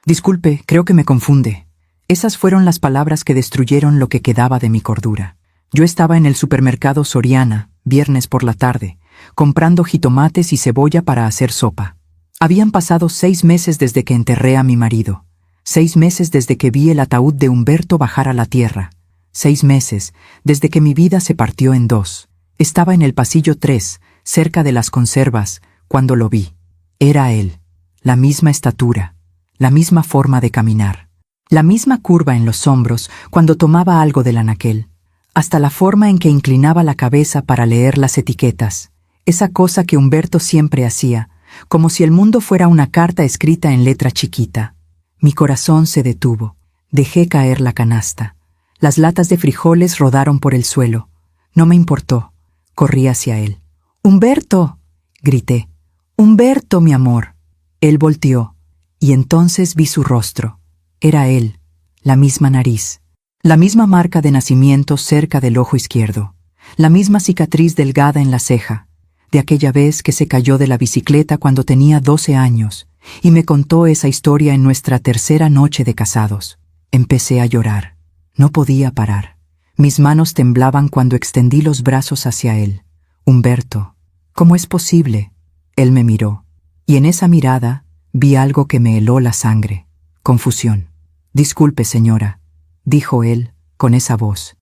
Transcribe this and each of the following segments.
Disculpe, creo que me confunde. Esas fueron las palabras que destruyeron lo que quedaba de mi cordura. Yo estaba en el supermercado Soriana, viernes por la tarde, comprando jitomates y cebolla para hacer sopa. Habían pasado 6 meses desde que enterré a mi marido. 6 meses desde que vi el ataúd de Humberto bajar a la tierra. 6 meses desde que mi vida se partió en dos. Estaba en el pasillo 3, cerca de las conservas, cuando lo vi. Era él. La misma estatura, la misma forma de caminar, la misma curva en los hombros cuando tomaba algo del anaquel, hasta la forma en que inclinaba la cabeza para leer las etiquetas, esa cosa que Humberto siempre hacía, como si el mundo fuera una carta escrita en letra chiquita. Mi corazón se detuvo. Dejé caer la canasta. Las latas de frijoles rodaron por el suelo. No me importó. Corrí hacia él. ¡Humberto!, grité. ¡Humberto, mi amor! Él volteó, y entonces vi su rostro. Era él, la misma nariz, la misma marca de nacimiento cerca del ojo izquierdo, la misma cicatriz delgada en la ceja, de aquella vez que se cayó de la bicicleta cuando tenía 12 años, y me contó esa historia en nuestra tercera noche de casados. Empecé a llorar. No podía parar. Mis manos temblaban cuando extendí los brazos hacia él. Humberto, ¿cómo es posible? Él me miró, y en esa mirada vi algo que me heló la sangre. Confusión. Disculpe, señora, dijo él, con esa voz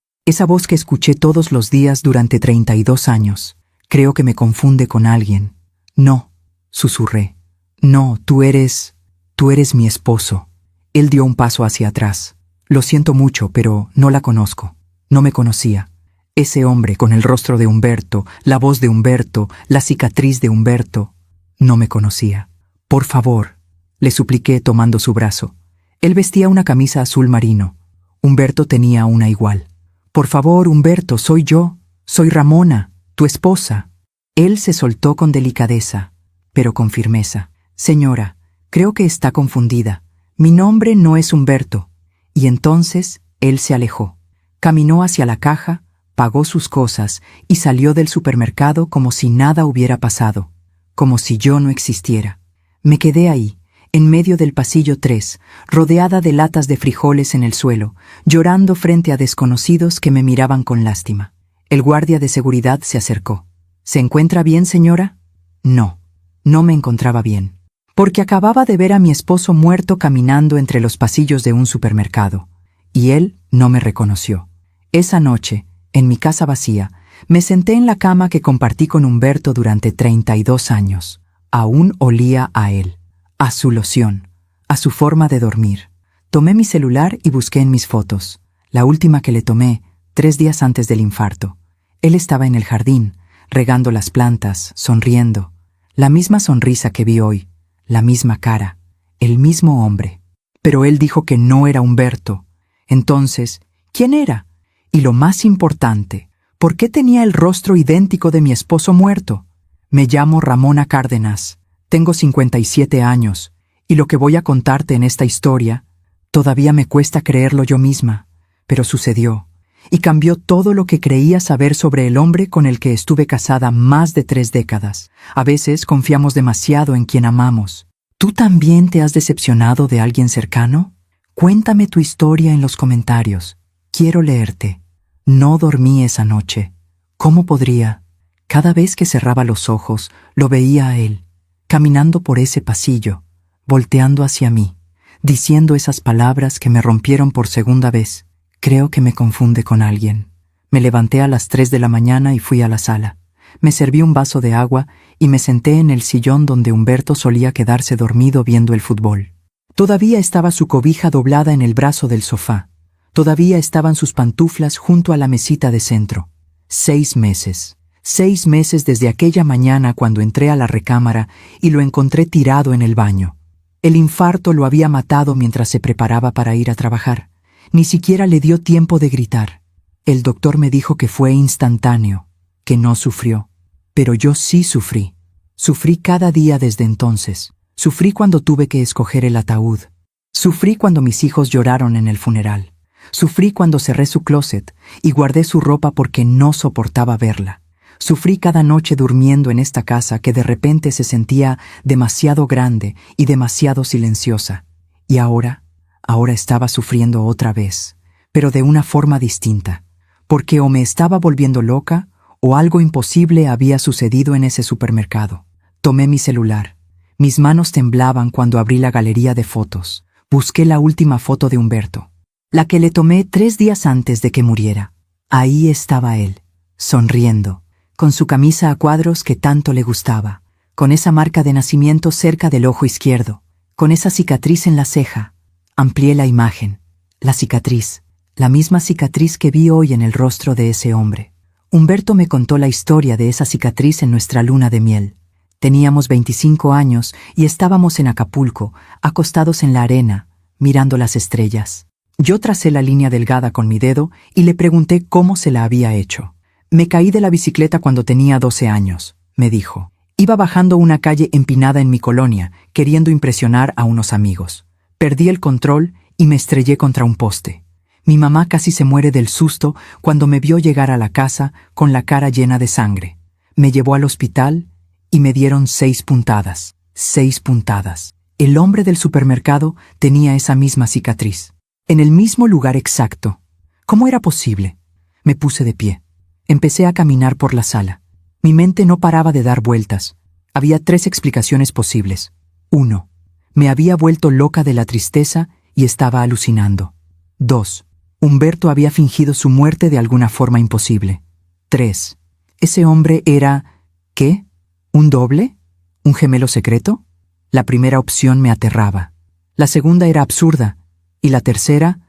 que escuché todos los días durante 32 años. Creo que me confunde con alguien. No, susurré. No, tú eres mi esposo. Él dio un paso hacia atrás. Lo siento mucho, pero no la conozco. No me conocía. Ese hombre con el rostro de Humberto, la voz de Humberto, la cicatriz de Humberto, no me conocía. Por favor, le supliqué tomando su brazo. Él vestía una camisa azul marino. Humberto tenía una igual. Por favor, Humberto, soy yo. Soy Ramona, tu esposa. Él se soltó con delicadeza, pero con firmeza. Señora, creo que está confundida. Mi nombre no es Humberto. Y entonces él se alejó. Caminó hacia la caja, pagó sus cosas y salió del supermercado como si nada hubiera pasado, como si yo no existiera. Me quedé ahí, en medio del pasillo 3, rodeada de latas de frijoles en el suelo, llorando frente a desconocidos que me miraban con lástima. El guardia de seguridad se acercó. ¿Se encuentra bien, señora? No, no me encontraba bien, porque acababa de ver a mi esposo muerto caminando entre los pasillos de un supermercado, y él no me reconoció. Esa noche, en mi casa vacía, me senté en la cama que compartí con Humberto durante 32 años. Aún olía a él, a su loción, a su forma de dormir. Tomé mi celular y busqué en mis fotos, la última que le tomé 3 días antes del infarto. Él estaba en el jardín, regando las plantas, sonriendo. La misma sonrisa que vi hoy, la misma cara, el mismo hombre. Pero él dijo que no era Humberto. Entonces, ¿quién era? Y lo más importante, ¿por qué tenía el rostro idéntico de mi esposo muerto? Me llamo Ramona Cárdenas, tengo 57 años, y lo que voy a contarte en esta historia, todavía me cuesta creerlo yo misma, pero sucedió, y cambió todo lo que creía saber sobre el hombre con el que estuve casada más de 3 décadas. A veces confiamos demasiado en quien amamos. ¿Tú también te has decepcionado de alguien cercano? Cuéntame tu historia en los comentarios. Quiero leerte. No dormí esa noche. ¿Cómo podría? Cada vez que cerraba los ojos, lo veía a él, caminando por ese pasillo, volteando hacia mí, diciendo esas palabras que me rompieron por segunda vez. Creo que me confunde con alguien. Me levanté a las 3 de la mañana y fui a la sala. Me serví un vaso de agua y me senté en el sillón donde Humberto solía quedarse dormido viendo el fútbol. Todavía estaba su cobija doblada en el brazo del sofá. Todavía estaban sus pantuflas junto a la mesita de centro. 6 meses. 6 meses desde aquella mañana cuando entré a la recámara y lo encontré tirado en el baño. El infarto lo había matado mientras se preparaba para ir a trabajar. Ni siquiera le dio tiempo de gritar. El doctor me dijo que fue instantáneo, que no sufrió. Pero yo sí sufrí. Sufrí cada día desde entonces. Sufrí cuando tuve que escoger el ataúd. Sufrí cuando mis hijos lloraron en el funeral. Sufrí cuando cerré su closet y guardé su ropa porque no soportaba verla. Sufrí cada noche durmiendo en esta casa que de repente se sentía demasiado grande y demasiado silenciosa. Y ahora estaba sufriendo otra vez, pero de una forma distinta, porque o me estaba volviendo loca o algo imposible había sucedido en ese supermercado. Tomé mi celular. Mis manos temblaban cuando abrí la galería de fotos. Busqué la última foto de Humberto, la que le tomé 3 días antes de que muriera. Ahí estaba él, sonriendo, con su camisa a cuadros que tanto le gustaba, con esa marca de nacimiento cerca del ojo izquierdo, con esa cicatriz en la ceja. Amplié la imagen. La cicatriz, la misma cicatriz que vi hoy en el rostro de ese hombre. Humberto me contó la historia de esa cicatriz en nuestra luna de miel. Teníamos 25 años y estábamos en Acapulco, acostados en la arena, mirando las estrellas. Yo tracé la línea delgada con mi dedo y le pregunté cómo se la había hecho. Me caí de la bicicleta cuando tenía 12 años, me dijo. Iba bajando una calle empinada en mi colonia, queriendo impresionar a unos amigos. Perdí el control y me estrellé contra un poste. Mi mamá casi se muere del susto cuando me vio llegar a la casa con la cara llena de sangre. Me llevó al hospital y me dieron 6 puntadas. 6 puntadas. El hombre del supermercado tenía esa misma cicatriz. En el mismo lugar exacto. ¿Cómo era posible? Me puse de pie. Empecé a caminar por la sala. Mi mente no paraba de dar vueltas. Había 3 explicaciones posibles. 1. Me había vuelto loca de la tristeza y estaba alucinando. 2. Humberto había fingido su muerte de alguna forma imposible. 3. Ese hombre era... ¿qué? ¿Un doble? ¿Un gemelo secreto? La primera opción me aterraba. La segunda era absurda. Y la tercera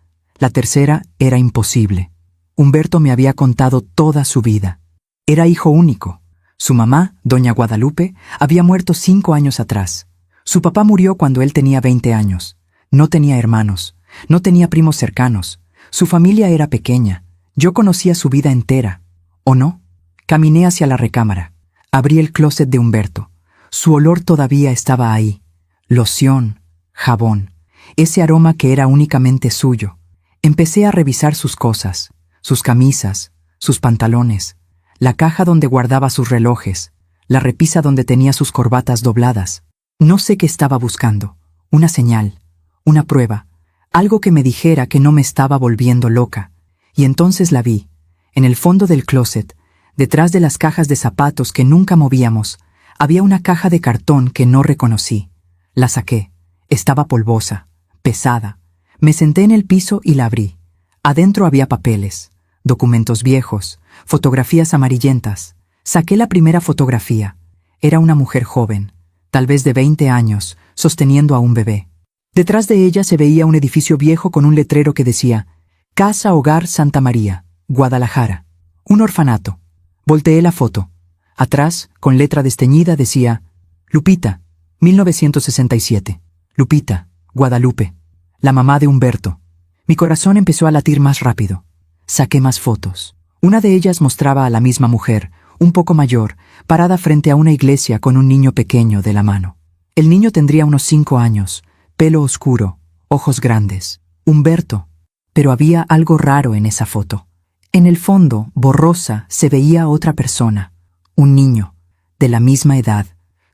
era imposible. Humberto me había contado toda su vida. Era hijo único. Su mamá, doña Guadalupe, había muerto 5 años atrás. Su papá murió cuando él tenía 20 años. No tenía hermanos, no tenía primos cercanos. Su familia era pequeña. Yo conocía su vida entera. ¿O no? Caminé hacia la recámara. Abrí el closet de Humberto. Su olor todavía estaba ahí. Loción, jabón, ese aroma que era únicamente suyo. Empecé a revisar sus cosas, sus camisas, sus pantalones, la caja donde guardaba sus relojes, la repisa donde tenía sus corbatas dobladas. No sé qué estaba buscando. Una señal, una prueba, algo que me dijera que no me estaba volviendo loca. Y entonces la vi, en el fondo del closet, detrás de las cajas de zapatos que nunca movíamos, había una caja de cartón que no reconocí. La saqué. Estaba polvosa, pesada. Me senté en el piso y la abrí. Adentro había papeles, documentos viejos, fotografías amarillentas. Saqué la primera fotografía. Era una mujer joven, tal vez de 20 años, sosteniendo a un bebé. Detrás de ella se veía un edificio viejo con un letrero que decía Casa Hogar Santa María, Guadalajara. Un orfanato. Volteé la foto. Atrás, con letra desteñida, decía Lupita, 1967. Lupita, Guadalupe, la mamá de Humberto. Mi corazón empezó a latir más rápido. Saqué más fotos. Una de ellas mostraba a la misma mujer, un poco mayor, parada frente a una iglesia con un niño pequeño de la mano. El niño tendría unos 5 años, pelo oscuro, ojos grandes. Humberto. Pero había algo raro en esa foto. En el fondo, borrosa, se veía otra persona. Un niño, de la misma edad,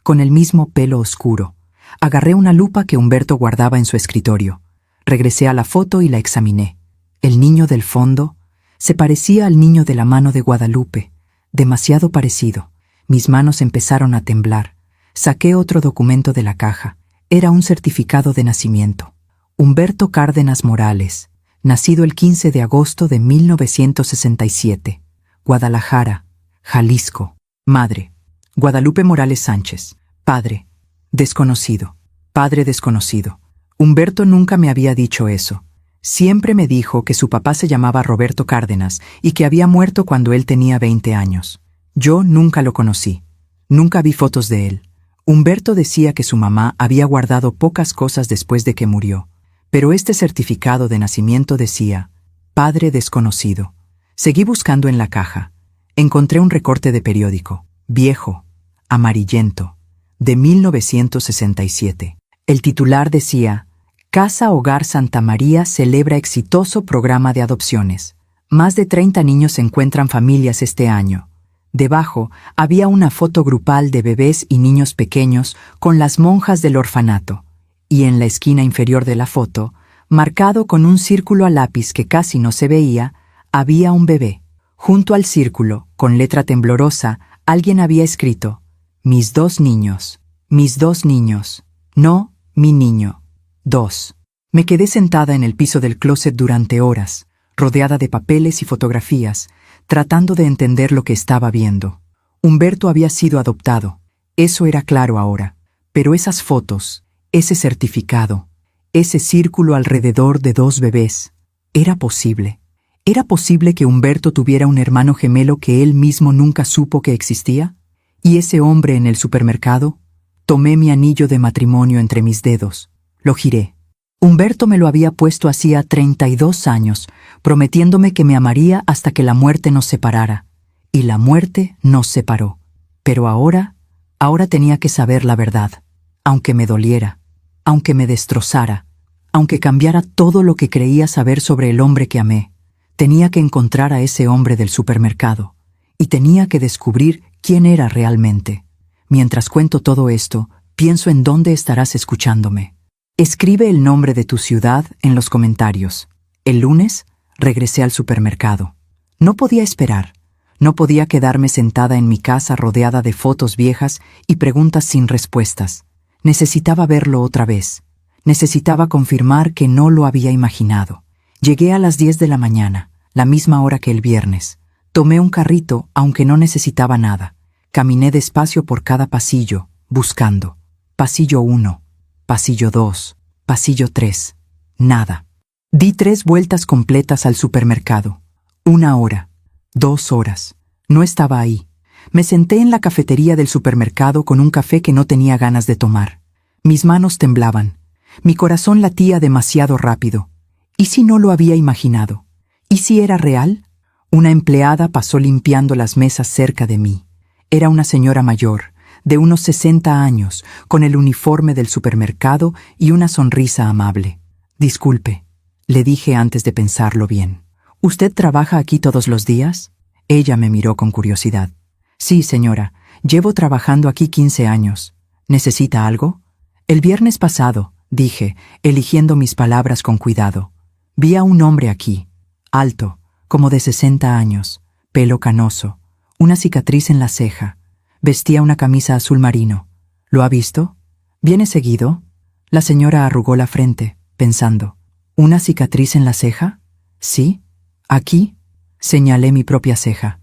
con el mismo pelo oscuro. Agarré una lupa que Humberto guardaba en su escritorio. Regresé a la foto y la examiné. El niño del fondo se parecía al niño de la mano de Guadalupe, demasiado parecido. Mis manos empezaron a temblar. Saqué otro documento de la caja. Era un certificado de nacimiento. Humberto Cárdenas Morales, nacido el 15 de agosto de 1967. Guadalajara, Jalisco. Madre, Guadalupe Morales Sánchez. Padre, desconocido. Padre desconocido. Humberto nunca me había dicho eso. Siempre me dijo que su papá se llamaba Roberto Cárdenas y que había muerto cuando él tenía 20 años. Yo nunca lo conocí. Nunca vi fotos de él. Humberto decía que su mamá había guardado pocas cosas después de que murió, pero este certificado de nacimiento decía, Padre desconocido. Seguí buscando en la caja. Encontré un recorte de periódico, viejo, amarillento, de 1967. El titular decía, Casa Hogar Santa María celebra exitoso programa de adopciones. Más de 30 niños encuentran familias este año. Debajo había una foto grupal de bebés y niños pequeños con las monjas del orfanato. y en la esquina inferior de la foto, marcado con un círculo a lápiz que casi no se veía, había un bebé. Junto al círculo, con letra temblorosa, alguien había escrito: mis 2 niños, mis 2 niños, no, mi niño. 2. Me quedé sentada en el piso del closet durante horas, rodeada de papeles y fotografías, tratando de entender lo que estaba viendo. Humberto había sido adoptado, eso era claro ahora, pero esas fotos, ese certificado, ese círculo alrededor de 2 bebés, ¿era posible? ¿Era posible que Humberto tuviera un hermano gemelo que él mismo nunca supo que existía? ¿Y ese hombre en el supermercado? Tomé mi anillo de matrimonio entre mis dedos, lo giré. Humberto me lo había puesto hacía 32 años, prometiéndome que me amaría hasta que la muerte nos separara. Y la muerte nos separó. Pero ahora tenía que saber la verdad, aunque me doliera, aunque me destrozara, aunque cambiara todo lo que creía saber sobre el hombre que amé. Tenía que encontrar a ese hombre del supermercado, y tenía que descubrir quién era realmente. Mientras cuento todo esto, pienso en dónde estarás escuchándome. Escribe el nombre de tu ciudad en los comentarios. El lunes regresé al supermercado. No podía esperar. No podía quedarme sentada en mi casa rodeada de fotos viejas y preguntas sin respuestas. Necesitaba verlo otra vez. Necesitaba confirmar que no lo había imaginado. Llegué a las 10 de la mañana, la misma hora que el viernes. Tomé un carrito, aunque no necesitaba nada. Caminé despacio por cada pasillo, buscando. Pasillo 1, pasillo 2, pasillo 3. Nada. Di 3 vueltas completas al supermercado. 1 hora. 2 horas. No estaba ahí. Me senté en la cafetería del supermercado con un café que no tenía ganas de tomar. Mis manos temblaban. Mi corazón latía demasiado rápido. ¿Y si no lo había imaginado? ¿Y si era real? Una empleada pasó limpiando las mesas cerca de mí. Era una señora mayor, de unos 60 años, con el uniforme del supermercado y una sonrisa amable. Disculpe, le dije antes de pensarlo bien. ¿Usted trabaja aquí todos los días? Ella me miró con curiosidad. Sí, señora, llevo trabajando aquí 15 años. ¿Necesita algo? El viernes pasado, dije, eligiendo mis palabras con cuidado. Vi a un hombre aquí, alto, como de 60 años, pelo canoso, una cicatriz en la ceja. Vestía una camisa azul marino. ¿Lo ha visto? ¿Viene seguido? La señora arrugó la frente, pensando. ¿Una cicatriz en la ceja? Sí. ¿Aquí? Señalé mi propia ceja.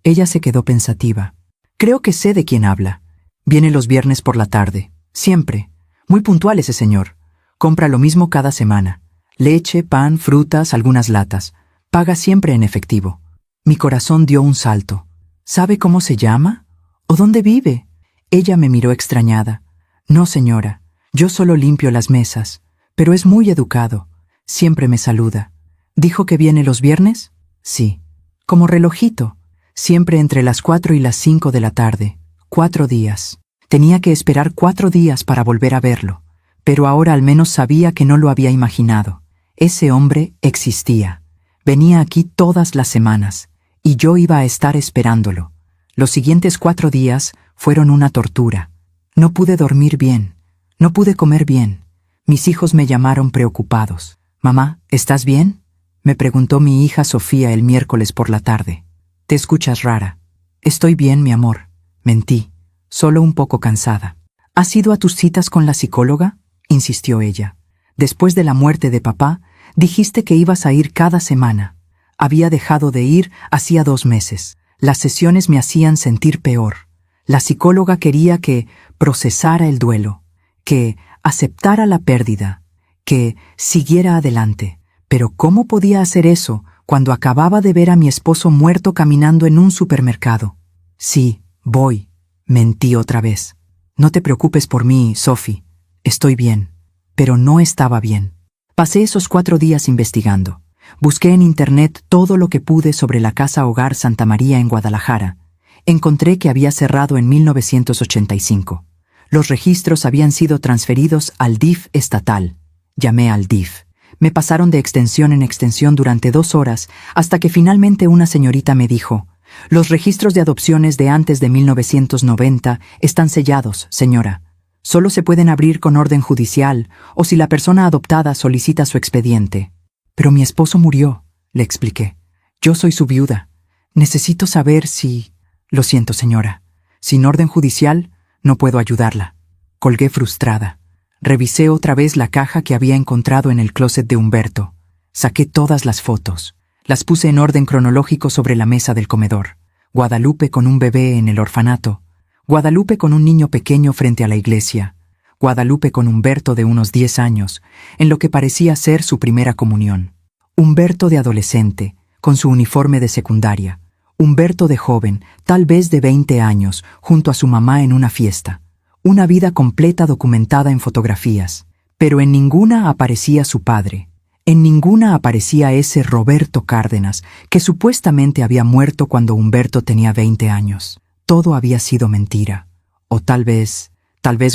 Ella se quedó pensativa. Creo que sé de quién habla. Viene los viernes por la tarde. Siempre. Muy puntual ese señor. Compra lo mismo cada semana. Leche, pan, frutas, algunas latas. Paga siempre en efectivo. Mi corazón dio un salto. ¿Sabe cómo se llama? ¿O dónde vive? Ella me miró extrañada. No, señora. Yo solo limpio las mesas. Pero es muy educado. Siempre me saluda. ¿Dijo que viene los viernes? Sí. Como relojito. Siempre entre las 4 y las 5 de la tarde. 4 días. Tenía que esperar 4 días para volver a verlo. Pero ahora al menos sabía que no lo había imaginado. Ese hombre existía. Venía aquí todas las semanas. Y yo iba a estar esperándolo. Los siguientes 4 días fueron una tortura. No pude dormir bien. No pude comer bien. Mis hijos me llamaron preocupados. «Mamá, ¿estás bien?», me preguntó mi hija Sofía el miércoles por la tarde. «Te escuchas rara». «Estoy bien, mi amor». Mentí, solo un poco cansada. «¿Has ido a tus citas con la psicóloga?», insistió ella. «Después de la muerte de papá, dijiste que ibas a ir cada semana». Había dejado de ir hacía 2 meses. Las sesiones me hacían sentir peor. La psicóloga quería que procesara el duelo, que aceptara la pérdida, que siguiera adelante. Pero ¿cómo podía hacer eso cuando acababa de ver a mi esposo muerto caminando en un supermercado? «Sí, voy», mentí otra vez. «No te preocupes por mí, Sophie. Estoy bien». Pero no estaba bien. Pasé esos 4 días investigando. Busqué en internet todo lo que pude sobre la Casa Hogar Santa María en Guadalajara. Encontré que había cerrado en 1985. Los registros habían sido transferidos al DIF estatal. Llamé al DIF. Me pasaron de extensión en extensión durante 2 horas hasta que finalmente una señorita me dijo: «Los registros de adopciones de antes de 1990 están sellados, señora. Solo se pueden abrir con orden judicial o si la persona adoptada solicita su expediente. Pero mi esposo murió, le expliqué. Yo soy su viuda. Necesito saber si... Lo siento, señora. Sin orden judicial, no puedo ayudarla. Colgué frustrada. Revisé otra vez la caja que había encontrado en el closet de Humberto. Saqué todas las fotos. Las puse en orden cronológico sobre la mesa del comedor. Guadalupe con un bebé en el orfanato. Guadalupe con un niño pequeño frente a la iglesia. Guadalupe con Humberto de unos 10 años, en lo que parecía ser su primera comunión. Humberto de adolescente, con su uniforme de secundaria. Humberto de joven, tal vez de 20 años, junto a su mamá en una fiesta. Una vida completa documentada en fotografías, pero en ninguna aparecía su padre. En ninguna aparecía ese Roberto Cárdenas, que supuestamente había muerto cuando Humberto tenía 20 años. Todo había sido mentira. O tal vez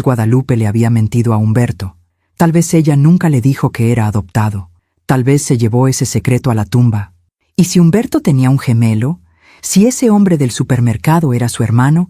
Guadalupe le había mentido a Humberto. Tal vez ella nunca le dijo que era adoptado. Tal vez se llevó ese secreto a la tumba. ¿Y si Humberto tenía un gemelo? Si ese hombre del supermercado era su hermano,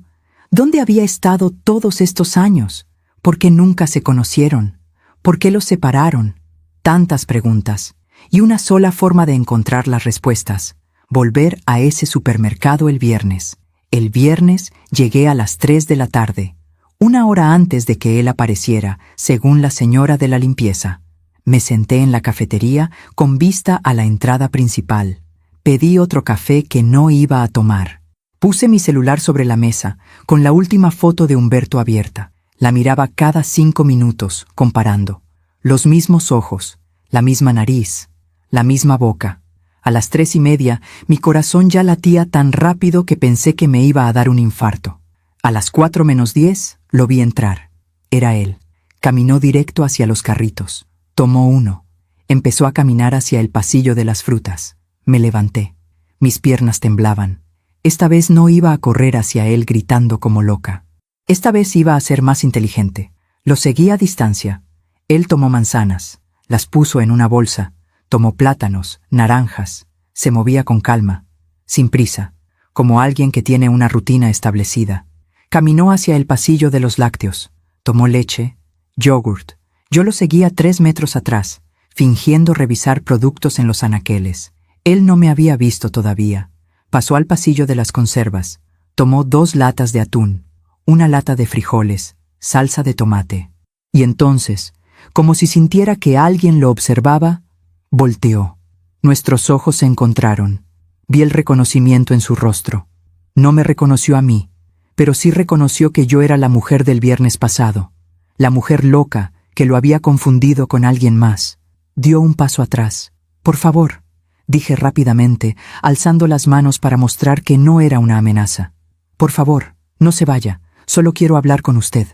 ¿dónde había estado todos estos años? ¿Por qué nunca se conocieron? ¿Por qué los separaron? Tantas preguntas, y una sola forma de encontrar las respuestas: volver a ese supermercado el viernes. El viernes llegué a las 3 de la tarde, 1 hora antes de que él apareciera, según la señora de la limpieza. Me senté en la cafetería con vista a la entrada principal. Pedí otro café que no iba a tomar. Puse mi celular sobre la mesa, con la última foto de Humberto abierta. La miraba cada 5 minutos, comparando. Los mismos ojos, la misma nariz, la misma boca. A las 3:30, mi corazón ya latía tan rápido que pensé que me iba a dar un infarto. A las 4:10, lo vi entrar. Era él. Caminó directo hacia los carritos. Tomó uno. Empezó a caminar hacia el pasillo de las frutas. Me levanté. Mis piernas temblaban. Esta vez no iba a correr hacia él gritando como loca. Esta vez iba a ser más inteligente. Lo seguí a distancia. Él tomó manzanas, las puso en una bolsa, tomó plátanos, naranjas, se movía con calma, sin prisa, como alguien que tiene una rutina establecida. Caminó hacia el pasillo de los lácteos, tomó leche, yogurt. Yo lo seguía 3 metros atrás, fingiendo revisar productos en los anaqueles. Él no me había visto todavía. Pasó al pasillo de las conservas, tomó 2 latas de atún, una lata de frijoles, salsa de tomate. Y entonces, como si sintiera que alguien lo observaba, volteó. Nuestros ojos se encontraron. Vi el reconocimiento en su rostro. No me reconoció a mí, pero sí reconoció que yo era la mujer del viernes pasado, la mujer loca que lo había confundido con alguien más. Dio un paso atrás. «Por favor», dije rápidamente, alzando las manos para mostrar que no era una amenaza. «Por favor, no se vaya, solo quiero hablar con usted».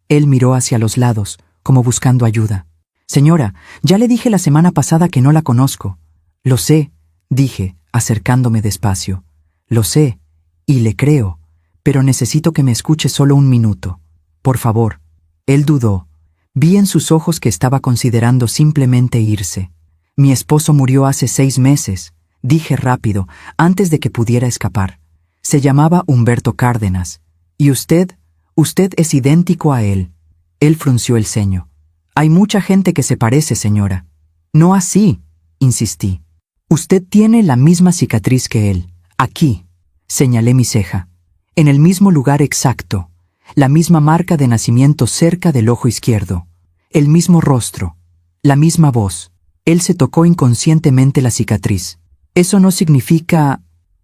Él miró hacia los lados, como buscando ayuda. «Señora, ya le dije la semana pasada que no la conozco». «Lo sé», dije, acercándome despacio. «Lo sé, y le creo, pero necesito que me escuche solo un minuto. Por favor». Él dudó. Vi en sus ojos que estaba considerando simplemente irse. «Mi esposo murió hace 6 meses», dije rápido, antes de que pudiera escapar. «Se llamaba Humberto Cárdenas. Y usted es idéntico a él». Él frunció el ceño. «Hay mucha gente que se parece, señora». «No así», insistí. «Usted tiene la misma cicatriz que él. Aquí», señalé mi ceja. «En el mismo lugar exacto. La misma marca de nacimiento cerca del ojo izquierdo. El mismo rostro. La misma voz». Él se tocó inconscientemente la cicatriz. «¿Eso no significa...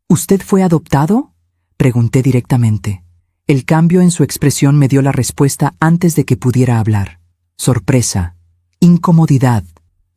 ¿Usted fue adoptado?», pregunté directamente. El cambio en su expresión me dio la respuesta antes de que pudiera hablar. Sorpresa, incomodidad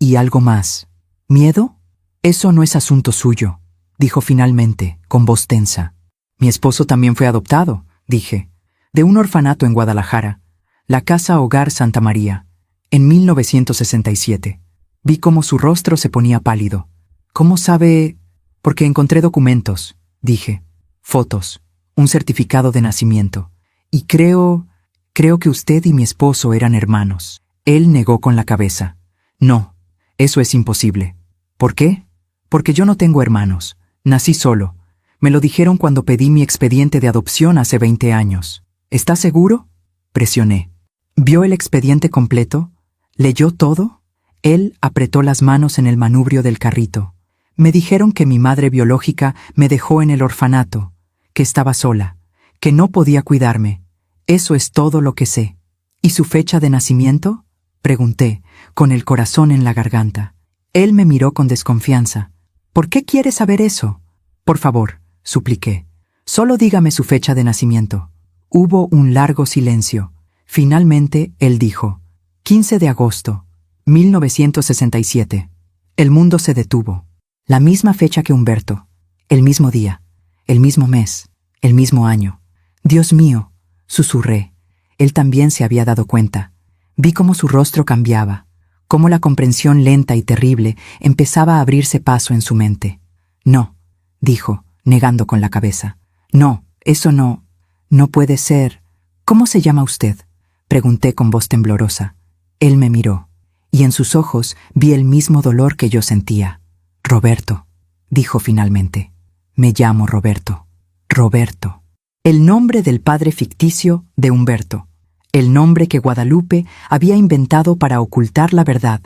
y algo más. ¿Miedo? «Eso no es asunto suyo», dijo finalmente, con voz tensa. «Mi esposo también fue adoptado», dije, «de un orfanato en Guadalajara, la Casa Hogar Santa María, en 1967. Vi cómo su rostro se ponía pálido. «¿Cómo sabe...?» «Porque encontré documentos», dije. «Fotos, un certificado de nacimiento. Y creo que usted y mi esposo eran hermanos». Él negó con la cabeza. «No, eso es imposible». «¿Por qué?» «Porque yo no tengo hermanos. Nací solo. Me lo dijeron cuando pedí mi expediente de adopción hace 20 años. ¿Está seguro?», presioné. ¿Vio el expediente completo? ¿Leyó todo? Él apretó las manos en el manubrio del carrito. Me dijeron que mi madre biológica me dejó en el orfanato, que estaba sola, que no podía cuidarme. Eso es todo lo que sé. ¿Y su fecha de nacimiento? Pregunté, con el corazón en la garganta. Él me miró con desconfianza. ¿Por qué quiere saber eso? Por favor, supliqué. Solo dígame su fecha de nacimiento. Hubo un largo silencio. Finalmente, él dijo, 15 de agosto, 1967. El mundo se detuvo. La misma fecha que Humberto. El mismo día. El mismo mes. El mismo año. Dios mío, susurré. Él también se había dado cuenta. Vi cómo su rostro cambiaba, cómo la comprensión lenta y terrible empezaba a abrirse paso en su mente. No, dijo, negando con la cabeza. No, eso no puede ser. ¿Cómo se llama usted? Pregunté con voz temblorosa. Él me miró, y en sus ojos vi el mismo dolor que yo sentía. Roberto, dijo finalmente. Me llamo Roberto. Roberto. El nombre del padre ficticio de Humberto. El nombre que Guadalupe había inventado para ocultar la verdad,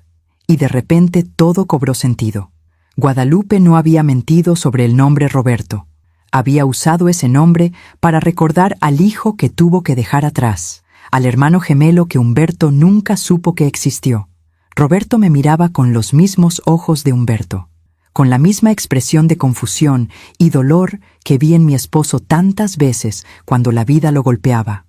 y de repente todo cobró sentido. Guadalupe no había mentido sobre el nombre Roberto. Había usado ese nombre para recordar al hijo que tuvo que dejar atrás, al hermano gemelo que Humberto nunca supo que existió. Roberto me miraba con los mismos ojos de Humberto, con la misma expresión de confusión y dolor que vi en mi esposo tantas veces cuando la vida lo golpeaba.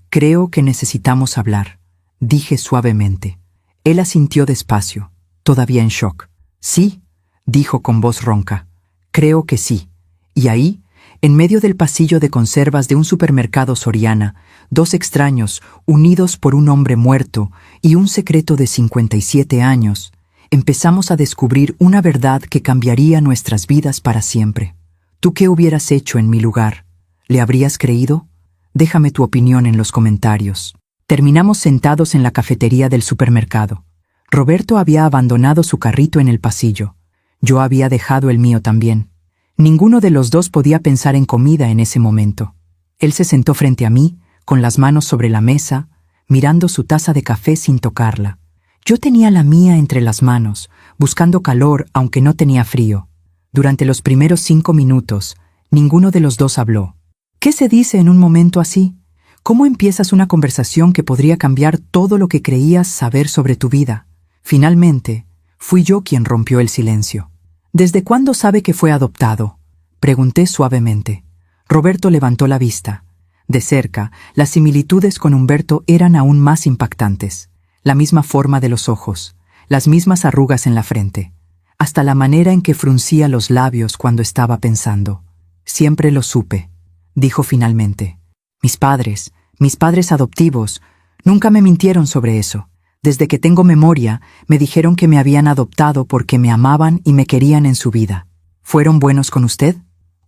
Creo que necesitamos hablar, dije suavemente. Él asintió despacio, todavía en shock. Sí, dijo con voz ronca. Creo que sí. Y ahí, en medio del pasillo de conservas de un supermercado Soriana, dos extraños, unidos por un hombre muerto y un secreto de 57 años, empezamos a descubrir una verdad que cambiaría nuestras vidas para siempre. ¿Tú qué hubieras hecho en mi lugar? ¿Le habrías creído? Déjame tu opinión en los comentarios. Terminamos sentados en la cafetería del supermercado. Roberto había abandonado su carrito en el pasillo. Yo había dejado el mío también. Ninguno de los dos podía pensar en comida en ese momento. Él se sentó frente a mí, con las manos sobre la mesa, mirando su taza de café sin tocarla. Yo tenía la mía entre las manos, buscando calor aunque no tenía frío. Durante los primeros 5 minutos, ninguno de los dos habló. ¿Qué se dice en un momento así? ¿Cómo empiezas una conversación que podría cambiar todo lo que creías saber sobre tu vida? Finalmente, fui yo quien rompió el silencio. ¿Desde cuándo sabe que fue adoptado? Pregunté suavemente. Roberto levantó la vista. De cerca, las similitudes con Humberto eran aún más impactantes. La misma forma de los ojos, las mismas arrugas en la frente, hasta la manera en que fruncía los labios cuando estaba pensando. Siempre lo supe, dijo finalmente. Mis padres adoptivos, nunca me mintieron sobre eso. Desde que tengo memoria, me dijeron que me habían adoptado porque me amaban y me querían en su vida. ¿Fueron buenos con usted?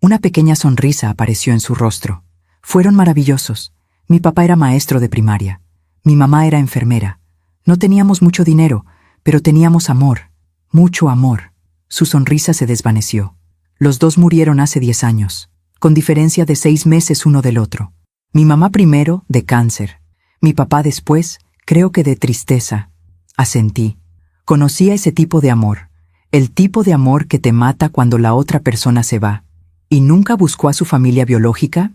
Una pequeña sonrisa apareció en su rostro. Fueron maravillosos. Mi papá era maestro de primaria. Mi mamá era enfermera. No teníamos mucho dinero, pero teníamos amor. Mucho amor. Su sonrisa se desvaneció. Los dos murieron hace 10 años, con diferencia de 6 meses uno del otro. Mi mamá primero, de cáncer. Mi papá después, creo que de tristeza. Asentí. Conocía ese tipo de amor. El tipo de amor que te mata cuando la otra persona se va. ¿Y nunca buscó a su familia biológica?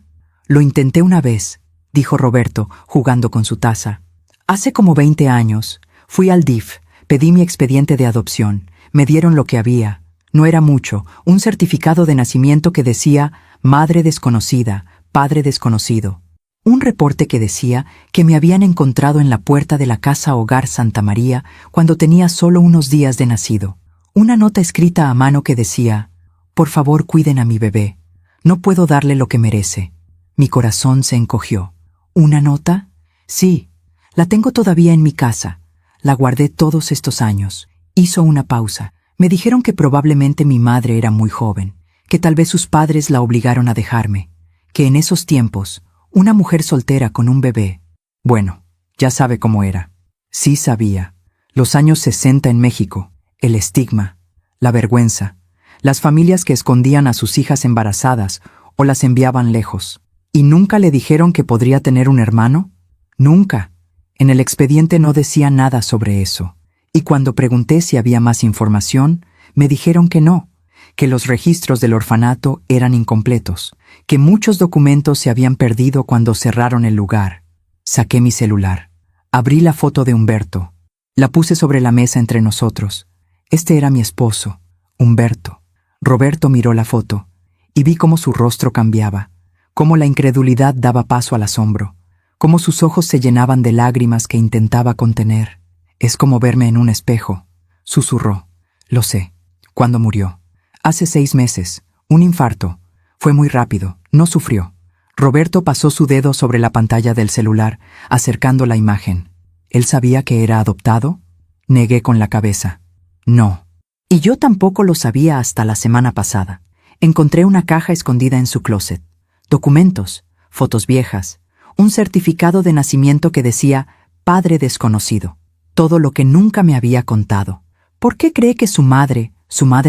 Lo intenté una vez, dijo Roberto, jugando con su taza. Hace como 20 años, fui al DIF, pedí mi expediente de adopción. Me dieron lo que había. No era mucho, un certificado de nacimiento que decía madre desconocida, padre desconocido. Un reporte que decía que me habían encontrado en la puerta de la Casa Hogar Santa María cuando tenía solo unos días de nacido. Una nota escrita a mano que decía, por favor cuiden a mi bebé, no puedo darle lo que merece. Mi corazón se encogió. ¿Una nota? Sí, la tengo todavía en mi casa. La guardé todos estos años. Hizo una pausa. Me dijeron que probablemente mi madre era muy joven, que tal vez sus padres la obligaron a dejarme, que en esos tiempos, una mujer soltera con un bebé. Bueno, ya sabe cómo era. Sí sabía. Los años 60 en México, el estigma, la vergüenza, las familias que escondían a sus hijas embarazadas o las enviaban lejos. ¿Y nunca le dijeron que podría tener un hermano? Nunca. En el expediente no decía nada sobre eso, y cuando pregunté si había más información, me dijeron que no, que los registros del orfanato eran incompletos, que muchos documentos se habían perdido cuando cerraron el lugar. Saqué mi celular. Abrí la foto de Humberto. La puse sobre la mesa entre nosotros. Este era mi esposo, Humberto. Roberto miró la foto, y vi cómo su rostro cambiaba, cómo la incredulidad daba paso al asombro, cómo sus ojos se llenaban de lágrimas que intentaba contener. Es como verme en un espejo, susurró. Lo sé. ¿Cuándo murió? Hace 6 meses. Un infarto. Fue muy rápido. No sufrió. Roberto pasó su dedo sobre la pantalla del celular, acercando la imagen. ¿Él sabía que era adoptado? Negué con la cabeza. No. Y yo tampoco lo sabía hasta la semana pasada. Encontré una caja escondida en su closet. Documentos, fotos viejas, un certificado de nacimiento que decía padre desconocido. Todo lo que nunca me había contado. ¿Por qué cree que su madre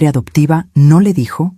adoptiva, no le dijo?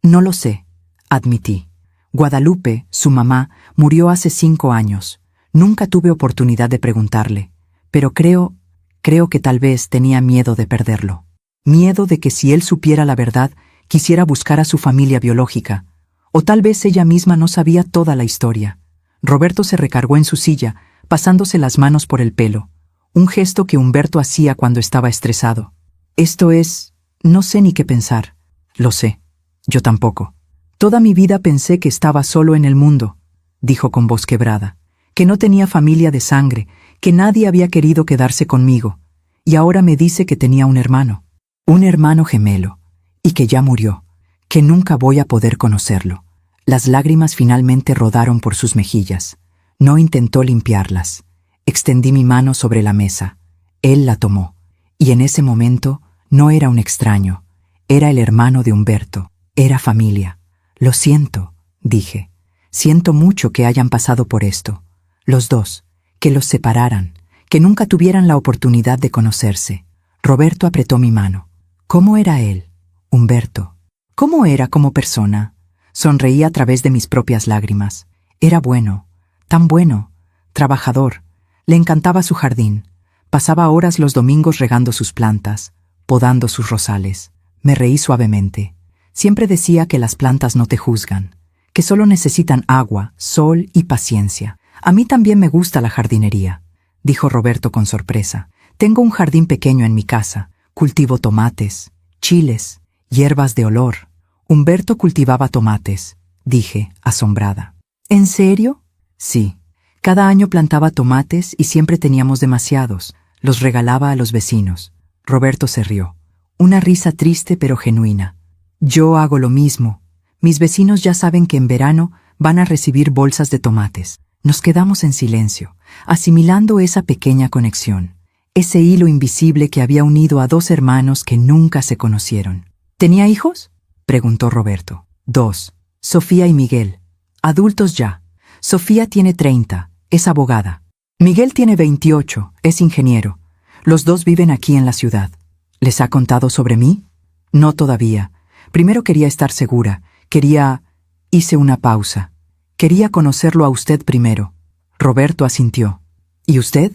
No lo sé, admití. Guadalupe, su mamá, murió hace 5 años. Nunca tuve oportunidad de preguntarle, pero creo que tal vez tenía miedo de perderlo. Miedo de que si él supiera la verdad, quisiera buscar a su familia biológica, o tal vez ella misma no sabía toda la historia. Roberto se recargó en su silla, pasándose las manos por el pelo, un gesto que Humberto hacía cuando estaba estresado. Esto es... no sé ni qué pensar. Lo sé. Yo tampoco. Toda mi vida pensé que estaba solo en el mundo, dijo con voz quebrada, que no tenía familia de sangre, que nadie había querido quedarse conmigo, y ahora me dice que tenía un hermano gemelo, y que ya murió, que nunca voy a poder conocerlo. Las lágrimas finalmente rodaron por sus mejillas. No intentó limpiarlas. Extendí mi mano sobre la mesa. Él la tomó, y en ese momento no era un extraño, era el hermano de Humberto, era familia. Lo siento, dije. Siento mucho que hayan pasado por esto. Los dos, que los separaran, que nunca tuvieran la oportunidad de conocerse. Roberto apretó mi mano. ¿Cómo era él, Humberto? ¿Cómo era como persona? Sonreí a través de mis propias lágrimas. Era bueno, tan bueno, trabajador. Le encantaba su jardín. Pasaba horas los domingos regando sus plantas, podando sus rosales. Me reí suavemente. Siempre decía que las plantas no te juzgan, que solo necesitan agua, sol y paciencia. A mí también me gusta la jardinería, dijo Roberto con sorpresa. Tengo un jardín pequeño en mi casa. Cultivo tomates, chiles, hierbas de olor. Humberto cultivaba tomates, dije, asombrada. ¿En serio? Sí. Cada año plantaba tomates y siempre teníamos demasiados. Los regalaba a los vecinos. Roberto se rió. Una risa triste pero genuina. Yo hago lo mismo. Mis vecinos ya saben que en verano van a recibir bolsas de tomates. Nos quedamos en silencio, asimilando esa pequeña conexión, ese hilo invisible que había unido a 2 hermanos que nunca se conocieron. ¿Tenía hijos?, preguntó Roberto. 2, Sofía y Miguel. Adultos ya. Sofía tiene 30, es abogada. Miguel tiene 28, es ingeniero. Los 2 viven aquí en la ciudad. ¿Les ha contado sobre mí? No todavía. Primero quería estar segura. Hice una pausa. Quería conocerlo a usted primero. Roberto asintió. ¿Y usted?,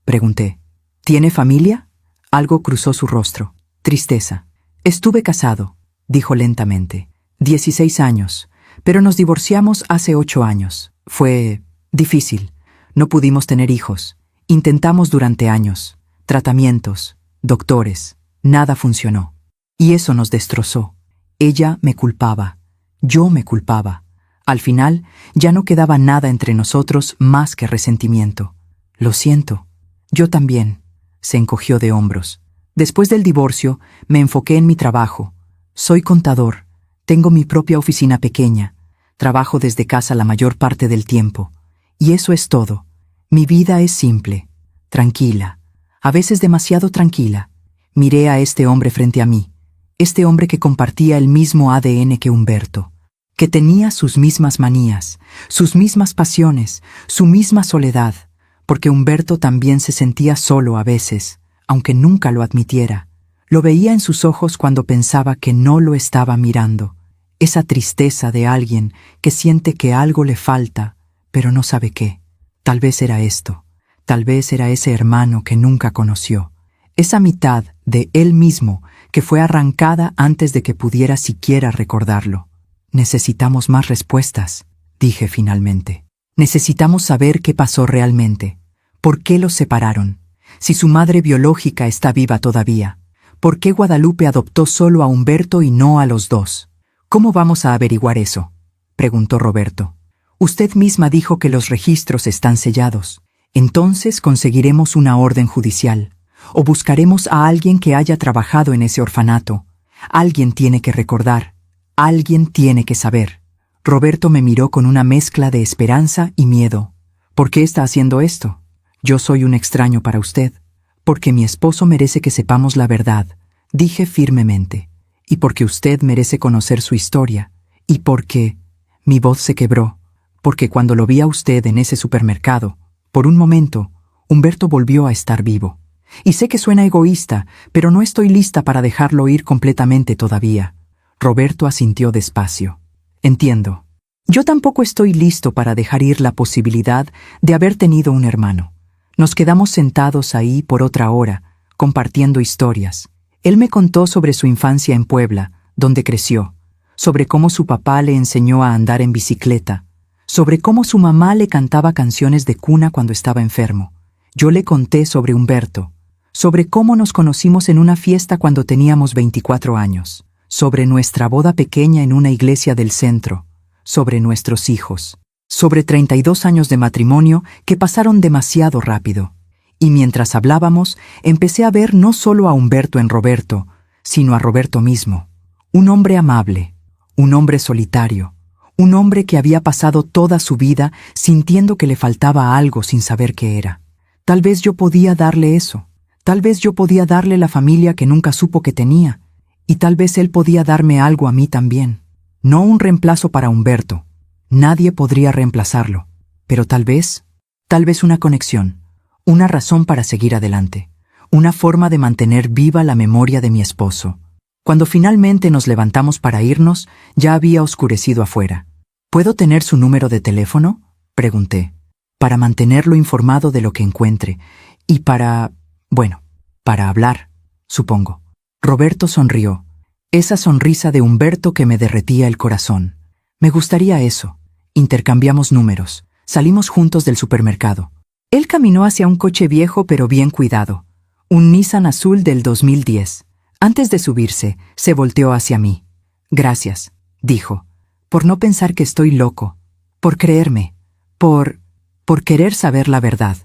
pregunté. ¿Tiene familia? Algo cruzó su rostro. Tristeza. Estuve casado, dijo lentamente. 16 años, pero nos divorciamos hace 8 años. Fue difícil. No pudimos tener hijos. Intentamos durante años. Tratamientos, doctores. Nada funcionó. Y eso nos destrozó. Ella me culpaba. Yo me culpaba. Al final, ya no quedaba nada entre nosotros más que resentimiento. Lo siento. Yo también. Se encogió de hombros. Después del divorcio, me enfoqué en mi trabajo. Soy contador. Tengo mi propia oficina pequeña. Trabajo desde casa la mayor parte del tiempo. Y eso es todo. Mi vida es simple, tranquila, a veces demasiado tranquila. Miré a este hombre frente a mí, este hombre que compartía el mismo ADN que Humberto, que tenía sus mismas manías, sus mismas pasiones, su misma soledad, porque Humberto también se sentía solo a veces, aunque nunca lo admitiera. Lo veía en sus ojos cuando pensaba que no lo estaba mirando, esa tristeza de alguien que siente que algo le falta, pero no sabe qué. Tal vez era esto. Tal vez era ese hermano que nunca conoció, esa mitad de él mismo que fue arrancada antes de que pudiera siquiera recordarlo. Necesitamos más respuestas, dije finalmente. Necesitamos saber qué pasó realmente. ¿Por qué los separaron? Si su madre biológica está viva todavía, ¿por qué Guadalupe adoptó solo a Humberto y no a los dos? ¿Cómo vamos a averiguar eso?, preguntó Roberto. Usted misma dijo que los registros están sellados. Entonces conseguiremos una orden judicial, o buscaremos a alguien que haya trabajado en ese orfanato. Alguien tiene que recordar, alguien tiene que saber. Roberto me miró con una mezcla de esperanza y miedo. ¿Por qué está haciendo esto? Yo soy un extraño para usted. Porque mi esposo merece que sepamos la verdad, dije firmemente. Y porque usted merece conocer su historia. Y porque... Mi voz se quebró. Porque cuando lo vi a usted en ese supermercado, por un momento, Humberto volvió a estar vivo. Y sé que suena egoísta, pero no estoy lista para dejarlo ir completamente todavía. Roberto asintió despacio. Entiendo. Yo tampoco estoy listo para dejar ir la posibilidad de haber tenido un hermano. Nos quedamos sentados ahí por otra hora, compartiendo historias. Él me contó sobre su infancia en Puebla, donde creció, sobre cómo su papá le enseñó a andar en bicicleta, sobre cómo su mamá le cantaba canciones de cuna cuando estaba enfermo. Yo le conté sobre Humberto, sobre cómo nos conocimos en una fiesta cuando teníamos 24 años, sobre nuestra boda pequeña en una iglesia del centro, sobre nuestros hijos, sobre 32 años de matrimonio que pasaron demasiado rápido. Y mientras hablábamos, empecé a ver no solo a Humberto en Roberto, sino a Roberto mismo. Un hombre amable, un hombre solitario, un hombre que había pasado toda su vida sintiendo que le faltaba algo sin saber qué era. Tal vez yo podía darle eso. Tal vez yo podía darle la familia que nunca supo que tenía. Y tal vez él podía darme algo a mí también. No un reemplazo para Humberto. Nadie podría reemplazarlo. Pero tal vez una conexión. Una razón para seguir adelante. Una forma de mantener viva la memoria de mi esposo. Cuando finalmente nos levantamos para irnos, ya había oscurecido afuera. ¿Puedo tener su número de teléfono?, pregunté. Para mantenerlo informado de lo que encuentre. Y para hablar, supongo. Roberto sonrió. Esa sonrisa de Humberto que me derretía el corazón. Me gustaría eso. Intercambiamos números. Salimos juntos del supermercado. Él caminó hacia un coche viejo pero bien cuidado. Un Nissan azul del 2010. Antes de subirse, se volteó hacia mí. Gracias, dijo, por no pensar que estoy loco, por creerme, por querer saber la verdad.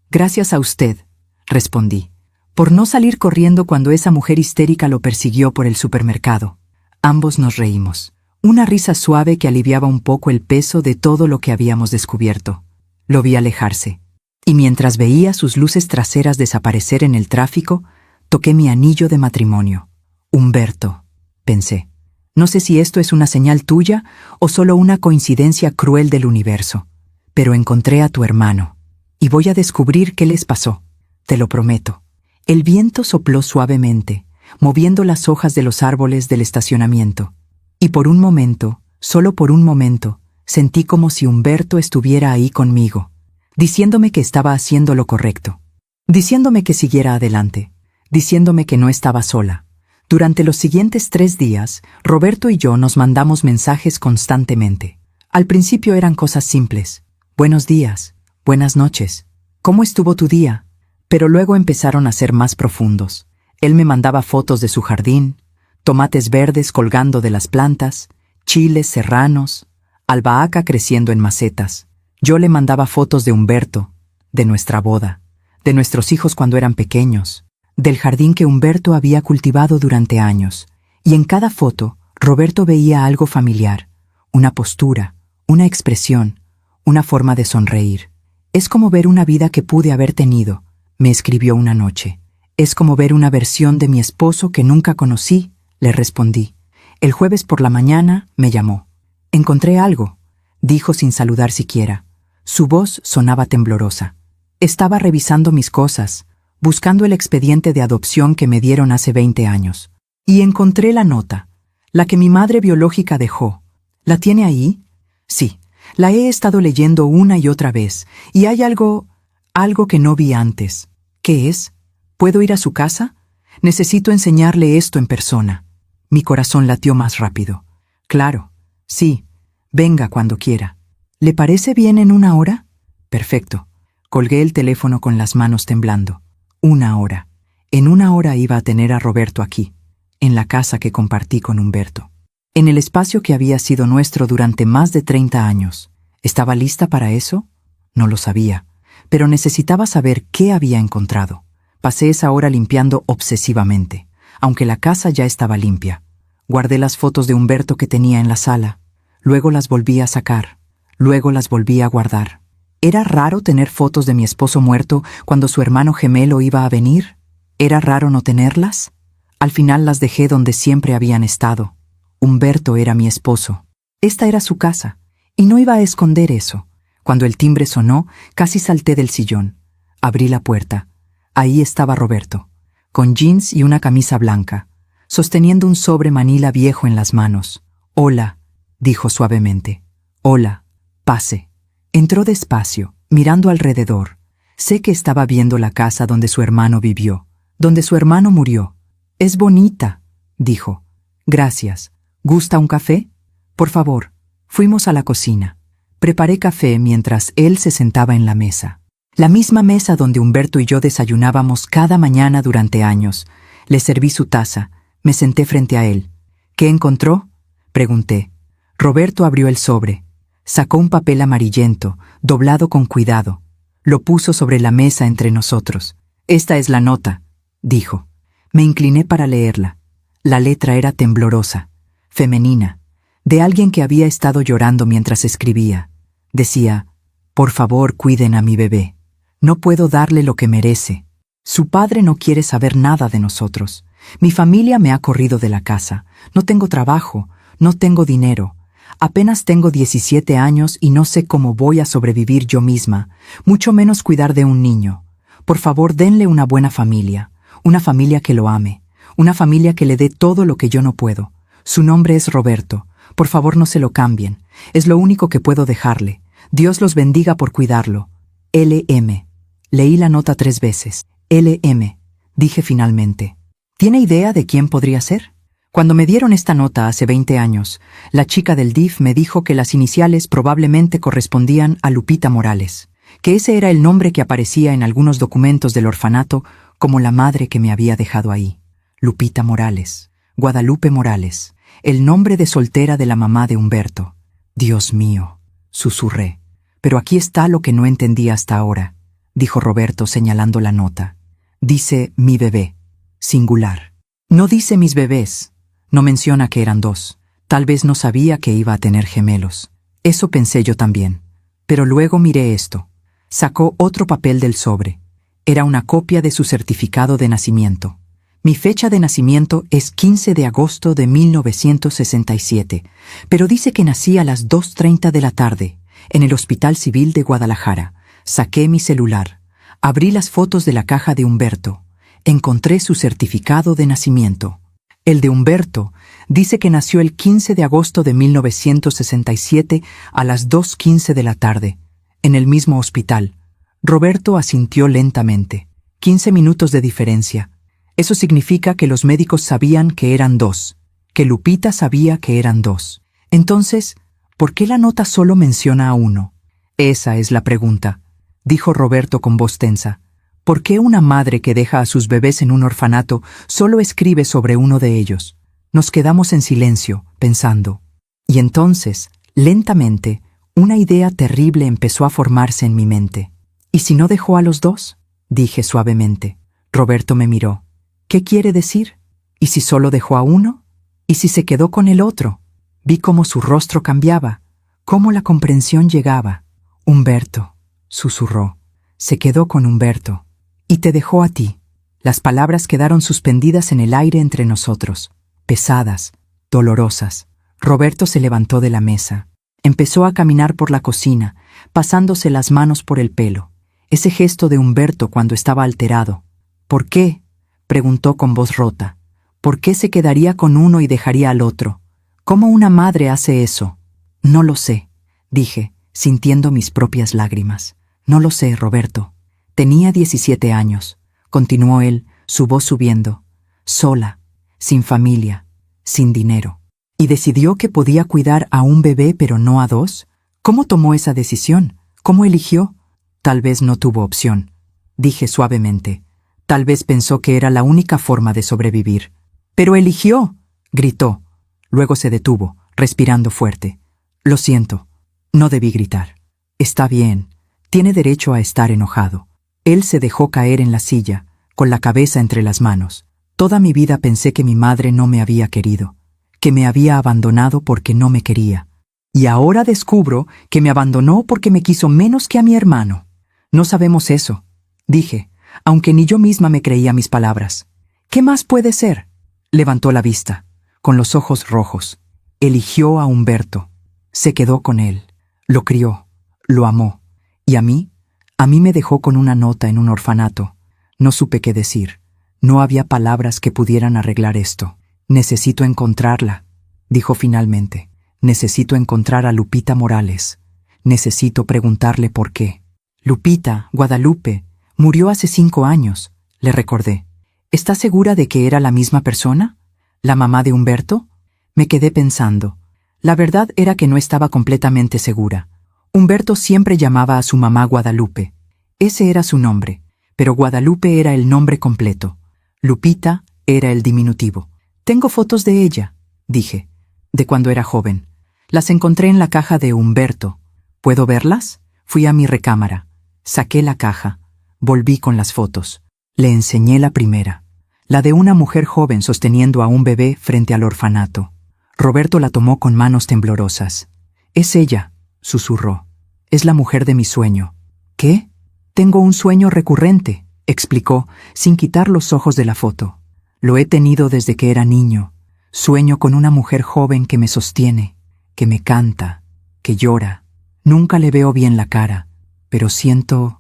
Gracias a usted, respondí, por no salir corriendo cuando esa mujer histérica lo persiguió por el supermercado. Ambos nos reímos, una risa suave que aliviaba un poco el peso de todo lo que habíamos descubierto. Lo vi alejarse, y mientras veía sus luces traseras desaparecer en el tráfico, toqué mi anillo de matrimonio. Humberto, pensé. No sé si esto es una señal tuya o solo una coincidencia cruel del universo, pero encontré a tu hermano, y voy a descubrir qué les pasó. Te lo prometo. El viento sopló suavemente, moviendo las hojas de los árboles del estacionamiento, y por un momento, solo por un momento, sentí como si Humberto estuviera ahí conmigo, diciéndome que estaba haciendo lo correcto, diciéndome que siguiera adelante, diciéndome que no estaba sola. Durante los siguientes 3 días, Roberto y yo nos mandamos mensajes constantemente. Al principio eran cosas simples. Buenos días, buenas noches. ¿Cómo estuvo tu día? Pero luego empezaron a ser más profundos. Él me mandaba fotos de su jardín, tomates verdes colgando de las plantas, chiles serranos, albahaca creciendo en macetas. Yo le mandaba fotos de Humberto, de nuestra boda, de nuestros hijos cuando eran pequeños, del jardín que Humberto había cultivado durante años, y en cada foto Roberto veía algo familiar, una postura, una expresión, una forma de sonreír. Es como ver una vida que pude haber tenido, me escribió una noche. Es como ver una versión de mi esposo que nunca conocí, le respondí. El jueves por la mañana me llamó. Encontré algo, dijo sin saludar siquiera. Su voz sonaba temblorosa. Estaba revisando mis cosas, buscando el expediente de adopción que me dieron hace 20 años. Y encontré la nota, la que mi madre biológica dejó. ¿La tiene ahí? Sí, la he estado leyendo una y otra vez, y hay algo Algo que no vi antes. ¿Qué es? ¿Puedo ir a su casa? Necesito enseñarle esto en persona. Mi corazón latió más rápido. Claro, sí, venga cuando quiera. ¿Le parece bien en 1 hora? Perfecto. Colgué el teléfono con las manos temblando. 1 hora. En 1 hora iba a tener a Roberto aquí, en la casa que compartí con Humberto. En el espacio que había sido nuestro durante más de 30 años. ¿Estaba lista para eso? No lo sabía, pero necesitaba saber qué había encontrado. Pasé esa hora limpiando obsesivamente, aunque la casa ya estaba limpia. Guardé las fotos de Humberto que tenía en la sala. Luego las volví a sacar. Luego las volví a guardar. ¿Era raro tener fotos de mi esposo muerto cuando su hermano gemelo iba a venir? ¿Era raro no tenerlas? Al final las dejé donde siempre habían estado. Humberto era mi esposo. Esta era su casa, y no iba a esconder eso. Cuando el timbre sonó, casi salté del sillón. Abrí la puerta. Ahí estaba Roberto, con jeans y una camisa blanca, sosteniendo un sobre manila viejo en las manos. «Hola», dijo suavemente. «Hola, pase». Entró despacio, mirando alrededor. Sé que estaba viendo la casa donde su hermano vivió, donde su hermano murió. «Es bonita», dijo. «Gracias. ¿Gusta un café? Por favor». Fuimos a la cocina. Preparé café mientras él se sentaba en la mesa. La misma mesa donde Humberto y yo desayunábamos cada mañana durante años. Le serví su taza. Me senté frente a él. «¿Qué encontró?», pregunté. Roberto abrió el sobre. Sacó un papel amarillento, doblado con cuidado. Lo puso sobre la mesa entre nosotros. «Esta es la nota», dijo. Me incliné para leerla. La letra era temblorosa, femenina, de alguien que había estado llorando mientras escribía. Decía: «Por favor, cuiden a mi bebé. No puedo darle lo que merece. Su padre no quiere saber nada de nosotros. Mi familia me ha corrido de la casa. No tengo trabajo, no tengo dinero. Apenas tengo 17 años y no sé cómo voy a sobrevivir yo misma, mucho menos cuidar de un niño. Por favor, denle una buena familia, una familia que lo ame, una familia que le dé todo lo que yo no puedo. Su nombre es Roberto. Por favor, no se lo cambien. Es lo único que puedo dejarle. Dios los bendiga por cuidarlo. L.M. Leí la nota 3 veces. L.M. Dije finalmente. ¿Tiene idea de quién podría ser? Cuando me dieron esta nota hace 20 años, la chica del DIF me dijo que las iniciales probablemente correspondían a Lupita Morales, que ese era el nombre que aparecía en algunos documentos del orfanato como la madre que me había dejado ahí. Lupita Morales, Guadalupe Morales, el nombre de soltera de la mamá de Humberto. Dios mío, susurré. Pero aquí está lo que no entendí hasta ahora, dijo Roberto señalando la nota. Dice mi bebé, singular. No dice mis bebés. No menciona que eran 2. Tal vez no sabía que iba a tener gemelos. Eso pensé yo también. Pero luego miré esto. Sacó otro papel del sobre. Era una copia de su certificado de nacimiento. Mi fecha de nacimiento es 15 de agosto de 1967, pero dice que nací a las 2:30 de la tarde, en el Hospital Civil de Guadalajara. Saqué mi celular. Abrí las fotos de la caja de Humberto. Encontré su certificado de nacimiento. El de Humberto dice que nació el 15 de agosto de 1967 a las 2:15 de la tarde, en el mismo hospital. Roberto asintió lentamente. 15 minutos de diferencia. Eso significa que los médicos sabían que eran 2, que Lupita sabía que eran 2. Entonces, ¿por qué la nota solo menciona a 1? Esa es la pregunta, dijo Roberto con voz tensa. ¿Por qué una madre que deja a sus bebés en un orfanato solo escribe sobre uno de ellos? Nos quedamos en silencio, pensando. Y entonces, lentamente, una idea terrible empezó a formarse en mi mente. ¿Y si no dejó a los 2? Dije suavemente. Roberto me miró. ¿Qué quiere decir? ¿Y si solo dejó a 1? ¿Y si se quedó con el otro? Vi cómo su rostro cambiaba, cómo la comprensión llegaba. Humberto, susurró. Se quedó con Humberto. Y te dejó a ti. Las palabras quedaron suspendidas en el aire entre nosotros, pesadas, dolorosas. Roberto se levantó de la mesa. Empezó a caminar por la cocina, pasándose las manos por el pelo. Ese gesto de Humberto cuando estaba alterado. ¿Por qué?, preguntó con voz rota. ¿Por qué se quedaría con uno y dejaría al otro? ¿Cómo una madre hace eso? No lo sé, dije, sintiendo mis propias lágrimas. No lo sé, Roberto. Tenía 17 años, continuó él, su voz subiendo, sola, sin familia, sin dinero. ¿Y decidió que podía cuidar a un bebé pero no a dos? ¿Cómo tomó esa decisión? ¿Cómo eligió? Tal vez no tuvo opción, dije suavemente. Tal vez pensó que era la única forma de sobrevivir. ¡Pero eligió!, gritó. Luego se detuvo, respirando fuerte. Lo siento, no debí gritar. Está bien, tiene derecho a estar enojado. Él se dejó caer en la silla, con la cabeza entre las manos. Toda mi vida pensé que mi madre no me había querido, que me había abandonado porque no me quería. Y ahora descubro que me abandonó porque me quiso menos que a mi hermano. No sabemos eso, dije, aunque ni yo misma me creía mis palabras. ¿Qué más puede ser? Levantó la vista, con los ojos rojos. Eligió a Humberto. Se quedó con él. Lo crió. Lo amó. ¿Y a mí? A mí me dejó con una nota en un orfanato. No supe qué decir. No había palabras que pudieran arreglar esto. Necesito encontrarla, dijo finalmente. Necesito encontrar a Lupita Morales. Necesito preguntarle por qué. Lupita, Guadalupe, murió hace 5 años, le recordé. ¿Estás segura de que era la misma persona? ¿La mamá de Humberto? Me quedé pensando. La verdad era que no estaba completamente segura. Humberto siempre llamaba a su mamá Guadalupe. Ese era su nombre, pero Guadalupe era el nombre completo. Lupita era el diminutivo. Tengo fotos de ella, dije, de cuando era joven. Las encontré en la caja de Humberto. ¿Puedo verlas? Fui a mi recámara. Saqué la caja. Volví con las fotos. Le enseñé la primera, la de una mujer joven sosteniendo a un bebé frente al orfanato. Roberto la tomó con manos temblorosas. «Es ella», susurró. «Es la mujer de mi sueño». «¿Qué?» «Tengo un sueño recurrente», explicó, sin quitar los ojos de la foto. «Lo he tenido desde que era niño. Sueño con una mujer joven que me sostiene, que me canta, que llora. Nunca le veo bien la cara, pero siento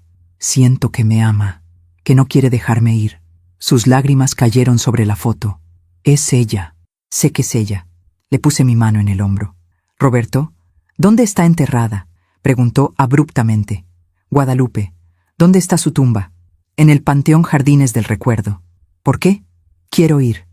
que me ama, que no quiere dejarme ir». Sus lágrimas cayeron sobre la foto. «Es ella. Sé que es ella». Le puse mi mano en el hombro. «Roberto, ¿dónde está enterrada?», preguntó abruptamente. «Guadalupe, ¿dónde está su tumba?» «En el Panteón Jardines del Recuerdo». «¿Por qué?» «Quiero ir.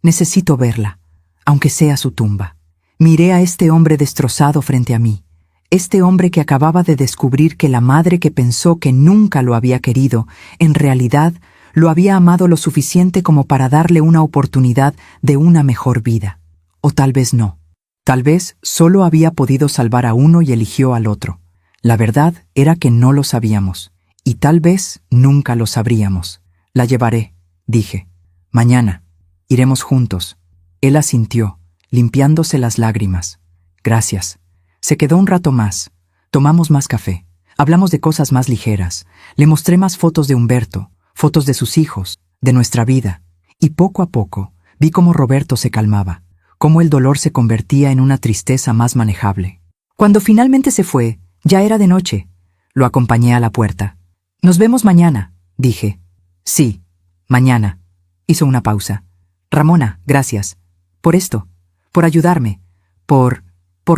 Necesito verla, aunque sea su tumba». Miré a este hombre destrozado frente a mí. Este hombre que acababa de descubrir que la madre que pensó que nunca lo había querido, en realidad lo había amado lo suficiente como para darle una oportunidad de una mejor vida. O tal vez no. Tal vez solo había podido salvar a uno y eligió al otro. La verdad era que no lo sabíamos. Y tal vez nunca lo sabríamos. «La llevaré», dije. «Mañana. Iremos juntos». Él asintió, limpiándose las lágrimas. «Gracias». Se quedó un rato más. Tomamos más café. Hablamos de cosas más ligeras. Le mostré más fotos de Humberto, fotos de sus hijos, de nuestra vida. Y poco a poco vi cómo Roberto se calmaba, cómo el dolor se convertía en una tristeza más manejable. Cuando finalmente se fue, ya era de noche. Lo acompañé a la puerta. «Nos vemos mañana», dije. «Sí, mañana». Hizo una pausa. «Ramona, gracias. Por esto. Por ayudarme. Por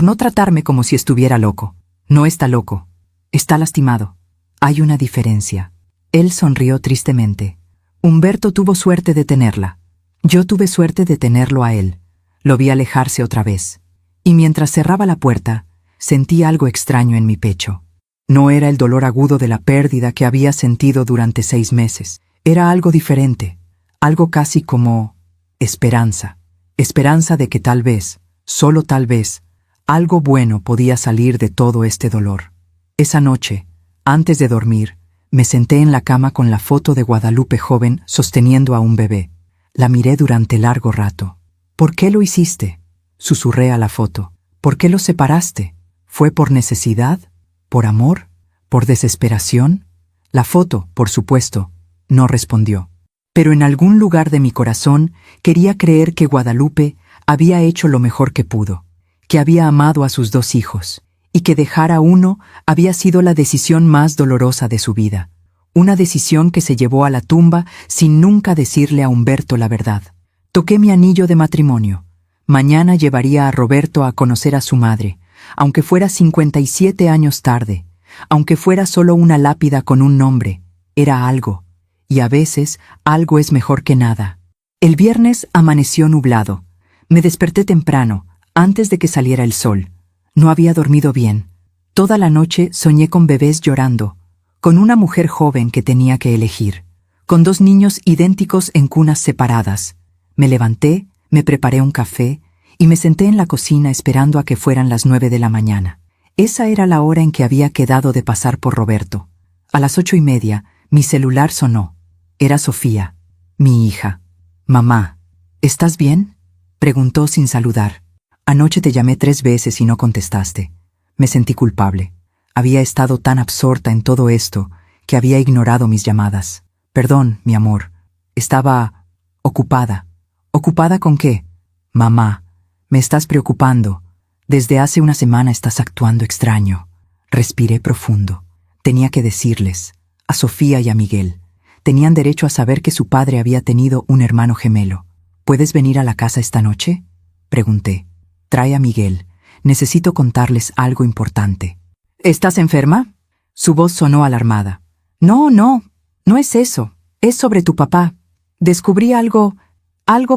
no tratarme como si estuviera loco». «No está loco. Está lastimado. Hay una diferencia». Él sonrió tristemente. «Humberto tuvo suerte de tenerla. Yo tuve suerte de tenerlo a él». Lo vi alejarse otra vez. Y mientras cerraba la puerta, sentí algo extraño en mi pecho. No era el dolor agudo de la pérdida que había sentido durante 6 meses. Era algo diferente. Algo casi como esperanza. Esperanza de que tal vez, solo tal vez, algo bueno podía salir de todo este dolor. Esa noche, antes de dormir, me senté en la cama con la foto de Guadalupe joven sosteniendo a un bebé. La miré durante largo rato. «¿Por qué lo hiciste?», susurré a la foto. «¿Por qué los separaste? ¿Fue por necesidad? ¿Por amor? ¿Por desesperación?». La foto, por supuesto, no respondió. Pero en algún lugar de mi corazón quería creer que Guadalupe había hecho lo mejor que pudo, que había amado a sus 2 hijos, y que dejar a uno había sido la decisión más dolorosa de su vida. Una decisión que se llevó a la tumba sin nunca decirle a Humberto la verdad. Toqué mi anillo de matrimonio. Mañana llevaría a Roberto a conocer a su madre, aunque fuera 57 años tarde. Aunque fuera solo una lápida con un nombre, era algo, y a veces algo es mejor que nada. El viernes amaneció nublado. Me desperté temprano, antes de que saliera el sol. No había dormido bien. Toda la noche soñé con bebés llorando, con una mujer joven que tenía que elegir, con 2 niños idénticos en cunas separadas. Me levanté, me preparé un café y me senté en la cocina esperando a que fueran las 9 de la mañana. Esa era la hora en que había quedado de pasar por Roberto. A las 8:30, mi celular sonó. Era Sofía, mi hija. «Mamá, ¿estás bien?», preguntó sin saludar. «Anoche te llamé 3 veces y no contestaste». Me sentí culpable. Había estado tan absorta en todo esto que había ignorado mis llamadas. «Perdón, mi amor. Estaba ocupada». «¿Ocupada con qué?». «Mamá, me estás preocupando. Desde hace una semana estás actuando extraño». Respiré profundo. Tenía que decirles, a Sofía y a Miguel. Tenían derecho a saber que su padre había tenido un hermano gemelo. «¿Puedes venir a la casa esta noche?», pregunté. «Trae a Miguel. Necesito contarles algo importante». «¿Estás enferma?». Su voz sonó alarmada. «No, no es eso. Es sobre tu papá. Descubrí algo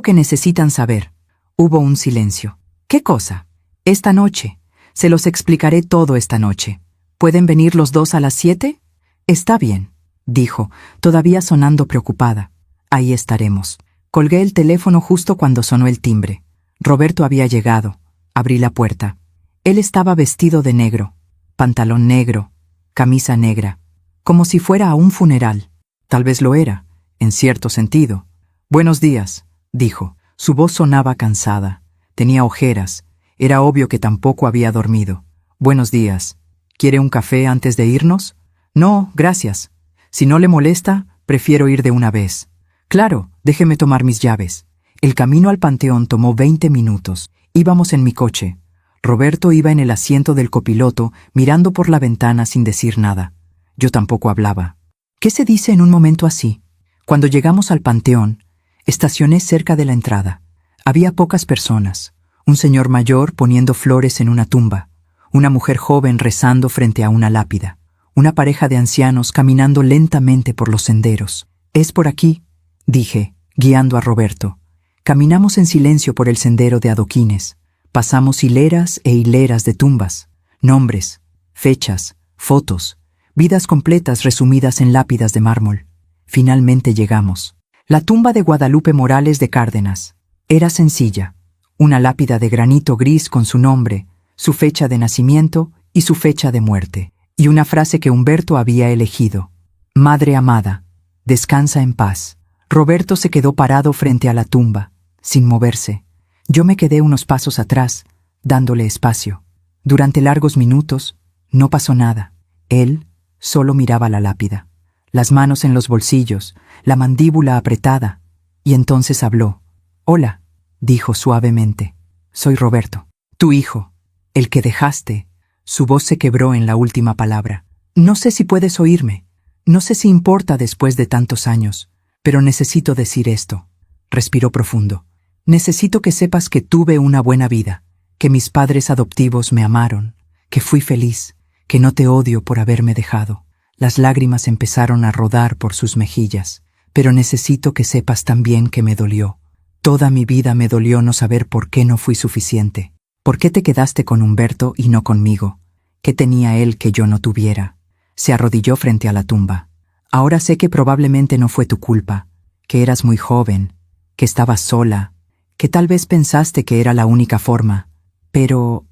que necesitan saber». Hubo un silencio. «¿Qué cosa?». «Esta noche. Se los explicaré todo esta noche. ¿Pueden venir los 2 a las 7? «Está bien», dijo, todavía sonando preocupada. «Ahí estaremos». Colgué el teléfono justo cuando sonó el timbre. Roberto había llegado. Abrí la puerta. Él estaba vestido de negro, pantalón negro, camisa negra, como si fuera a un funeral. Tal vez lo era, en cierto sentido. «Buenos días», dijo. Su voz sonaba cansada. Tenía ojeras. Era obvio que tampoco había dormido. «Buenos días. ¿Quiere un café antes de irnos?». «No, gracias. Si no le molesta, prefiero ir de una vez». «Claro, déjeme tomar mis llaves». El camino al panteón tomó 20 minutos. Íbamos en mi coche. Roberto iba en el asiento del copiloto, mirando por la ventana sin decir nada. Yo tampoco hablaba. ¿Qué se dice en un momento así? Cuando llegamos al panteón, estacioné cerca de la entrada. Había pocas personas. Un señor mayor poniendo flores en una tumba. Una mujer joven rezando frente a una lápida. Una pareja de ancianos caminando lentamente por los senderos. «Es por aquí», dije, guiando a Roberto. Caminamos en silencio por el sendero de adoquines. Pasamos hileras e hileras de tumbas, nombres, fechas, fotos, vidas completas resumidas en lápidas de mármol. Finalmente llegamos. La tumba de Guadalupe Morales de Cárdenas. Era sencilla. Una lápida de granito gris con su nombre, su fecha de nacimiento y su fecha de muerte. Y una frase que Humberto había elegido. «Madre amada, descansa en paz». Roberto se quedó parado frente a la tumba, sin moverse. Yo me quedé unos pasos atrás, dándole espacio. Durante largos minutos, no pasó nada. Él solo miraba la lápida, las manos en los bolsillos, la mandíbula apretada, y entonces habló. «Hola», dijo suavemente. «Soy Roberto, tu hijo, el que dejaste». Su voz se quebró en la última palabra. «No sé si puedes oírme, no sé si importa después de tantos años, pero necesito decir esto». Respiró profundo. «Necesito que sepas que tuve una buena vida, que mis padres adoptivos me amaron, que fui feliz, que no te odio por haberme dejado». Las lágrimas empezaron a rodar por sus mejillas. «Pero necesito que sepas también que me dolió. Toda mi vida me dolió no saber por qué no fui suficiente. ¿Por qué te quedaste con Humberto y no conmigo? ¿Qué tenía él que yo no tuviera?». Se arrodilló frente a la tumba. «Ahora sé que probablemente no fue tu culpa, que eras muy joven, que estabas sola, que tal vez pensaste que era la única forma. Pero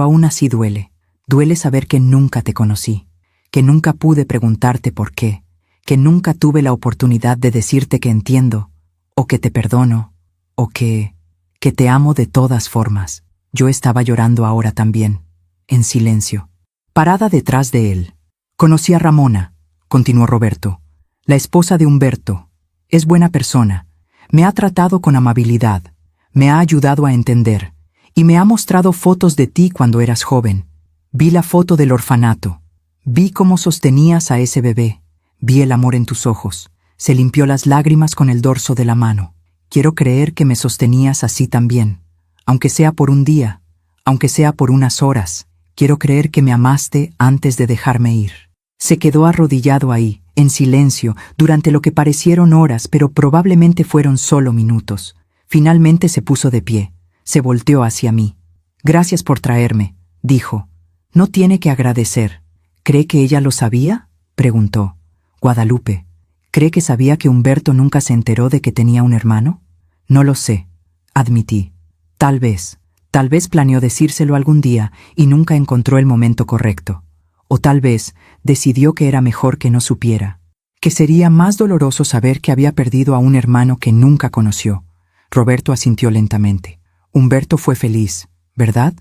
aún así duele. Duele saber que nunca te conocí, que nunca pude preguntarte por qué, que nunca tuve la oportunidad de decirte que entiendo, o que te perdono, o que te amo de todas formas». Yo estaba llorando ahora también, en silencio, parada detrás de él. «Conocí a Ramona», continuó Roberto, «la esposa de Humberto. Es buena persona. Me ha tratado con amabilidad, me ha ayudado a entender, y me ha mostrado fotos de ti cuando eras joven. Vi la foto del orfanato. Vi cómo sostenías a ese bebé. Vi el amor en tus ojos. Se limpió las lágrimas con el dorso de la mano. Quiero creer que me sostenías así también. Aunque sea por un día, aunque sea por unas horas, Quiero creer que me amaste antes de dejarme ir. Se quedó arrodillado ahí, en silencio, durante lo que parecieron horas, pero probablemente fueron solo minutos. Finalmente se puso de pie, se volteó hacia mí. Gracias por traerme, dijo. No tiene que agradecer. ¿Cree que ella lo sabía?, preguntó. Guadalupe, ¿cree que sabía que Humberto nunca se enteró de que tenía un hermano? No lo sé, admití. Tal vez planeó decírselo algún día y nunca encontró el momento correcto. O tal vez decidió que era mejor que no supiera. Que sería más doloroso saber que había perdido a un hermano que nunca conoció. Roberto asintió lentamente. Humberto fue feliz, ¿verdad?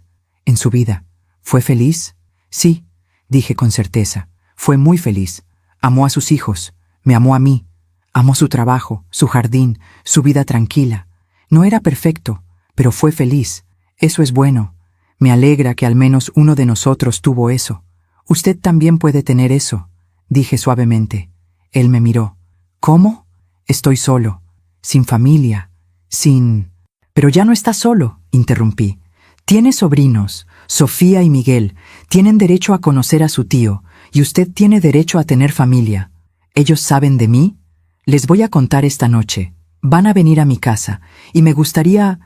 En su vida. ¿Fue feliz? Sí, dije con certeza. Fue muy feliz. Amó a sus hijos, me amó a mí. Amó su trabajo, su jardín, su vida tranquila. No era perfecto, pero fue feliz. Eso es bueno. Me alegra que al menos uno de nosotros tuvo eso. Usted también puede tener eso, dije suavemente. Él me miró. ¿Cómo? Estoy solo, sin familia, sin... Pero ya no está solo, interrumpí. Tiene sobrinos, Sofía y Miguel. Tienen derecho a conocer a su tío, y usted tiene derecho a tener familia. ¿Ellos saben de mí? Les voy a contar esta noche. Van a venir a mi casa, y me gustaría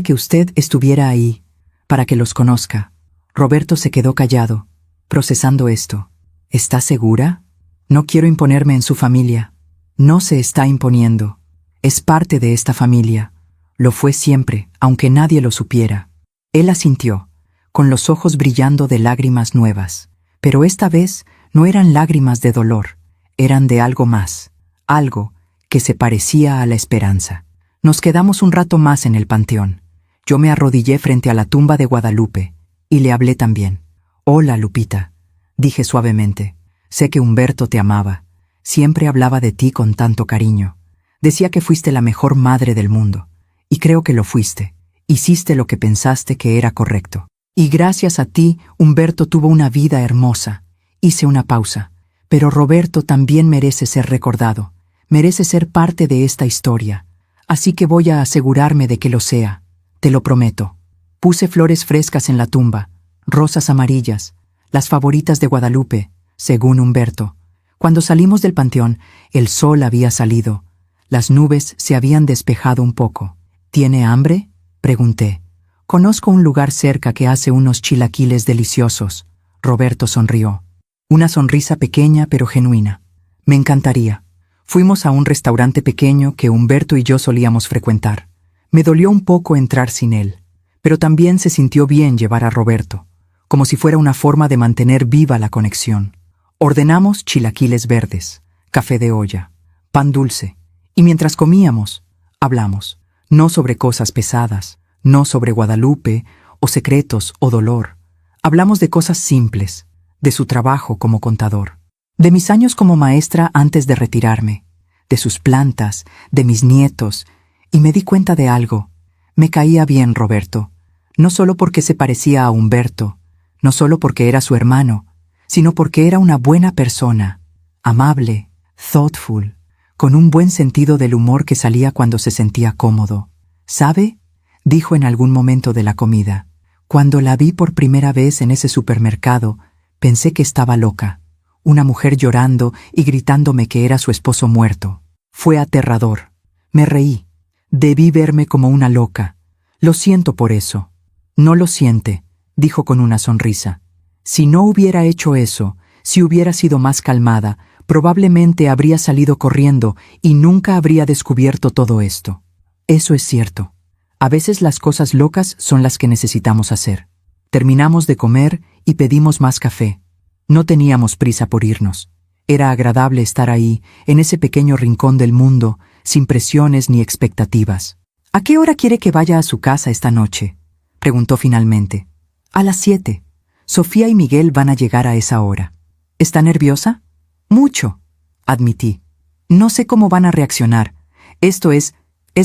que usted estuviera ahí, para que los conozca. Roberto se quedó callado, procesando esto. ¿Está segura? No quiero imponerme en su familia. No se está imponiendo. Es parte de esta familia. Lo fue siempre, aunque nadie lo supiera. Él asintió, con los ojos brillando de lágrimas nuevas. Pero esta vez no eran lágrimas de dolor, eran de algo más, algo que se parecía a la esperanza. Nos quedamos un rato más en el panteón. Yo me arrodillé frente a la tumba de Guadalupe, y le hablé también. Hola, Lupita, dije suavemente. Sé que Humberto te amaba. Siempre hablaba de ti con tanto cariño. Decía que fuiste la mejor madre del mundo. Y creo que lo fuiste. Hiciste lo que pensaste que era correcto. Y gracias a ti, Humberto tuvo una vida hermosa. Hice una pausa. Pero Roberto también merece ser recordado. Merece ser parte de esta historia. Así que voy a asegurarme de que lo sea. Te lo prometo. Puse flores frescas en la tumba, rosas amarillas, las favoritas de Guadalupe, según Humberto. Cuando salimos del panteón, el sol había salido. Las nubes se habían despejado un poco. ¿Tiene hambre?, pregunté. Conozco un lugar cerca que hace unos chilaquiles deliciosos. Roberto sonrió. Una sonrisa pequeña pero genuina. Me encantaría. Fuimos a un restaurante pequeño que Humberto y yo solíamos frecuentar. Me dolió un poco entrar sin él, pero también se sintió bien llevar a Roberto, como si fuera una forma de mantener viva la conexión. Ordenamos chilaquiles verdes, café de olla, pan dulce, y mientras comíamos, hablamos, no sobre cosas pesadas, no sobre Guadalupe, o secretos, o dolor. Hablamos de cosas simples, de su trabajo como contador, de mis años como maestra antes de retirarme, de sus plantas, de mis nietos, y me di cuenta de algo. Me caía bien Roberto, no solo porque se parecía a Humberto, no solo porque era su hermano, sino porque era una buena persona, amable, thoughtful, con un buen sentido del humor que salía cuando se sentía cómodo. ¿Sabe?, dijo en algún momento de la comida. Cuando la vi por primera vez en ese supermercado, pensé que estaba loca. Una mujer llorando y gritándome que era su esposo muerto. Fue aterrador. Me reí. Debí verme como una loca. Lo siento por eso. No lo siente, dijo con una sonrisa. Si no hubiera hecho eso, si hubiera sido más calmada, probablemente habría salido corriendo y nunca habría descubierto todo esto. Eso es cierto. A veces las cosas locas son las que necesitamos hacer. Terminamos de comer y pedimos más café. No teníamos prisa por irnos. Era agradable estar ahí, en ese pequeño rincón del mundo, sin presiones ni expectativas. ¿A qué hora quiere que vaya a su casa esta noche?, preguntó finalmente. A las 7. Sofía y Miguel van a llegar a esa hora. ¿Está nerviosa? Mucho, admití. No sé cómo van a reaccionar. Esto es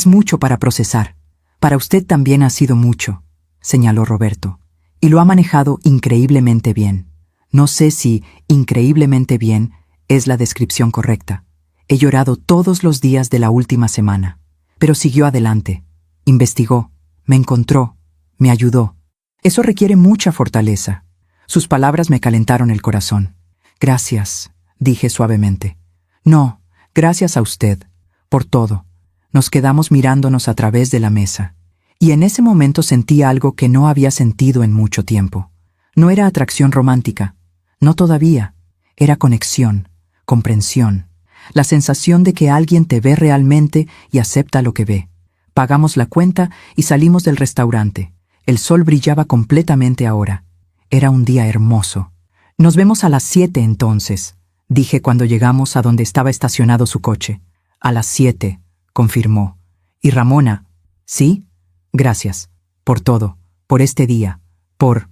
mucho para procesar. Para usted también ha sido mucho, señaló Roberto. Y lo ha manejado increíblemente bien. No sé si increíblemente bien es la descripción correcta. He llorado todos los días de la última semana. Pero siguió adelante. Investigó, me encontró, me ayudó. Eso requiere mucha fortaleza. Sus palabras me calentaron el corazón. Gracias, dije suavemente. No, gracias a usted, por todo. Nos quedamos mirándonos a través de la mesa. Y en ese momento sentí algo que no había sentido en mucho tiempo. No era atracción romántica, no todavía. Era conexión, comprensión. La sensación de que alguien te ve realmente y acepta lo que ve. Pagamos la cuenta y salimos del restaurante. El sol brillaba completamente ahora. Era un día hermoso. Nos vemos a las 7 entonces, dije cuando llegamos a donde estaba estacionado su coche. A las 7, confirmó. Y Ramona, ¿sí? Gracias. Por todo. Por este día. Por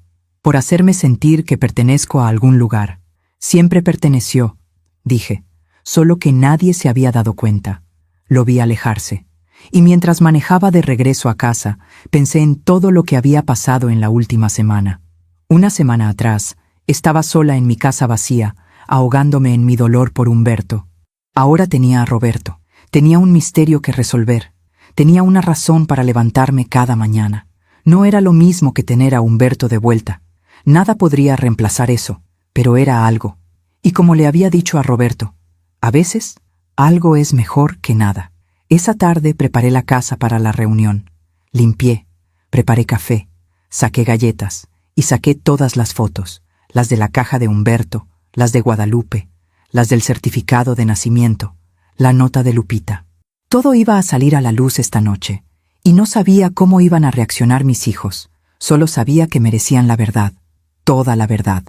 hacerme sentir que pertenezco a algún lugar. Siempre perteneció, dije. Solo que nadie se había dado cuenta. Lo vi alejarse. Y mientras manejaba de regreso a casa, pensé en todo lo que había pasado en la última semana. Una semana atrás, estaba sola en mi casa vacía, ahogándome en mi dolor por Humberto. Ahora tenía a Roberto. Tenía un misterio que resolver. Tenía una razón para levantarme cada mañana. No era lo mismo que tener a Humberto de vuelta. Nada podría reemplazar eso, pero era algo. Y como le había dicho a Roberto, a veces, algo es mejor que nada. Esa tarde preparé la casa para la reunión. Limpié, preparé café, saqué galletas y saqué todas las fotos, las de la caja de Humberto, las de Guadalupe, las del certificado de nacimiento, la nota de Lupita. Todo iba a salir a la luz esta noche, y no sabía cómo iban a reaccionar mis hijos. Solo sabía que merecían la verdad, toda la verdad,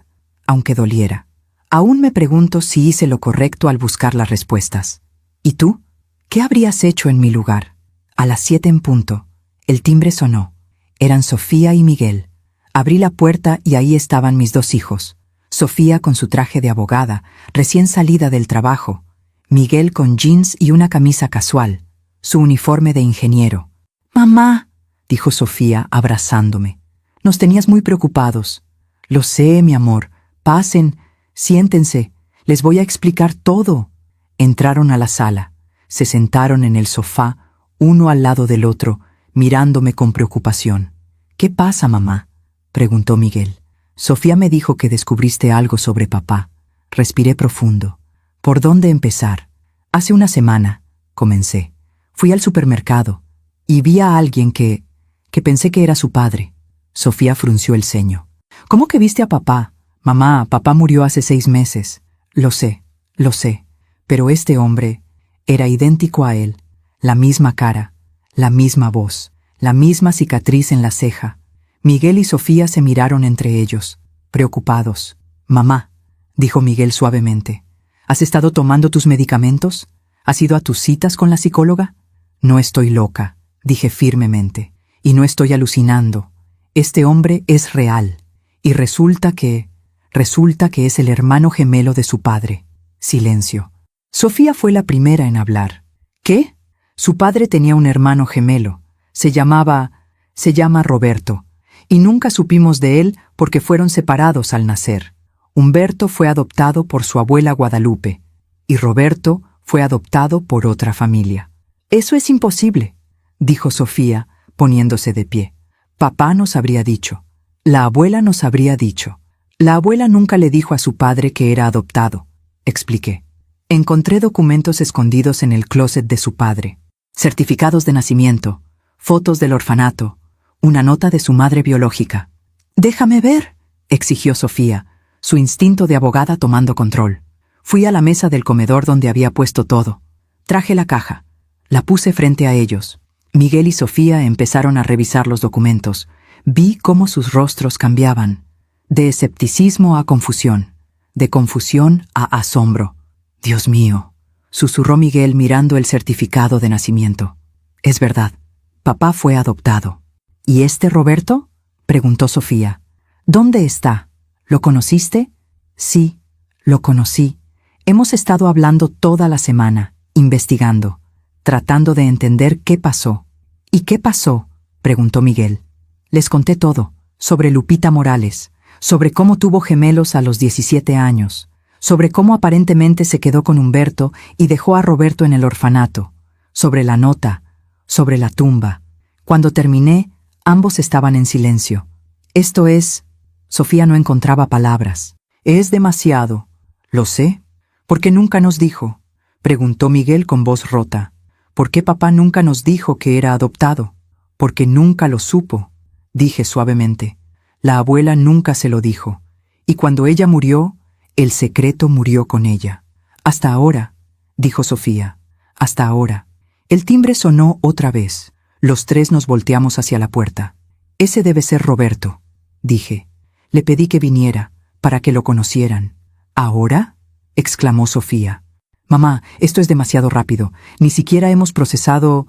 aunque doliera. Aún me pregunto si hice lo correcto al buscar las respuestas. ¿Y tú? ¿Qué habrías hecho en mi lugar? A las 7 en punto, el timbre sonó. Eran Sofía y Miguel. Abrí la puerta y ahí estaban mis dos hijos. Sofía con su traje de abogada, recién salida del trabajo. Miguel con jeans y una camisa casual, su uniforme de ingeniero. «Mamá», dijo Sofía abrazándome. «Nos tenías muy preocupados». «Lo sé, mi amor. Pasen, siéntense. Les voy a explicar todo». Entraron a la sala. Se sentaron en el sofá, uno al lado del otro, mirándome con preocupación. «¿Qué pasa, mamá?», preguntó Miguel. «Sofía me dijo que descubriste algo sobre papá». Respiré profundo. ¿Por dónde empezar? Hace una semana, comencé. Fui al supermercado y vi a alguien que pensé que era su padre. Sofía frunció el ceño. «¿Cómo que viste a papá? Mamá, papá murió hace 6 meses». Lo sé, pero este hombre era idéntico a él. La misma cara, la misma voz, la misma cicatriz en la ceja. Miguel y Sofía se miraron entre ellos, preocupados. «Mamá», dijo Miguel suavemente, ¿has estado tomando tus medicamentos? ¿Has ido a tus citas con la psicóloga? No estoy loca, dije firmemente, y no estoy alucinando. Este hombre es real, y resulta que es el hermano gemelo de su padre. Silencio. Sofía fue la primera en hablar. ¿Qué? Su padre tenía un hermano gemelo. Se llama Roberto, y nunca supimos de él porque fueron separados al nacer. Humberto fue adoptado por su abuela Guadalupe, y Roberto fue adoptado por otra familia. «Eso es imposible», dijo Sofía, poniéndose de pie. «Papá nos habría dicho. La abuela nos habría dicho. La abuela nunca le dijo a su padre que era adoptado», expliqué. Encontré documentos escondidos en el closet de su padre. Certificados de nacimiento, fotos del orfanato, una nota de su madre biológica. «Déjame ver», exigió Sofía, su instinto de abogada tomando control. Fui a la mesa del comedor donde había puesto todo. Traje la caja. La puse frente a ellos. Miguel y Sofía empezaron a revisar los documentos. Vi cómo sus rostros cambiaban. De escepticismo a confusión. De confusión a asombro. «Dios mío», susurró Miguel mirando el certificado de nacimiento. «Es verdad. Papá fue adoptado». «¿Y este Roberto?», preguntó Sofía. «¿Dónde está? ¿Lo conociste?» «Sí, lo conocí. Hemos estado hablando toda la semana, investigando, tratando de entender qué pasó». «¿Y qué pasó?», preguntó Miguel. Les conté todo, sobre Lupita Morales, sobre cómo tuvo gemelos a los 17 años, sobre cómo aparentemente se quedó con Humberto y dejó a Roberto en el orfanato, sobre la nota, sobre la tumba. Cuando terminé, ambos estaban en silencio. Esto es... Sofía no encontraba palabras. Es demasiado. Lo sé. ¿Por qué nunca nos dijo? Preguntó Miguel con voz rota. ¿Por qué papá nunca nos dijo que era adoptado? Porque nunca lo supo, dije suavemente. La abuela nunca se lo dijo. Y cuando ella murió, el secreto murió con ella. Hasta ahora, dijo Sofía. Hasta ahora. El timbre sonó otra vez. Los tres nos volteamos hacia la puerta. Ese debe ser Roberto, dije. Le pedí que viniera, para que lo conocieran. ¿Ahora?, exclamó Sofía. Mamá, esto es demasiado rápido. Ni siquiera hemos procesado...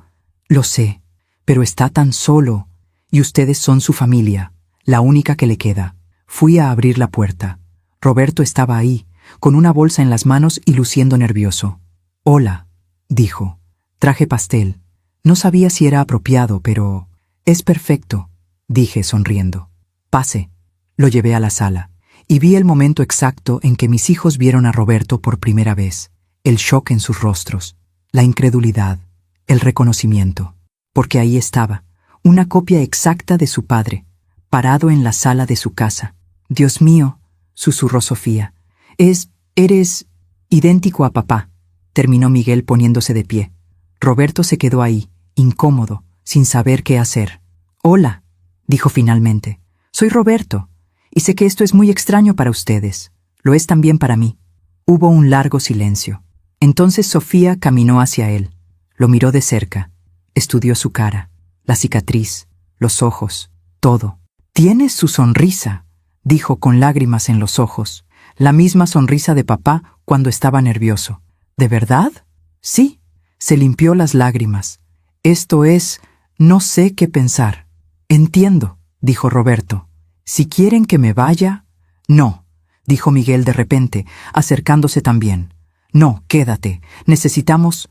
Lo sé, pero está tan solo. Y ustedes son su familia, la única que le queda. Fui a abrir la puerta. Roberto estaba ahí, con una bolsa en las manos y luciendo nervioso. Hola, dijo. Traje pastel. No sabía si era apropiado, pero... Es perfecto, dije sonriendo. Pase. Lo llevé a la sala, y vi el momento exacto en que mis hijos vieron a Roberto por primera vez. El shock en sus rostros, la incredulidad, el reconocimiento. Porque ahí estaba, una copia exacta de su padre, parado en la sala de su casa. Dios mío, susurró Sofía. Eres idéntico a papá, terminó Miguel poniéndose de pie. Roberto se quedó ahí, incómodo, sin saber qué hacer. Hola, dijo finalmente. Soy Roberto, y sé que esto es muy extraño para ustedes. Lo es también para mí. Hubo un largo silencio. Entonces Sofía caminó hacia él. Lo miró de cerca. Estudió su cara, la cicatriz, los ojos, todo. «Tienes su sonrisa», dijo con lágrimas en los ojos. La misma sonrisa de papá cuando estaba nervioso. ¿De verdad? Sí. Se limpió las lágrimas. Esto es... no sé qué pensar. Entiendo, dijo Roberto. Si quieren que me vaya... No, dijo Miguel de repente, acercándose también. No, quédate. Necesitamos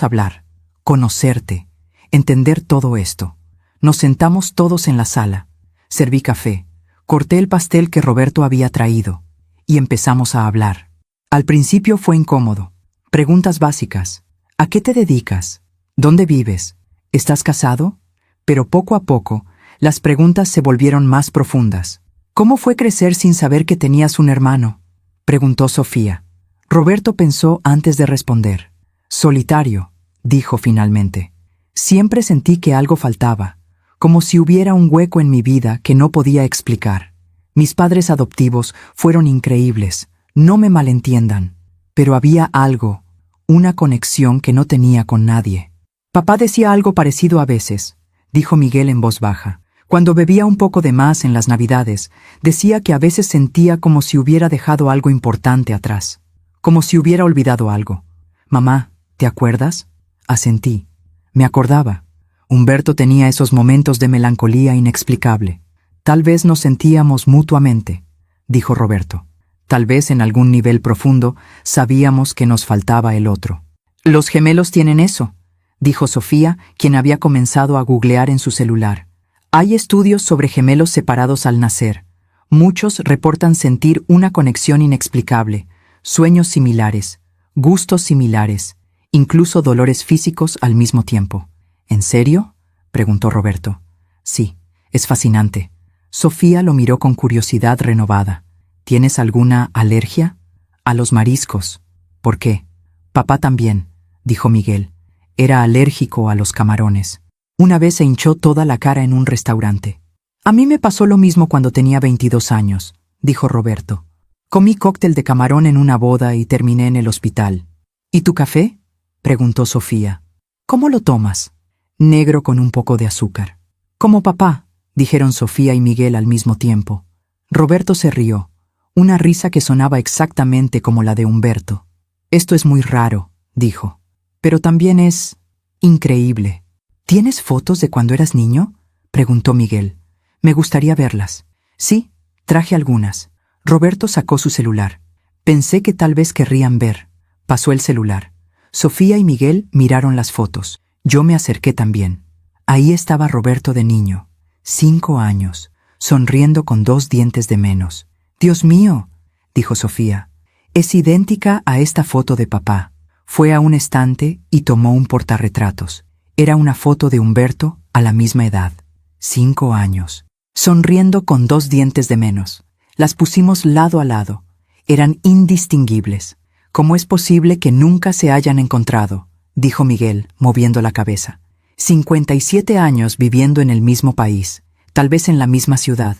hablar, conocerte, entender todo esto. Nos sentamos todos en la sala. Serví café, corté el pastel que Roberto había traído, y empezamos a hablar. Al principio fue incómodo. Preguntas básicas. ¿A qué te dedicas? ¿Dónde vives? ¿Estás casado? Pero poco a poco, las preguntas se volvieron más profundas. ¿Cómo fue crecer sin saber que tenías un hermano?, preguntó Sofía. Roberto pensó antes de responder. Solitario, dijo finalmente. Siempre sentí que algo faltaba, como si hubiera un hueco en mi vida que no podía explicar. Mis padres adoptivos fueron increíbles, no me malentiendan, pero había algo, una conexión que no tenía con nadie. Papá decía algo parecido a veces, dijo Miguel en voz baja. Cuando bebía un poco de más en las Navidades, decía que a veces sentía como si hubiera dejado algo importante atrás, como si hubiera olvidado algo. Mamá, ¿te acuerdas? Asentí. Me acordaba. Humberto tenía esos momentos de melancolía inexplicable. Tal vez nos sentíamos mutuamente, dijo Roberto. Tal vez en algún nivel profundo sabíamos que nos faltaba el otro. Los gemelos tienen eso, dijo Sofía, quien había comenzado a googlear en su celular. Hay estudios sobre gemelos separados al nacer. Muchos reportan sentir una conexión inexplicable, sueños similares, gustos similares, incluso dolores físicos al mismo tiempo. ¿En serio?, preguntó Roberto. Sí, es fascinante. Sofía lo miró con curiosidad renovada. ¿Tienes alguna alergia? A los mariscos. ¿Por qué? Papá también, dijo Miguel. Era alérgico a los camarones. Una vez se hinchó toda la cara en un restaurante. A mí me pasó lo mismo cuando tenía 22 años, dijo Roberto. Comí cóctel de camarón en una boda y terminé en el hospital. ¿Y tu café?, preguntó Sofía. ¿Cómo lo tomas? Negro con un poco de azúcar. Como papá, dijeron Sofía y Miguel al mismo tiempo. Roberto se rió, una risa que sonaba exactamente como la de Humberto. Esto es muy raro, dijo, pero también es increíble. ¿Tienes fotos de cuando eras niño?, preguntó Miguel. Me gustaría verlas. Sí, traje algunas. Roberto sacó su celular. Pensé que tal vez querrían ver. Pasó el celular. Sofía y Miguel miraron las fotos. Yo me acerqué también. Ahí estaba Roberto de niño, 5 años, sonriendo con 2 dientes de menos. «Dios mío», dijo Sofía. «Es idéntica a esta foto de papá». Fue a un estante y tomó un portarretratos. Era una foto de Humberto a la misma edad, 5 años. sonriendo con 2 dientes de menos. Las pusimos lado a lado. Eran indistinguibles. ¿Cómo es posible que nunca se hayan encontrado?, dijo Miguel, moviendo la cabeza. 57 años viviendo en el mismo país, tal vez en la misma ciudad,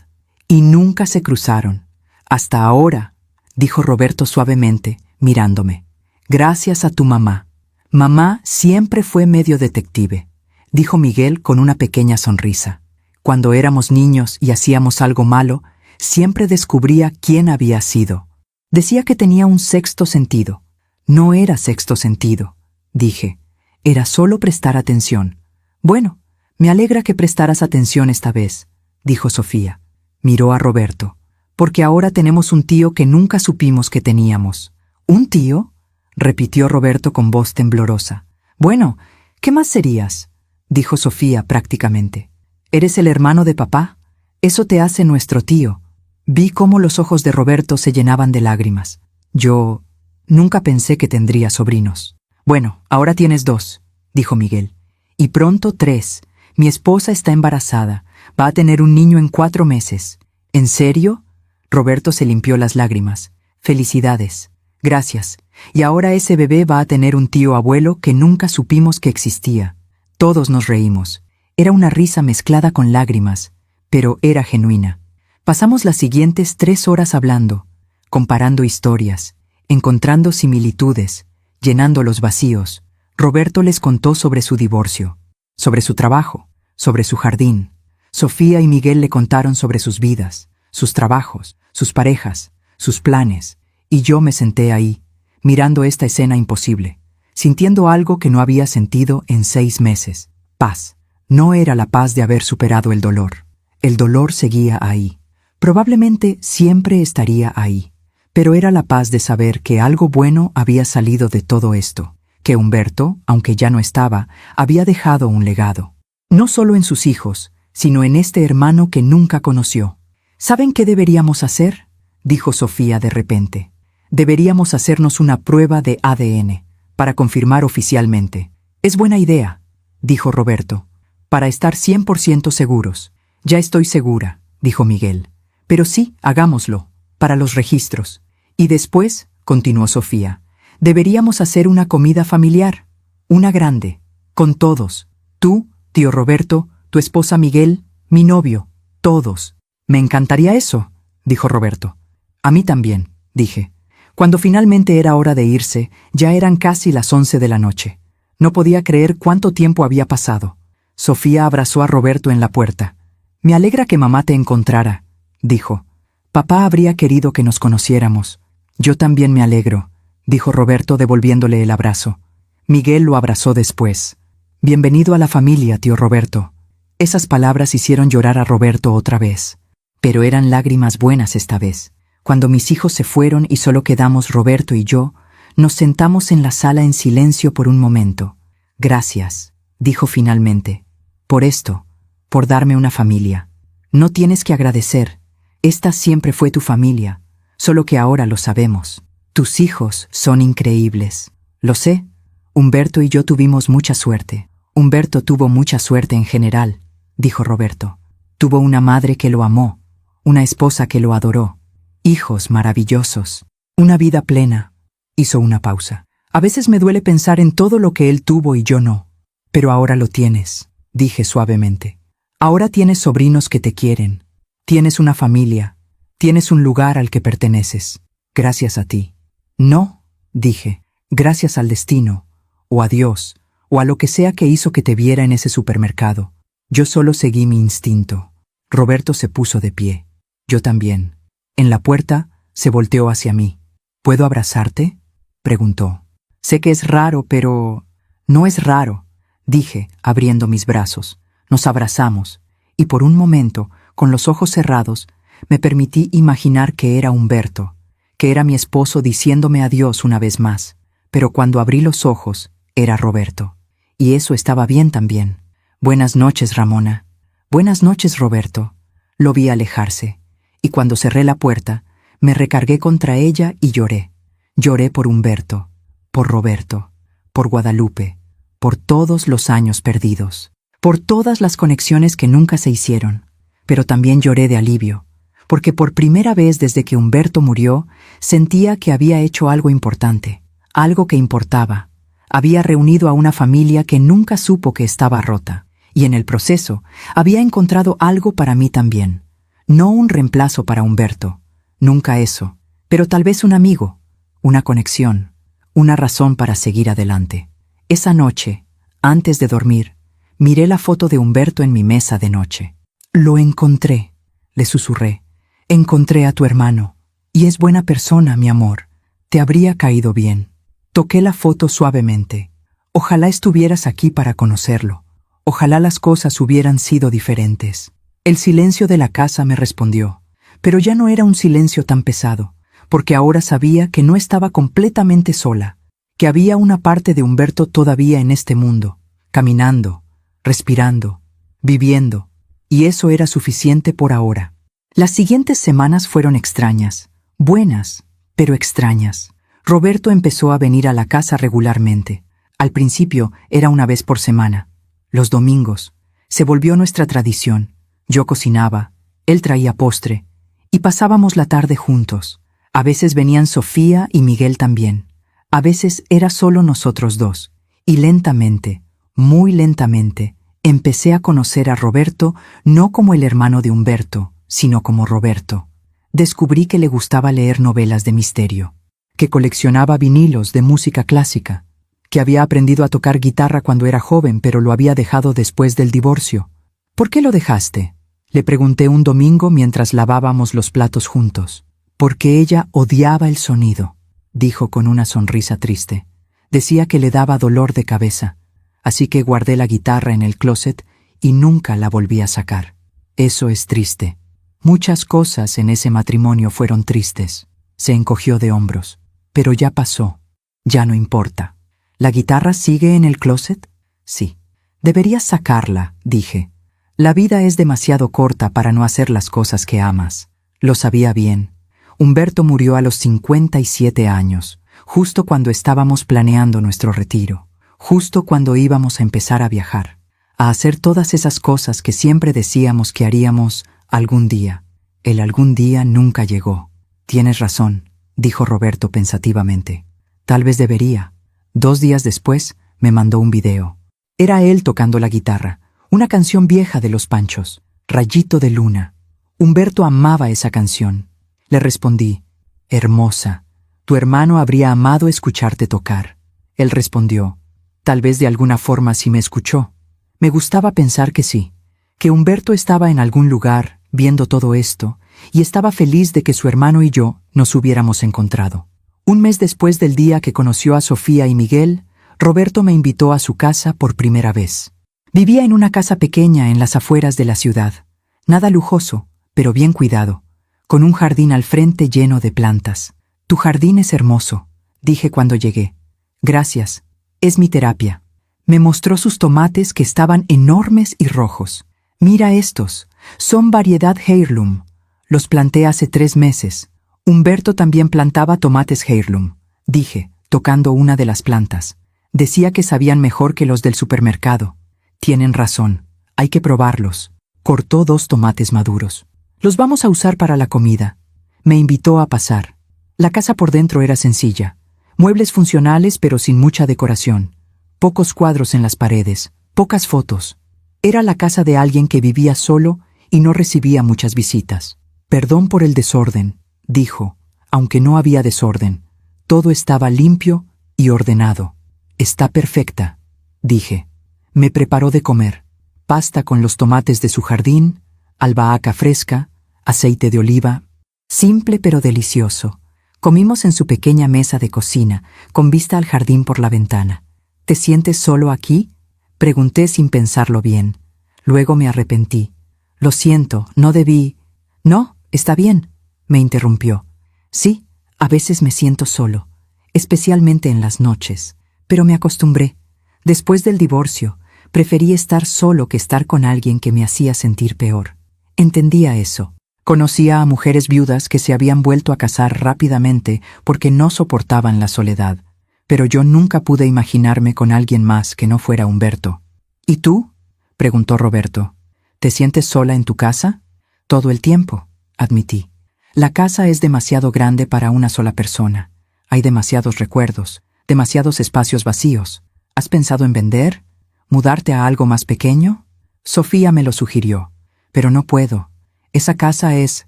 y nunca se cruzaron. Hasta ahora, dijo Roberto suavemente, mirándome. Gracias a tu mamá. Mamá siempre fue medio detective, dijo Miguel con una pequeña sonrisa. Cuando éramos niños y hacíamos algo malo, siempre descubría quién había sido. Decía que tenía un sexto sentido. No era sexto sentido, dije. Era solo prestar atención. Bueno, me alegra que prestaras atención esta vez, dijo Sofía. Miró a Roberto. Porque ahora tenemos un tío que nunca supimos que teníamos. ¿Un tío?, repitió Roberto con voz temblorosa. Bueno, ¿qué más serías?, dijo Sofía prácticamente. ¿Eres el hermano de papá? Eso te hace nuestro tío. Vi cómo los ojos de Roberto se llenaban de lágrimas. Yo nunca pensé que tendría sobrinos. Bueno, ahora tienes 2, dijo Miguel. Y pronto 3. Mi esposa está embarazada. Va a tener un niño en 4 meses. ¿En serio? Roberto se limpió las lágrimas. Felicidades. Gracias. Y ahora ese bebé va a tener un tío abuelo que nunca supimos que existía. Todos nos reímos. Era una risa mezclada con lágrimas, pero era genuina. Pasamos las siguientes 3 horas hablando, comparando historias, encontrando similitudes, llenando los vacíos. Roberto les contó sobre su divorcio, sobre su trabajo, sobre su jardín. Sofía y Miguel le contaron sobre sus vidas, sus trabajos, sus parejas, sus planes, y yo me senté ahí, mirando esta escena imposible, sintiendo algo que no había sentido en 6 meses. Paz. No era la paz de haber superado el dolor. El dolor seguía ahí. Probablemente siempre estaría ahí. Pero era la paz de saber que algo bueno había salido de todo esto, que Humberto, aunque ya no estaba, había dejado un legado. No solo en sus hijos, sino en este hermano que nunca conoció. ¿Saben qué deberíamos hacer?, dijo Sofía de repente. Deberíamos hacernos una prueba de ADN, para confirmar oficialmente. Es buena idea, dijo Roberto, para estar 100% seguros. Ya estoy segura, dijo Miguel. Pero sí, hagámoslo, para los registros. Y después, continuó Sofía, deberíamos hacer una comida familiar, una grande, con todos. Tú, tío Roberto, tu esposa Miguel, mi novio, todos. Me encantaría eso, dijo Roberto. A mí también, dije. Cuando finalmente era hora de irse, ya eran casi las 11 de la noche. No podía creer cuánto tiempo había pasado. Sofía abrazó a Roberto en la puerta. Me alegra que mamá te encontrara, dijo. Papá habría querido que nos conociéramos. Yo también me alegro, dijo Roberto devolviéndole el abrazo. Miguel lo abrazó después. Bienvenido a la familia, tío Roberto. Esas palabras hicieron llorar a Roberto otra vez. Pero eran lágrimas buenas esta vez. Cuando mis hijos se fueron y solo quedamos Roberto y yo, nos sentamos en la sala en silencio por un momento. Gracias, dijo finalmente. Por esto, por darme una familia. No tienes que agradecer. Esta siempre fue tu familia, solo que ahora lo sabemos. Tus hijos son increíbles. Lo sé. Humberto y yo tuvimos mucha suerte. Humberto tuvo mucha suerte en general, dijo Roberto. Tuvo una madre que lo amó, una esposa que lo adoró, hijos maravillosos, una vida plena. Hizo una pausa. A veces me duele pensar en todo lo que él tuvo y yo no. Pero ahora lo tienes, dije suavemente. Ahora tienes sobrinos que te quieren. Tienes una familia. Tienes un lugar al que perteneces. Gracias a ti. No, dije, gracias al destino, o a Dios, o a lo que sea que hizo que te viera en ese supermercado. Yo solo seguí mi instinto. Roberto se puso de pie. Yo también. En la puerta, se volteó hacia mí. ¿Puedo abrazarte?, preguntó. Sé que es raro, pero... No es raro, dije, abriendo mis brazos. Nos abrazamos, y por un momento, con los ojos cerrados, me permití imaginar que era Humberto, que era mi esposo diciéndome adiós una vez más. Pero cuando abrí los ojos, era Roberto. Y eso estaba bien también. Buenas noches, Ramona. Buenas noches, Roberto. Lo vi alejarse, y cuando cerré la puerta, me recargué contra ella y lloré. Lloré por Humberto, por Roberto, por Guadalupe, por todos los años perdidos, por todas las conexiones que nunca se hicieron. pero también lloré de alivio, porque por primera vez desde que Humberto murió, sentía que había hecho algo importante, algo que importaba. Había reunido a una familia que nunca supo que estaba rota, y en el proceso había encontrado algo para mí también. No un reemplazo para Humberto, nunca eso, pero tal vez un amigo, una conexión, una razón para seguir adelante. Esa noche, antes de dormir, miré la foto de Humberto en mi mesa de noche. «Lo encontré», le susurré. «Encontré a tu hermano. Y es buena persona, mi amor. Te habría caído bien». Toqué la foto suavemente. Ojalá estuvieras aquí para conocerlo. Ojalá las cosas hubieran sido diferentes. El silencio de la casa me respondió, pero ya no era un silencio tan pesado, porque ahora sabía que no estaba completamente sola, que había una parte de Humberto todavía en este mundo, caminando, respirando, viviendo, y eso era suficiente por ahora. Las siguientes semanas fueron extrañas, buenas, pero extrañas. Roberto empezó a venir a la casa regularmente. Al principio era una vez por semana. Los domingos. Se volvió nuestra tradición. Yo cocinaba, él traía postre, y pasábamos la tarde juntos. A veces venían Sofía y Miguel también. A veces era solo nosotros dos. Y lentamente, muy lentamente, empecé a conocer a Roberto no como el hermano de Humberto, sino como Roberto. Descubrí que le gustaba leer novelas de misterio, que coleccionaba vinilos de música clásica, que había aprendido a tocar guitarra cuando era joven, pero lo había dejado después del divorcio. «¿Por qué lo dejaste?», le pregunté un domingo mientras lavábamos los platos juntos. «Porque ella odiaba el sonido», dijo con una sonrisa triste. Decía que le daba dolor de cabeza, así que guardé la guitarra en el closet y nunca la volví a sacar. Eso es triste. Muchas cosas en ese matrimonio fueron tristes. Se encogió de hombros. Pero ya pasó. Ya no importa. ¿La guitarra sigue en el closet? Sí. Deberías sacarla, dije. La vida es demasiado corta para no hacer las cosas que amas. Lo sabía bien. Humberto murió a los 57 años, justo cuando estábamos planeando nuestro retiro, justo cuando íbamos a empezar a viajar, a hacer todas esas cosas que siempre decíamos que haríamos algún día. El algún día nunca llegó. Tienes razón, dijo Roberto pensativamente. Tal vez debería. 2 días después me mandó un video. Era él tocando la guitarra, una canción vieja de Los Panchos, Rayito de Luna. Humberto amaba esa canción. Le respondí, «Hermosa, tu hermano habría amado escucharte tocar». Él respondió, «Tal vez de alguna forma sí me escuchó». Me gustaba pensar que sí, que Humberto estaba en algún lugar viendo todo esto y estaba feliz de que su hermano y yo nos hubiéramos encontrado. Un mes después del día que conoció a Sofía y Miguel, Roberto me invitó a su casa por primera vez. Vivía en una casa pequeña en las afueras de la ciudad, nada lujoso, pero bien cuidado, con un jardín al frente lleno de plantas. «Tu jardín es hermoso», dije cuando llegué. «Gracias, es mi terapia». Me mostró sus tomates que estaban enormes y rojos. «Mira estos, son variedad Heirloom. Los planté hace 3 meses. Humberto también plantaba tomates Heirloom», dije, tocando una de las plantas. Decía que sabían mejor que los del supermercado. «Tienen razón, hay que probarlos». Cortó 2 tomates maduros. «Los vamos a usar para la comida». Me invitó a pasar. La casa por dentro era sencilla. Muebles funcionales pero sin mucha decoración. Pocos cuadros en las paredes, pocas fotos. Era la casa de alguien que vivía solo y no recibía muchas visitas. «Perdón por el desorden», dijo, aunque no había desorden. Todo estaba limpio y ordenado. «Está perfecta», dije. Me preparó de comer. Pasta con los tomates de su jardín, albahaca fresca, aceite de oliva. Simple pero delicioso. Comimos en su pequeña mesa de cocina, con vista al jardín por la ventana. «¿Te sientes solo aquí?», pregunté sin pensarlo bien. Luego me arrepentí. «Lo siento, no debí». «No, está bien», me interrumpió. «Sí, a veces me siento solo, especialmente en las noches, pero me acostumbré. Después del divorcio, preferí estar solo que estar con alguien que me hacía sentir peor». Entendía eso. Conocía a mujeres viudas que se habían vuelto a casar rápidamente porque no soportaban la soledad, pero yo nunca pude imaginarme con alguien más que no fuera Humberto. «¿Y tú?», preguntó Roberto. «¿Te sientes sola en tu casa?». Todo el tiempo, admití. La casa es demasiado grande para una sola persona. Hay demasiados recuerdos, demasiados espacios vacíos. ¿Has pensado en vender? ¿Mudarte a algo más pequeño? Sofía me lo sugirió. Pero no puedo. Esa casa es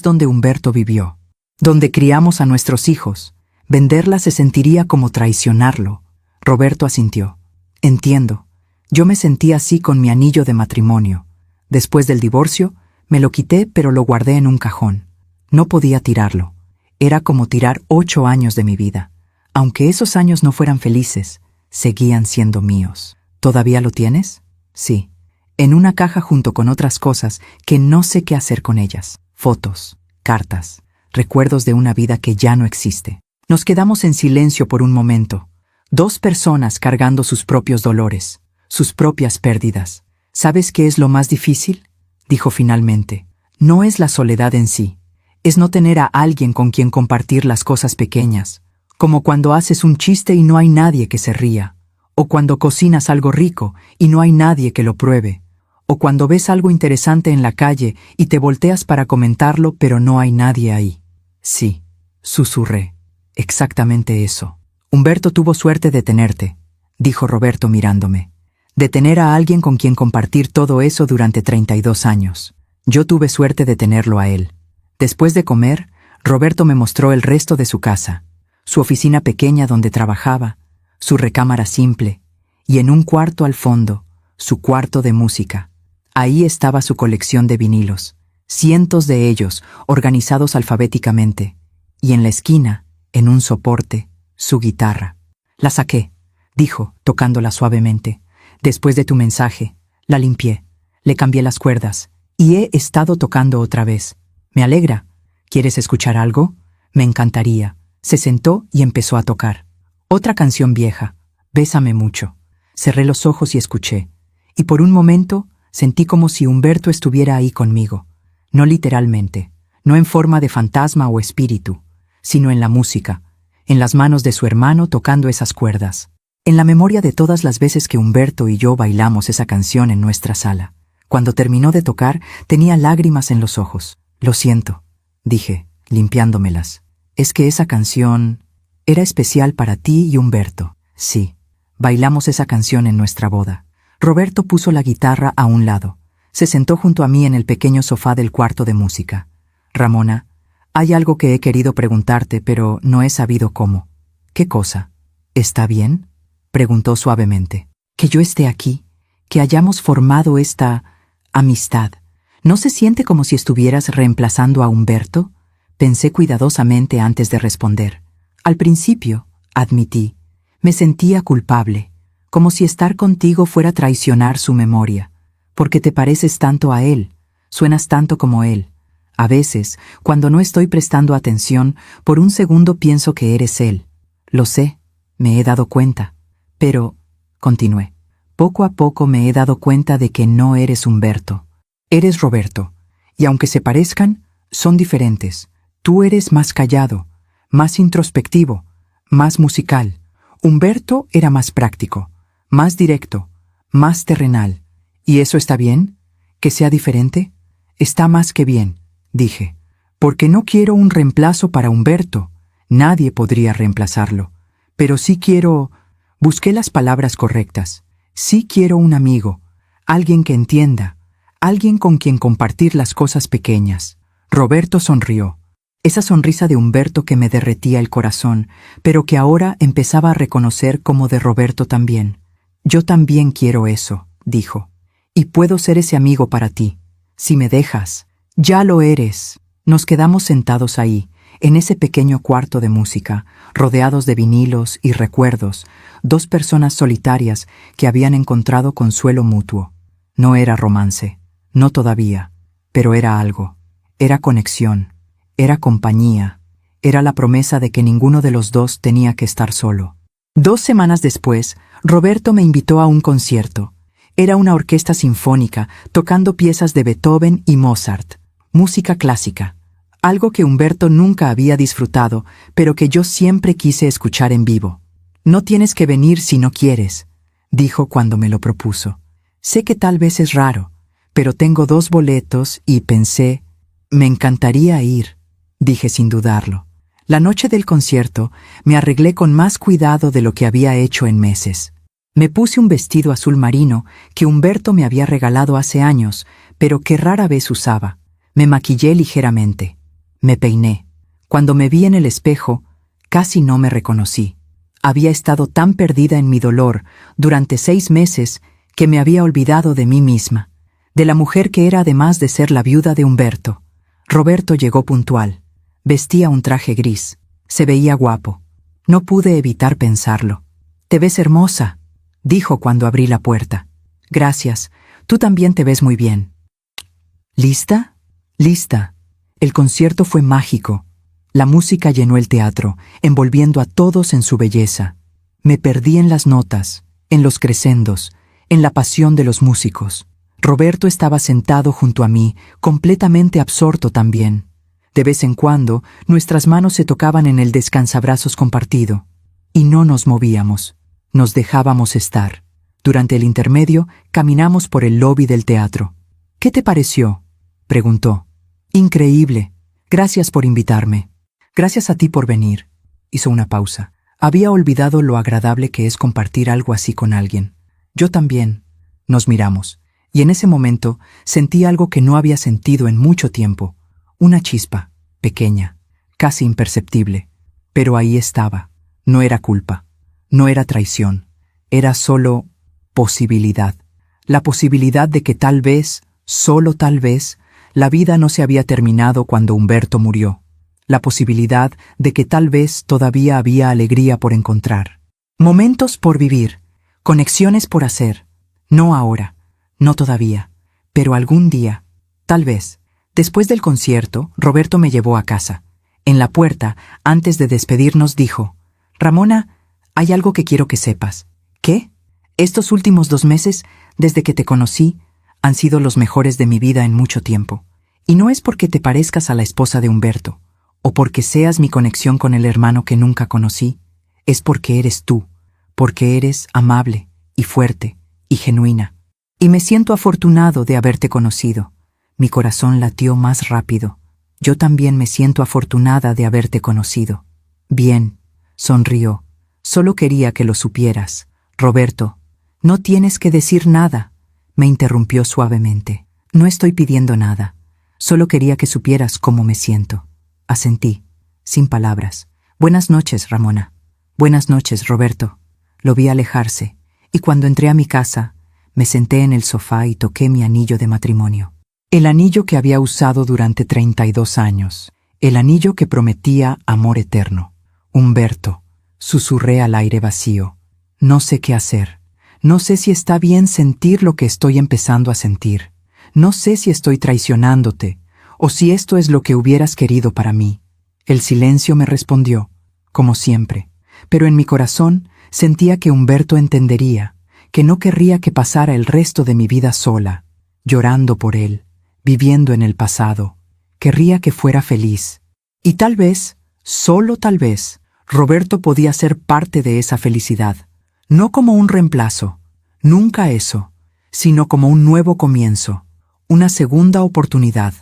donde Humberto vivió. Donde criamos a nuestros hijos. Venderla se sentiría como traicionarlo. Roberto asintió. Entiendo. Yo me sentí así con mi anillo de matrimonio. Después del divorcio, me lo quité pero lo guardé en un cajón. No podía tirarlo. Era como tirar 8 años de mi vida. Aunque esos años no fueran felices, seguían siendo míos. ¿Todavía lo tienes? Sí. En una caja junto con otras cosas que no sé qué hacer con ellas. Fotos, cartas, recuerdos de una vida que ya no existe. Nos quedamos en silencio por un momento. 2 personas cargando sus propios dolores, sus propias pérdidas. ¿Sabes qué es lo más difícil? Dijo finalmente. No es la soledad en sí. Es no tener a alguien con quien compartir las cosas pequeñas. Como cuando haces un chiste y no hay nadie que se ría. O cuando cocinas algo rico y no hay nadie que lo pruebe. O cuando ves algo interesante en la calle y te volteas para comentarlo pero no hay nadie ahí. Sí, susurré. Exactamente eso. Humberto tuvo suerte de tenerte, dijo Roberto mirándome. De tener a alguien con quien compartir todo eso durante 32 años. Yo tuve suerte de tenerlo a él. Después de comer, Roberto me mostró el resto de su casa. Su oficina pequeña donde trabajaba, su recámara simple, y en un cuarto al fondo, su cuarto de música. Ahí estaba su colección de vinilos, cientos de ellos, organizados alfabéticamente, y en la esquina, en un soporte, su guitarra. La saqué, dijo, tocándola suavemente. Después de tu mensaje, la limpié, le cambié las cuerdas, y he estado tocando otra vez. Me alegra. ¿Quieres escuchar algo? Me encantaría. Se sentó y empezó a tocar. Otra canción vieja, Bésame mucho. Cerré los ojos y escuché, y por un momento sentí como si Humberto estuviera ahí conmigo. No literalmente, no en forma de fantasma o espíritu, sino en la música, en las manos de su hermano tocando esas cuerdas. En la memoria de todas las veces que Humberto y yo bailamos esa canción en nuestra sala. Cuando terminó de tocar, tenía lágrimas en los ojos. Lo siento, dije, limpiándomelas. Es que esa canción era especial para ti y Humberto. Sí, bailamos esa canción en nuestra boda. Roberto puso la guitarra a un lado. Se sentó junto a mí en el pequeño sofá del cuarto de música. Ramona, hay algo que he querido preguntarte, pero no he sabido cómo. ¿Qué cosa? ¿Está bien?, preguntó suavemente. Que yo esté aquí, que hayamos formado esta amistad. ¿No se siente como si estuvieras reemplazando a Humberto? Pensé cuidadosamente antes de responder. Al principio, admití, me sentía culpable, como si estar contigo fuera traicionar su memoria, porque te pareces tanto a él, suenas tanto como él. A veces, cuando no estoy prestando atención, por un segundo pienso que eres él. Lo sé, me he dado cuenta. Pero, continué, poco a poco me he dado cuenta de que no eres Humberto. Eres Roberto, y aunque se parezcan, son diferentes. Tú eres más callado, más introspectivo, más musical. Humberto era más práctico, más directo, más terrenal. ¿Y eso está bien? ¿Que sea diferente? Está más que bien, dije, porque no quiero un reemplazo para Humberto. Nadie podría reemplazarlo. Pero sí quiero... Busqué las palabras correctas. Sí quiero un amigo, alguien que entienda, alguien con quien compartir las cosas pequeñas. Roberto sonrió. Esa sonrisa de Humberto que me derretía el corazón, pero que ahora empezaba a reconocer como de Roberto también. Yo también quiero eso, dijo. Y puedo ser ese amigo para ti, si me dejas. Ya lo eres. Nos quedamos sentados ahí, en ese pequeño cuarto de música, rodeados de vinilos y recuerdos, 2 personas solitarias que habían encontrado consuelo mutuo. No era romance, no todavía, pero era algo. Era conexión, era compañía, era la promesa de que ninguno de los dos tenía que estar solo. 2 semanas después, Roberto me invitó a un concierto. Era una orquesta sinfónica, tocando piezas de Beethoven y Mozart, música clásica. Algo que Humberto nunca había disfrutado, pero que yo siempre quise escuchar en vivo. No tienes que venir si no quieres, dijo cuando me lo propuso. Sé que tal vez es raro, pero tengo 2 boletos y pensé, me encantaría ir, dije sin dudarlo. La noche del concierto me arreglé con más cuidado de lo que había hecho en meses. Me puse un vestido azul marino que Humberto me había regalado hace años, pero que rara vez usaba. Me maquillé ligeramente. Me peiné. Cuando me vi en el espejo, casi no me reconocí. Había estado tan perdida en mi dolor durante 6 meses que me había olvidado de mí misma, de la mujer que era además de ser la viuda de Humberto. Roberto llegó puntual. Vestía un traje gris. Se veía guapo. No pude evitar pensarlo. «Te ves hermosa», dijo cuando abrí la puerta. «Gracias. Tú también te ves muy bien». «¿Lista?» «Lista». El concierto fue mágico. La música llenó el teatro, envolviendo a todos en su belleza. Me perdí en las notas, en los crescendos, en la pasión de los músicos. Roberto estaba sentado junto a mí, completamente absorto también. De vez en cuando, nuestras manos se tocaban en el descansabrazos compartido. Y no nos movíamos. Nos dejábamos estar. Durante el intermedio, caminamos por el lobby del teatro. «¿Qué te pareció?», preguntó. «Increíble. Gracias por invitarme». «Gracias a ti por venir». Hizo una pausa. Había olvidado lo agradable que es compartir algo así con alguien. Yo también. Nos miramos. Y en ese momento sentí algo que no había sentido en mucho tiempo. Una chispa, pequeña, casi imperceptible. Pero ahí estaba. No era culpa. No era traición. Era solo posibilidad. La posibilidad de que tal vez, solo tal vez, la vida no se había terminado cuando Humberto murió. La posibilidad de que tal vez todavía había alegría por encontrar. Momentos por vivir. Conexiones por hacer. No ahora. No todavía. Pero algún día. Tal vez. Después del concierto, Roberto me llevó a casa. En la puerta, antes de despedirnos, dijo: «Ramona, hay algo que quiero que sepas». «¿Qué?». «Estos últimos 2 meses, desde que te conocí, han sido los mejores de mi vida en mucho tiempo. Y no es porque te parezcas a la esposa de Humberto, o porque seas mi conexión con el hermano que nunca conocí. Es porque eres tú, porque eres amable, y fuerte, y genuina. Y me siento afortunado de haberte conocido». Mi corazón latió más rápido. «Yo también me siento afortunada de haberte conocido». «Bien», sonrió. «Solo quería que lo supieras». «Roberto, no tienes que decir nada», me interrumpió suavemente. «No estoy pidiendo nada. Solo quería que supieras cómo me siento». Asentí, sin palabras. «Buenas noches, Ramona». «Buenas noches, Roberto». Lo vi alejarse, y cuando entré a mi casa, me senté en el sofá y toqué mi anillo de matrimonio. El anillo que había usado durante 32 años. El anillo que prometía amor eterno. «Humberto», susurré al aire vacío. «No sé qué hacer. No sé si está bien sentir lo que estoy empezando a sentir. No sé si estoy traicionándote, o si esto es lo que hubieras querido para mí». El silencio me respondió, como siempre, pero en mi corazón sentía que Humberto entendería, que no querría que pasara el resto de mi vida sola, llorando por él, viviendo en el pasado. Querría que fuera feliz. Y tal vez, solo tal vez, Roberto podía ser parte de esa felicidad. No como un reemplazo, nunca eso, sino como un nuevo comienzo, una segunda oportunidad,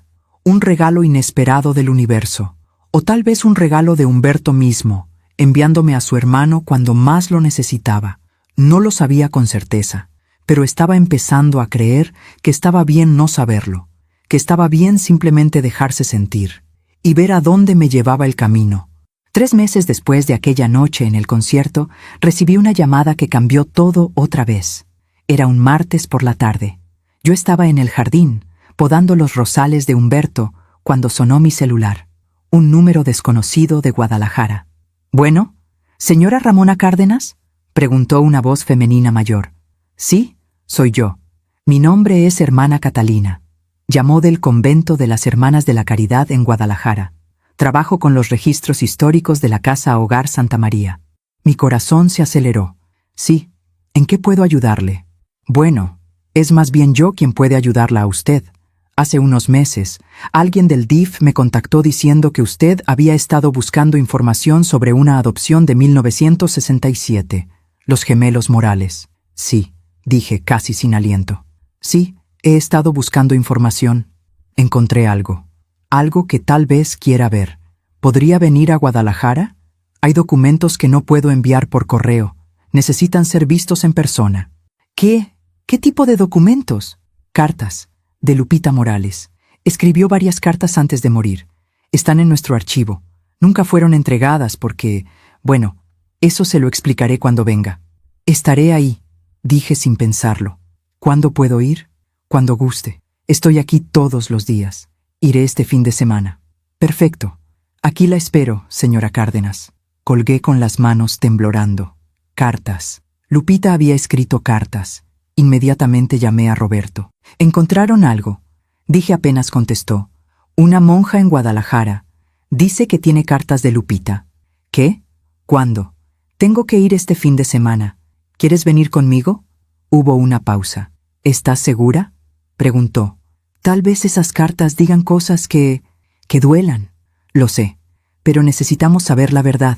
un regalo inesperado del universo, o tal vez un regalo de Humberto mismo, enviándome a su hermano cuando más lo necesitaba. No lo sabía con certeza, pero estaba empezando a creer que estaba bien no saberlo, que estaba bien simplemente dejarse sentir, y ver a dónde me llevaba el camino. 3 meses después de aquella noche en el concierto, recibí una llamada que cambió todo otra vez. Era un martes por la tarde. Yo estaba en el jardín, podando los rosales de Humberto, cuando sonó mi celular. Un número desconocido de Guadalajara. «Bueno, ¿señora Ramona Cárdenas?», preguntó una voz femenina mayor. «Sí, soy yo. Mi nombre es hermana Catalina. Llamó del convento de las Hermanas de la Caridad en Guadalajara. Trabajo con los registros históricos de la Casa Hogar Santa María». Mi corazón se aceleró. «Sí, ¿en qué puedo ayudarle?». «Bueno, es más bien yo quien puede ayudarla a usted. Hace unos meses, alguien del DIF me contactó diciendo que usted había estado buscando información sobre una adopción de 1967, los gemelos Morales». «Sí», dije casi sin aliento. «Sí, He estado buscando información. Encontré algo. Algo que tal vez quiera ver. ¿Podría venir a Guadalajara? Hay documentos que no puedo enviar por correo. Necesitan ser vistos en persona. ¿Qué? ¿Qué tipo de documentos? Cartas, de Lupita Morales. Escribió varias cartas antes de morir. Están en nuestro archivo. Nunca fueron entregadas porque, bueno, eso se lo explicaré cuando venga. Estaré ahí, dije sin pensarlo. ¿Cuándo puedo ir? Cuando guste. Estoy aquí todos los días. Iré este fin de semana. Perfecto. Aquí la espero, señora Cárdenas. Colgué con las manos temblorando. Cartas. Lupita había escrito cartas. Inmediatamente llamé a Roberto. ¿Encontraron algo? Dije apenas contestó. Una monja en Guadalajara. Dice que tiene cartas de Lupita. ¿Qué? ¿Cuándo? Tengo que ir este fin de semana. ¿Quieres venir conmigo? Hubo una pausa. ¿Estás segura? Preguntó. Tal vez esas cartas digan cosas que duelan. Lo sé, pero necesitamos saber la verdad.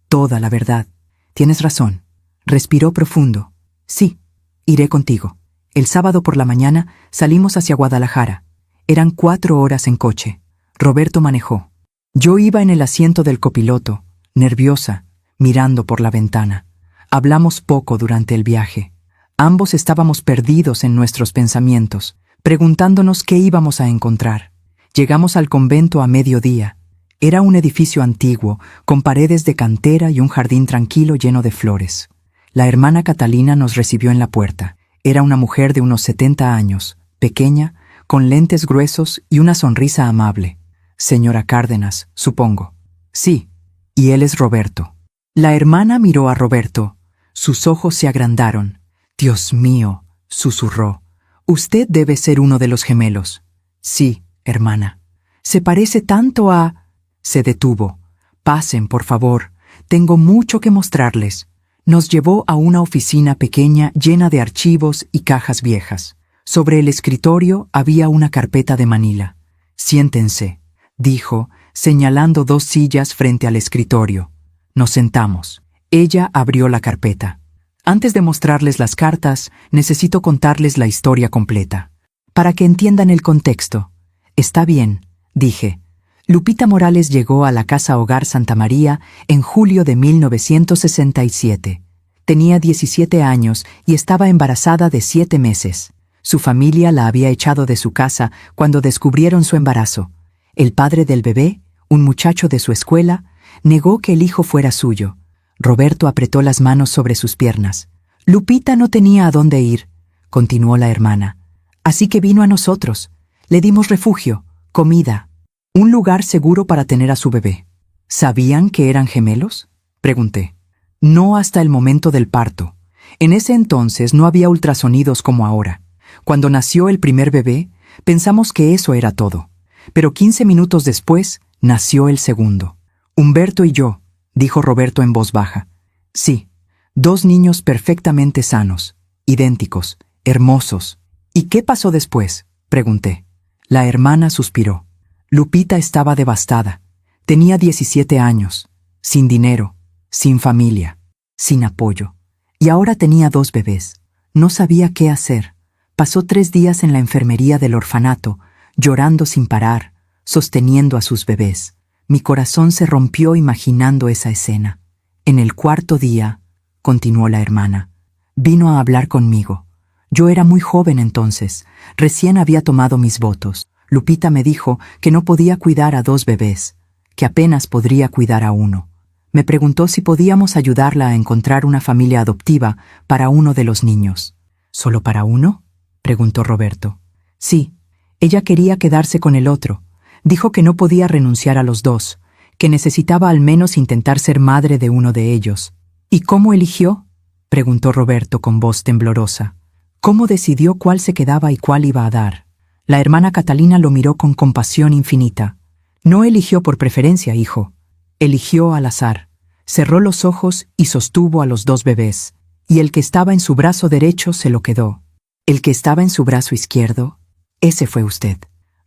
Toda la verdad. Tienes razón. Respiró profundo. Sí, iré contigo. El sábado por la mañana salimos hacia Guadalajara. Eran 4 horas en coche. Roberto manejó. Yo iba en el asiento del copiloto, nerviosa, mirando por la ventana. Hablamos poco durante el viaje. Ambos estábamos perdidos en nuestros pensamientos, preguntándonos qué íbamos a encontrar. Llegamos al convento a mediodía. Era un edificio antiguo, con paredes de cantera y un jardín tranquilo lleno de flores. La hermana Catalina nos recibió en la puerta. Era una mujer de unos 70 años, pequeña, con lentes gruesos y una sonrisa amable. Señora Cárdenas, supongo. Sí, y él es Roberto. La hermana miró a Roberto. Sus ojos se agrandaron. Dios mío, susurró. Usted debe ser uno de los gemelos. Sí, hermana. Se parece tanto a... Se detuvo. Pasen, por favor. Tengo mucho que mostrarles. Nos llevó a una oficina pequeña llena de archivos y cajas viejas. Sobre el escritorio había una carpeta de manila. Siéntense, dijo, señalando 2 sillas frente al escritorio. Nos sentamos. Ella abrió la carpeta. Antes de mostrarles las cartas, necesito contarles la historia completa, para que entiendan el contexto. Está bien, dije. Lupita Morales llegó a la Casa Hogar Santa María en julio de 1967. Tenía 17 años y estaba embarazada de 7 meses. Su familia la había echado de su casa cuando descubrieron su embarazo. El padre del bebé, un muchacho de su escuela, negó que el hijo fuera suyo. Roberto apretó las manos sobre sus piernas. Lupita no tenía a dónde ir, continuó la hermana. Así que vino a nosotros. Le dimos refugio, comida, un lugar seguro para tener a su bebé. ¿Sabían que eran gemelos? Pregunté. No hasta el momento del parto. En ese entonces no había ultrasonidos como ahora. Cuando nació el primer bebé, pensamos que eso era todo. Pero 15 minutos después, nació el segundo. Humberto y yo, dijo Roberto en voz baja. Sí, 2 niños perfectamente sanos, idénticos, hermosos. ¿Y qué pasó después? Pregunté. La hermana suspiró. Lupita estaba devastada. Tenía 17 años, sin dinero, sin familia, sin apoyo. Y ahora tenía 2 bebés. No sabía qué hacer. Pasó 3 días en la enfermería del orfanato, llorando sin parar, sosteniendo a sus bebés. Mi corazón se rompió imaginando esa escena. En el 4.º día, continuó la hermana, vino a hablar conmigo. Yo era muy joven entonces, recién había tomado mis votos. Lupita me dijo que no podía cuidar a 2 bebés, que apenas podría cuidar a 1. Me preguntó si podíamos ayudarla a encontrar una familia adoptiva para uno de los niños. ¿Solo para uno? Preguntó Roberto. Sí, ella quería quedarse con el otro. Dijo que no podía renunciar a los 2, que necesitaba al menos intentar ser madre de uno de ellos. ¿Y cómo eligió? Preguntó Roberto con voz temblorosa. ¿Cómo decidió cuál se quedaba y cuál iba a dar? La hermana Catalina lo miró con compasión infinita. No eligió por preferencia, hijo. Eligió al azar. Cerró los ojos y sostuvo a los 2 bebés. Y el que estaba en su brazo derecho se lo quedó. El que estaba en su brazo izquierdo, ese fue usted.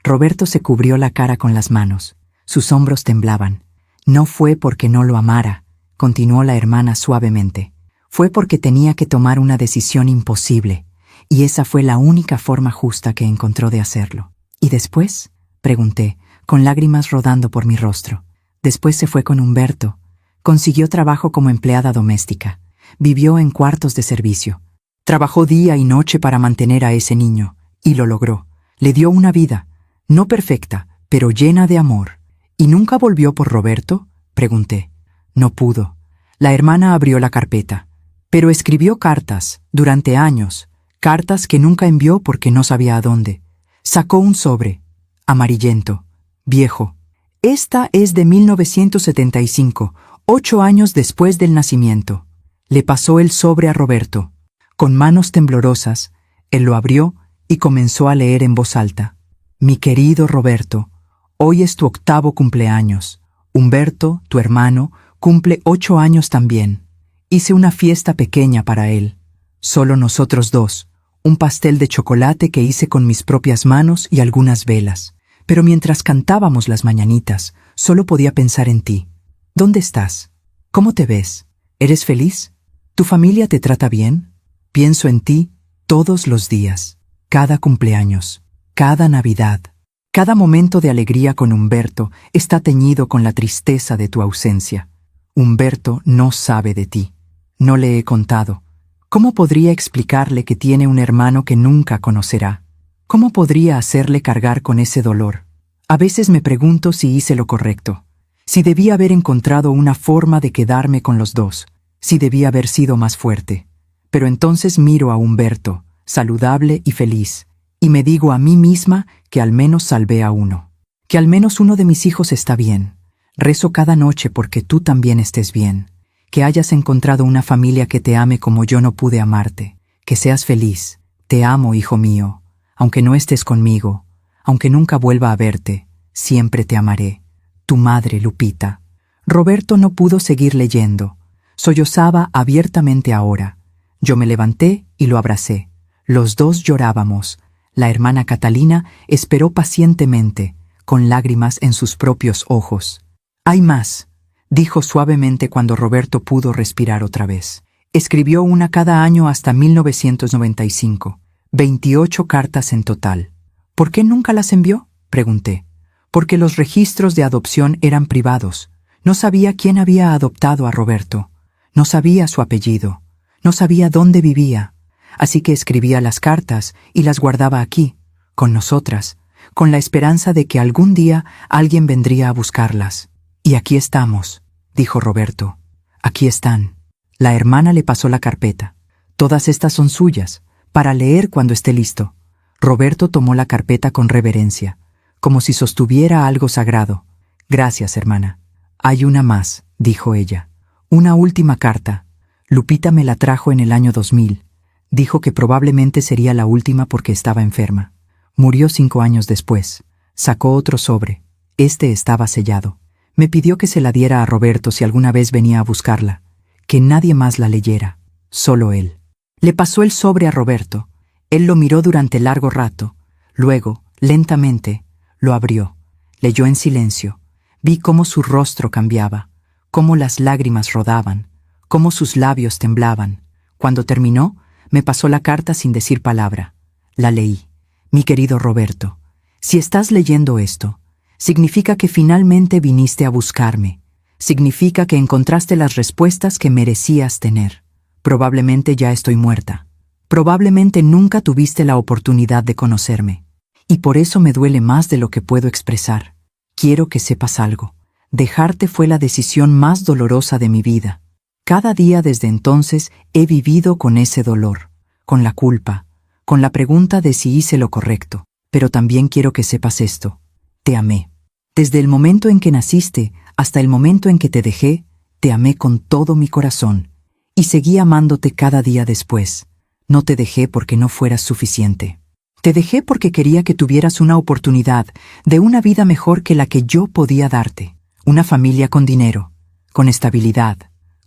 Roberto se cubrió la cara con las manos. Sus hombros temblaban. No fue porque no lo amara, continuó la hermana suavemente. Fue porque tenía que tomar una decisión imposible. y esa fue la única forma justa que encontró de hacerlo. ¿Y después?, pregunté, con lágrimas rodando por mi rostro. Después se fue con Humberto. Consiguió trabajo como empleada doméstica. Vivió en cuartos de servicio. Trabajó día y noche para mantener a ese niño, y lo logró. Le dio una vida, no perfecta, pero llena de amor. ¿Y nunca volvió por Roberto?, pregunté. No pudo. La hermana abrió la carpeta. Pero escribió cartas, durante años, cartas que nunca envió porque no sabía a dónde. Sacó un sobre, amarillento, viejo. Esta es de 1975, 8 años después del nacimiento. Le pasó el sobre a Roberto. Con manos temblorosas, él lo abrió y comenzó a leer en voz alta. Mi querido Roberto, hoy es tu 8º cumpleaños. Humberto, tu hermano, cumple 8 años también. Hice una fiesta pequeña para él. Solo nosotros dos. Un pastel de chocolate que hice con mis propias manos y algunas velas. Pero mientras cantábamos las mañanitas, solo podía pensar en ti. ¿Dónde estás? ¿Cómo te ves? ¿Eres feliz? ¿Tu familia te trata bien? Pienso en ti todos los días, cada cumpleaños, cada Navidad. Cada momento de alegría con Humberto está teñido con la tristeza de tu ausencia. Humberto no sabe de ti. No le he contado. ¿Cómo podría explicarle que tiene un hermano que nunca conocerá? ¿Cómo podría hacerle cargar con ese dolor? A veces me pregunto si hice lo correcto, si debía haber encontrado una forma de quedarme con los dos, si debía haber sido más fuerte. Pero entonces miro a Humberto, saludable y feliz, y me digo a mí misma que al menos salvé a uno, que al menos uno de mis hijos está bien. Rezo cada noche porque tú también estés bien, que hayas encontrado una familia que te ame como yo no pude amarte, que seas feliz. Te amo, hijo mío. Aunque no estés conmigo, aunque nunca vuelva a verte, siempre te amaré. Tu madre, Lupita. Roberto no pudo seguir leyendo. Sollozaba abiertamente ahora. Yo me levanté y lo abracé. Los dos llorábamos. La hermana Catalina esperó pacientemente, con lágrimas en sus propios ojos. «Hay más», dijo suavemente cuando Roberto pudo respirar otra vez. Escribió una cada año hasta 1995. 28 cartas en total. ¿Por qué nunca las envió?, pregunté. Porque los registros de adopción eran privados. No sabía quién había adoptado a Roberto. No sabía su apellido. No sabía dónde vivía. Así que escribía las cartas y las guardaba aquí, con nosotras, con la esperanza de que algún día alguien vendría a buscarlas. «Y aquí estamos», dijo Roberto. «Aquí están». La hermana le pasó la carpeta. «Todas estas son suyas, para leer cuando esté listo». Roberto tomó la carpeta con reverencia, como si sostuviera algo sagrado. «Gracias, hermana». «Hay una más», dijo ella. «Una última carta. Lupita me la trajo en el año 2000. Dijo que probablemente sería la última porque estaba enferma. Murió 5 años después. Sacó otro sobre. Este estaba sellado. Me pidió que se la diera a Roberto si alguna vez venía a buscarla. Que nadie más la leyera. Solo él». Le pasó el sobre a Roberto. Él lo miró durante largo rato. Luego, lentamente, lo abrió. Leyó en silencio. Vi cómo su rostro cambiaba, cómo las lágrimas rodaban, cómo sus labios temblaban. Cuando terminó, me pasó la carta sin decir palabra. La leí. «Mi querido Roberto, si estás leyendo esto, significa que finalmente viniste a buscarme. Significa que encontraste las respuestas que merecías tener. Probablemente ya estoy muerta. Probablemente nunca tuviste la oportunidad de conocerme. Y por eso me duele más de lo que puedo expresar. Quiero que sepas algo. Dejarte fue la decisión más dolorosa de mi vida. Cada día desde entonces he vivido con ese dolor, con la culpa, con la pregunta de si hice lo correcto. Pero también quiero que sepas esto. Te amé. Desde el momento en que naciste hasta el momento en que te dejé, te amé con todo mi corazón. Y seguí amándote cada día después. No te dejé porque no fueras suficiente. Te dejé porque quería que tuvieras una oportunidad de una vida mejor que la que yo podía darte. Una familia con dinero, con estabilidad,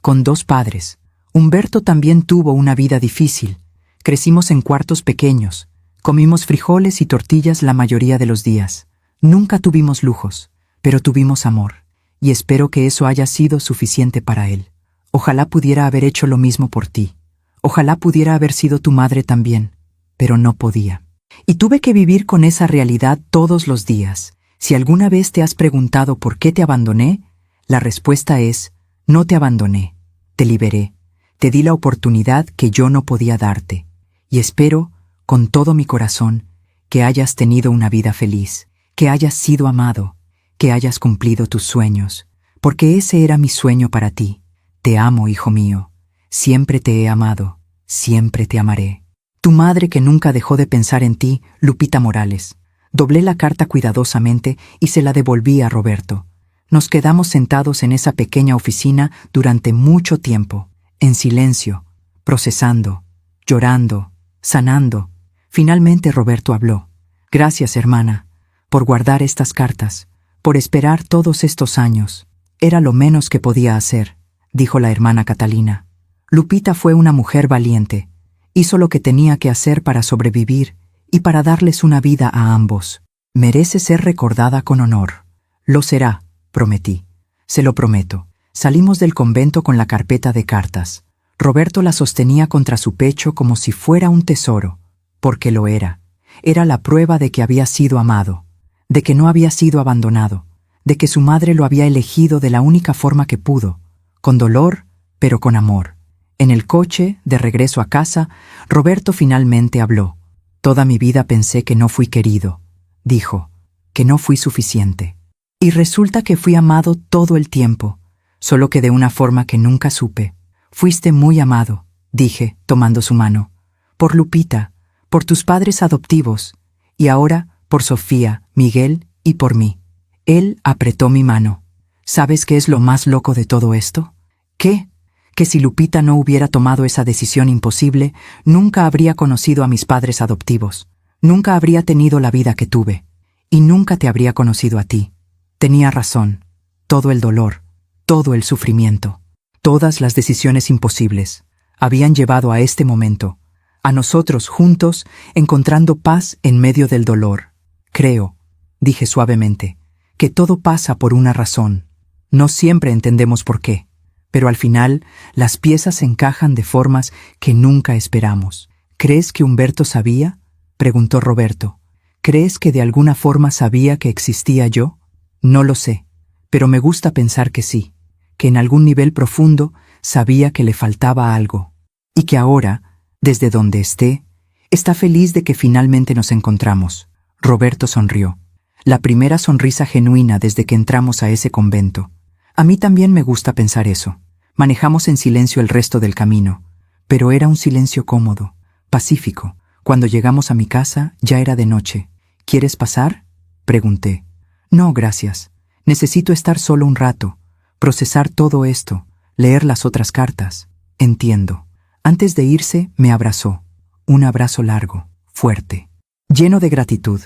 con 2 padres. Humberto también tuvo una vida difícil. Crecimos en cuartos pequeños. Comimos frijoles y tortillas la mayoría de los días. Nunca tuvimos lujos, pero tuvimos amor. Y espero que eso haya sido suficiente para él. Ojalá pudiera haber hecho lo mismo por ti. Ojalá pudiera haber sido tu madre también. pero no podía. Y tuve que vivir con esa realidad todos los días. Si alguna vez te has preguntado por qué te abandoné, la respuesta es: no te abandoné, te liberé, te di la oportunidad que yo no podía darte. Y espero, con todo mi corazón, que hayas tenido una vida feliz, que hayas sido amado, que hayas cumplido tus sueños, porque ese era mi sueño para ti. Te amo, hijo mío. Siempre te he amado, siempre te amaré. Tu madre que nunca dejó de pensar en ti, Lupita Morales. Doblé la carta cuidadosamente y se la devolví a Roberto. Nos quedamos sentados en esa pequeña oficina durante mucho tiempo, en silencio, procesando, llorando, sanando. Finalmente Roberto habló. Gracias, hermana, por guardar estas cartas, por esperar todos estos años. Era lo menos que podía hacer, dijo la hermana Catalina. Lupita fue una mujer valiente. Hizo lo que tenía que hacer para sobrevivir y para darles una vida a ambos. Merece ser recordada con honor. Lo será, prometí. Se lo prometo. Salimos del convento con la carpeta de cartas. Roberto la sostenía contra su pecho como si fuera un tesoro, porque lo era. Era la prueba de que había sido amado, de que no había sido abandonado, de que su madre lo había elegido de la única forma que pudo, con dolor, pero con amor. En el coche, de regreso a casa, Roberto finalmente habló. Toda mi vida pensé que no fui querido, dijo, que no fui suficiente. Y resulta que fui amado todo el tiempo, solo que de una forma que nunca supe. Fuiste muy amado, dije, tomando su mano, por Lupita, por tus padres adoptivos, y ahora por Sofía, Miguel y por mí. Él apretó mi mano. ¿Sabes qué es lo más loco de todo esto? ¿Qué? Que si Lupita no hubiera tomado esa decisión imposible, nunca habría conocido a mis padres adoptivos, nunca habría tenido la vida que tuve, y nunca te habría conocido a ti. Tenía razón. Todo el dolor, todo el sufrimiento, todas las decisiones imposibles habían llevado a este momento, a nosotros juntos encontrando paz en medio del dolor. Creo, dije suavemente, que todo pasa por una razón. No siempre entendemos por qué. Pero al final, las piezas se encajan de formas que nunca esperamos. ¿Crees que Humberto sabía?, preguntó Roberto. ¿Crees que de alguna forma sabía que existía yo? No lo sé, pero me gusta pensar que sí, que en algún nivel profundo sabía que le faltaba algo, y que ahora, desde donde esté, está feliz de que finalmente nos encontramos. Roberto sonrió. La primera sonrisa genuina desde que entramos a ese convento. A mí también me gusta pensar eso. Manejamos en silencio el resto del camino, pero era un silencio cómodo, pacífico. Cuando llegamos a mi casa ya era de noche. ¿Quieres pasar?, pregunté. No, gracias. Necesito estar solo un rato, procesar todo esto, leer las otras cartas. Entiendo. Antes de irse, me abrazó. Un abrazo largo, fuerte, lleno de gratitud.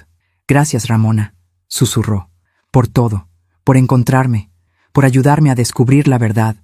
Gracias, Ramona, susurró. Por todo, por encontrarme, por ayudarme a descubrir la verdad,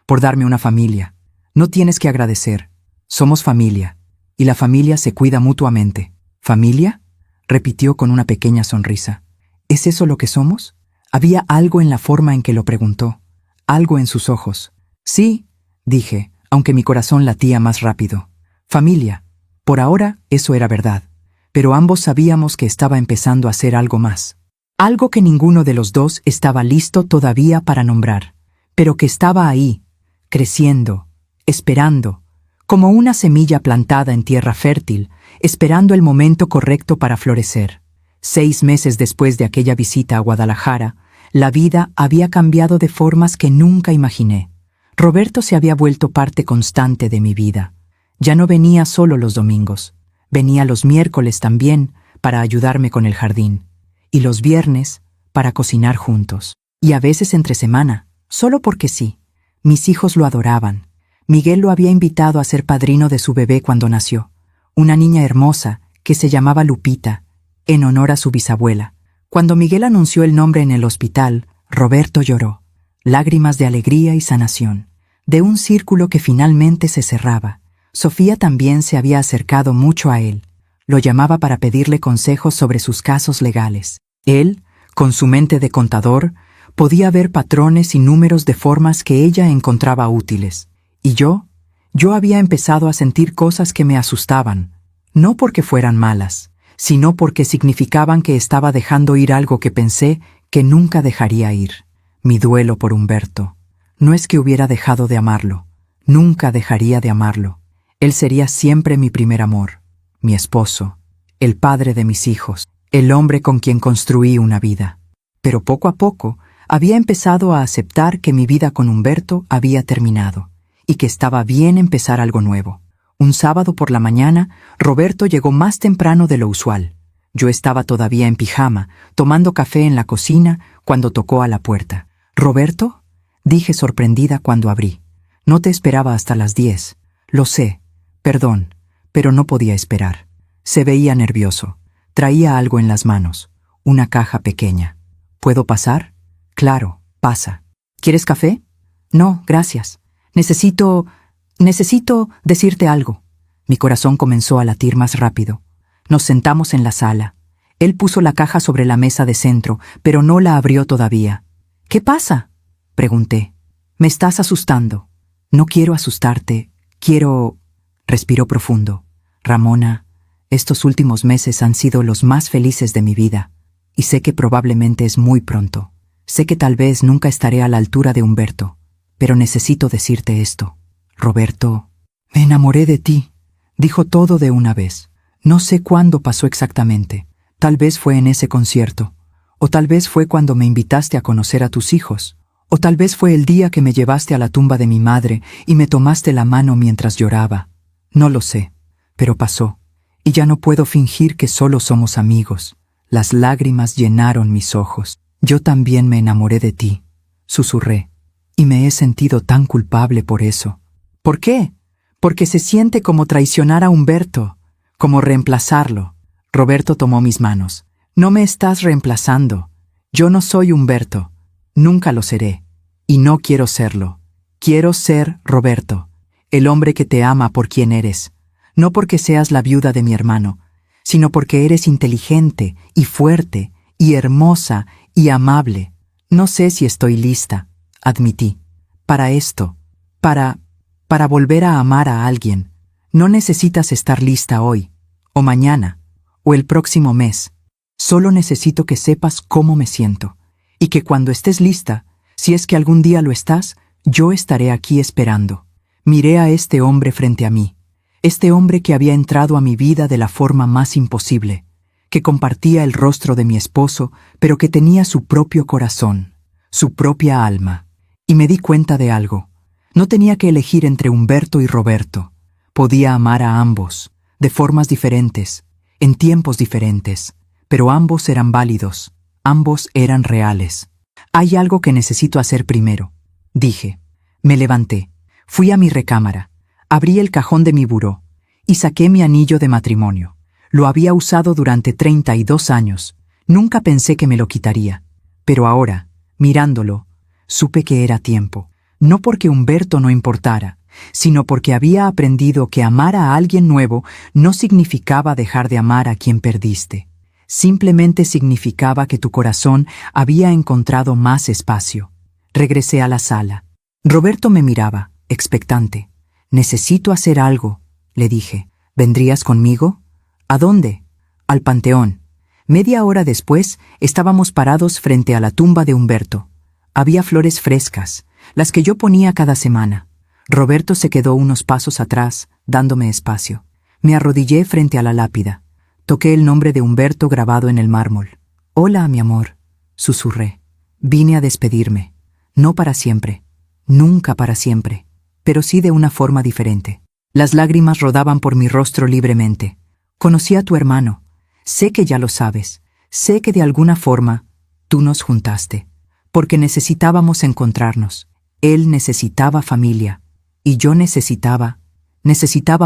por darme una familia. No tienes que agradecer. Somos familia, y la familia se cuida mutuamente. ¿Familia?, repitió con una pequeña sonrisa. ¿Es eso lo que somos? Había algo en la forma en que lo preguntó, algo en sus ojos. Sí, dije, aunque mi corazón latía más rápido. Familia. Por ahora, eso era verdad. Pero ambos sabíamos que estaba empezando a ser algo más. Algo que ninguno de los dos estaba listo todavía para nombrar, pero que estaba ahí, creciendo, esperando, como una semilla plantada en tierra fértil, esperando el momento correcto para florecer. 6 meses después de aquella visita a Guadalajara, la vida había cambiado de formas que nunca imaginé. Roberto se había vuelto parte constante de mi vida. Ya no venía solo los domingos, venía los miércoles también para ayudarme con el jardín, y los viernes para cocinar juntos, y a veces entre semana, solo porque sí. Mis hijos lo adoraban. Miguel lo había invitado a ser padrino de su bebé cuando nació, una niña hermosa que se llamaba Lupita, en honor a su bisabuela. Cuando Miguel anunció el nombre en el hospital, Roberto lloró, lágrimas de alegría y sanación, de un círculo que finalmente se cerraba. Sofía también se había acercado mucho a él. Lo llamaba para pedirle consejos sobre sus casos legales. Él, con su mente de contador, podía ver patrones y números de formas que ella encontraba útiles. Y yo había empezado a sentir cosas que me asustaban. No porque fueran malas, sino porque significaban que estaba dejando ir algo que pensé que nunca dejaría ir. Mi duelo por Humberto. No es que hubiera dejado de amarlo. Nunca dejaría de amarlo. Él sería siempre mi primer amor, mi esposo, el padre de mis hijos, el hombre con quien construí una vida. Pero poco a poco había empezado a aceptar que mi vida con Humberto había terminado y que estaba bien empezar algo nuevo. Un sábado por la mañana, Roberto llegó más temprano de lo usual. Yo estaba todavía en pijama, tomando café en la cocina, cuando tocó a la puerta. «¿Roberto?», dije sorprendida cuando abrí. «No te esperaba hasta las 10. Lo sé. Perdón, pero no podía esperar». Se veía nervioso. Traía algo en las manos. Una caja pequeña. «¿Puedo pasar?». «Claro, pasa». «¿Quieres café?». «No, gracias. Necesito decirte algo». Mi corazón comenzó a latir más rápido. Nos sentamos en la sala. Él puso la caja sobre la mesa de centro, pero no la abrió todavía. «¿Qué pasa?», pregunté. «Me estás asustando». «No quiero asustarte. Quiero…». Respiró profundo. «Ramona, estos últimos meses han sido los más felices de mi vida. Y sé que probablemente es muy pronto. Sé que tal vez nunca estaré a la altura de Humberto. Pero necesito decirte esto. Roberto, me enamoré de ti», dijo todo de una vez. No sé cuándo pasó exactamente. Tal vez fue en ese concierto. O tal vez fue cuando me invitaste a conocer a tus hijos. O tal vez fue el día que me llevaste a la tumba de mi madre y me tomaste la mano mientras lloraba. No lo sé, pero pasó. Y ya no puedo fingir que solo somos amigos. Las lágrimas llenaron mis ojos. «Yo también me enamoré de ti», susurré. «Y me he sentido tan culpable por eso». «¿Por qué?». «Porque se siente como traicionar a Humberto, como reemplazarlo». Roberto tomó mis manos. «No me estás reemplazando. Yo no soy Humberto. Nunca lo seré. Y no quiero serlo. Quiero ser Roberto, el hombre que te ama por quien eres. No porque seas la viuda de mi hermano, sino porque eres inteligente y fuerte y hermosa y amable. No sé si estoy lista», admití, «para esto, para volver a amar a alguien. No necesitas estar lista hoy, o mañana, o el próximo mes. Solo necesito que sepas cómo me siento, y que cuando estés lista, si es que algún día lo estás, yo estaré aquí esperando». Miré a este hombre frente a mí, este hombre que había entrado a mi vida de la forma más imposible, que compartía el rostro de mi esposo, pero que tenía su propio corazón, su propia alma. Y me di cuenta de algo. No tenía que elegir entre Humberto y Roberto. Podía amar a ambos, de formas diferentes, en tiempos diferentes, pero ambos eran válidos, ambos eran reales. «Hay algo que necesito hacer primero», dije. Me levanté, fui a mi recámara, abrí el cajón de mi buró y saqué mi anillo de matrimonio. Lo había usado durante 32 años. Nunca pensé que me lo quitaría. Pero ahora, mirándolo, supe que era tiempo. No porque Humberto no importara, sino porque había aprendido que amar a alguien nuevo no significaba dejar de amar a quien perdiste. Simplemente significaba que tu corazón había encontrado más espacio. Regresé a la sala. Roberto me miraba, expectante. «Necesito hacer algo», le dije. «¿Vendrías conmigo?». «¿A dónde?». «Al panteón». Media hora después, estábamos parados frente a la tumba de Humberto. Había flores frescas, las que yo ponía cada semana. Roberto se quedó unos pasos atrás, dándome espacio. Me arrodillé frente a la lápida. Toqué el nombre de Humberto grabado en el mármol. «Hola, mi amor», susurré. «Vine a despedirme. No para siempre. Nunca para siempre. Pero sí de una forma diferente». Las lágrimas rodaban por mi rostro libremente. «Conocí a tu hermano. Sé que ya lo sabes. Sé que de alguna forma tú nos juntaste. Porque necesitábamos encontrarnos. Él necesitaba familia. Y yo necesitaba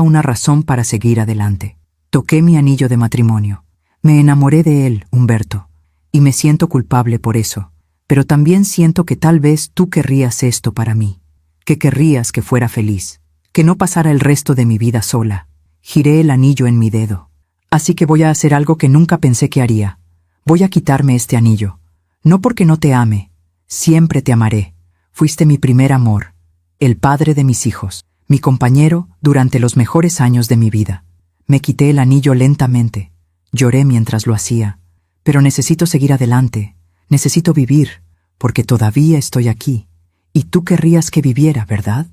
una razón para seguir adelante». Toqué mi anillo de matrimonio. Me enamoré de él, Humberto. Y me siento culpable por eso. Pero también siento que tal vez tú querrías esto para mí. Que querrías que fuera feliz. Que no pasara el resto de mi vida sola. Giré el anillo en mi dedo. Así que voy a hacer algo que nunca pensé que haría. Voy a quitarme este anillo. No porque no te ame. Siempre te amaré. Fuiste mi primer amor. El padre de mis hijos. Mi compañero durante los mejores años de mi vida. Me quité el anillo lentamente. Lloré mientras lo hacía. Pero necesito seguir adelante. Necesito vivir, porque todavía estoy aquí. Y tú querrías que viviera, ¿verdad?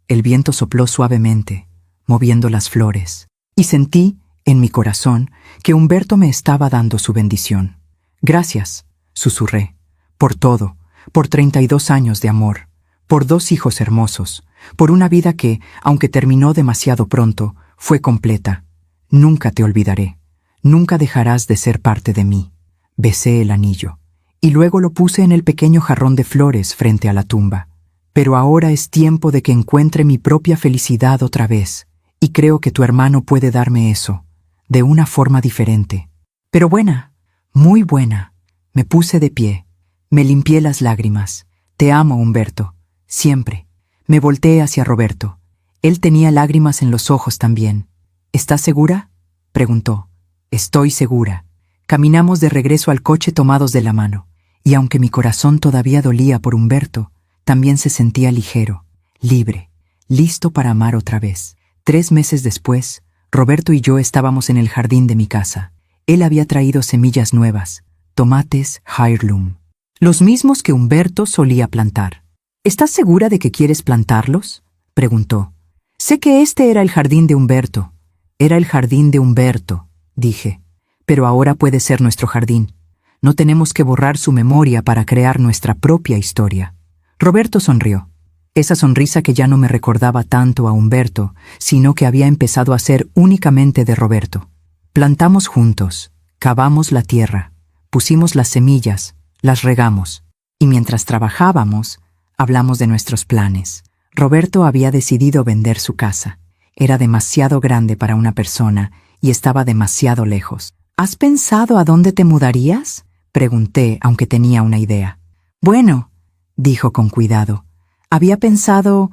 El viento sopló suavemente, moviendo las flores, y sentí, en mi corazón, que Humberto me estaba dando su bendición. Gracias, susurré, por todo, por 32 años de amor, por 2 hijos hermosos, por una vida que, aunque terminó demasiado pronto, fue completa. Nunca te olvidaré, nunca dejarás de ser parte de mí. Besé el anillo, y luego lo puse en el pequeño jarrón de flores frente a la tumba. Pero ahora es tiempo de que encuentre mi propia felicidad otra vez, y creo que tu hermano puede darme eso, de una forma diferente. Pero buena, muy buena. Me puse de pie, me limpié las lágrimas. Te amo, Humberto, siempre. Me volteé hacia Roberto. Él tenía lágrimas en los ojos también. ¿Estás segura?, preguntó. Estoy segura. Caminamos de regreso al coche tomados de la mano, y aunque mi corazón todavía dolía por Humberto, también se sentía ligero, libre, listo para amar otra vez. 3 meses después, Roberto y yo estábamos en el jardín de mi casa. Él había traído semillas nuevas, tomates heirloom, los mismos que Humberto solía plantar. ¿Estás segura de que quieres plantarlos?, preguntó. Sé que este era el jardín de Humberto. Era el jardín de Humberto, dije. Pero ahora puede ser nuestro jardín. No tenemos que borrar su memoria para crear nuestra propia historia. Roberto sonrió. Esa sonrisa que ya no me recordaba tanto a Humberto, sino que había empezado a ser únicamente de Roberto. Plantamos juntos, cavamos la tierra, pusimos las semillas, las regamos, y mientras trabajábamos, hablamos de nuestros planes. Roberto había decidido vender su casa. Era demasiado grande para una persona y estaba demasiado lejos. ¿Has pensado a dónde te mudarías?, pregunté, aunque tenía una idea. Bueno, dijo con cuidado. Había pensado,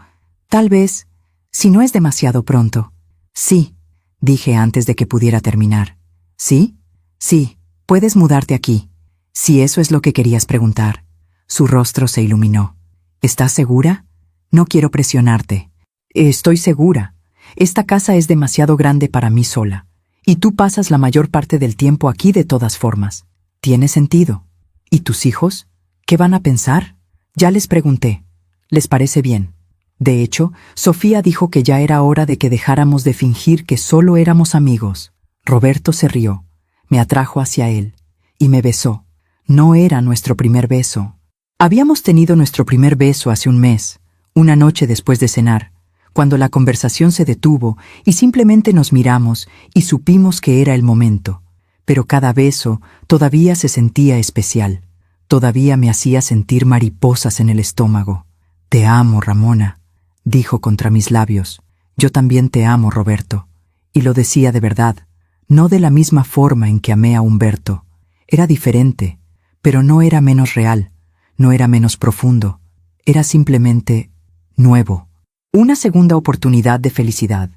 tal vez, si no es demasiado pronto. Sí, dije antes de que pudiera terminar. ¿Sí? Sí, puedes mudarte aquí. Si eso es lo que querías preguntar. Su rostro se iluminó. ¿Estás segura? No quiero presionarte. Estoy segura. Esta casa es demasiado grande para mí sola. Y tú pasas la mayor parte del tiempo aquí de todas formas. Tiene sentido. ¿Y tus hijos? ¿Qué van a pensar? Ya les pregunté. ¿Les parece bien? De hecho, Sofía dijo que ya era hora de que dejáramos de fingir que solo éramos amigos. Roberto se rió, me atrajo hacia él, y me besó. No era nuestro primer beso. Habíamos tenido nuestro primer beso hace un mes, una noche después de cenar, cuando la conversación se detuvo y simplemente nos miramos y supimos que era el momento. Pero cada beso todavía se sentía especial. Todavía me hacía sentir mariposas en el estómago. Te amo, Ramona, dijo contra mis labios. Yo también te amo, Roberto. Y lo decía de verdad, no de la misma forma en que amé a Humberto. Era diferente, pero no era menos real, no era menos profundo. Era simplemente nuevo. Una segunda oportunidad de felicidad.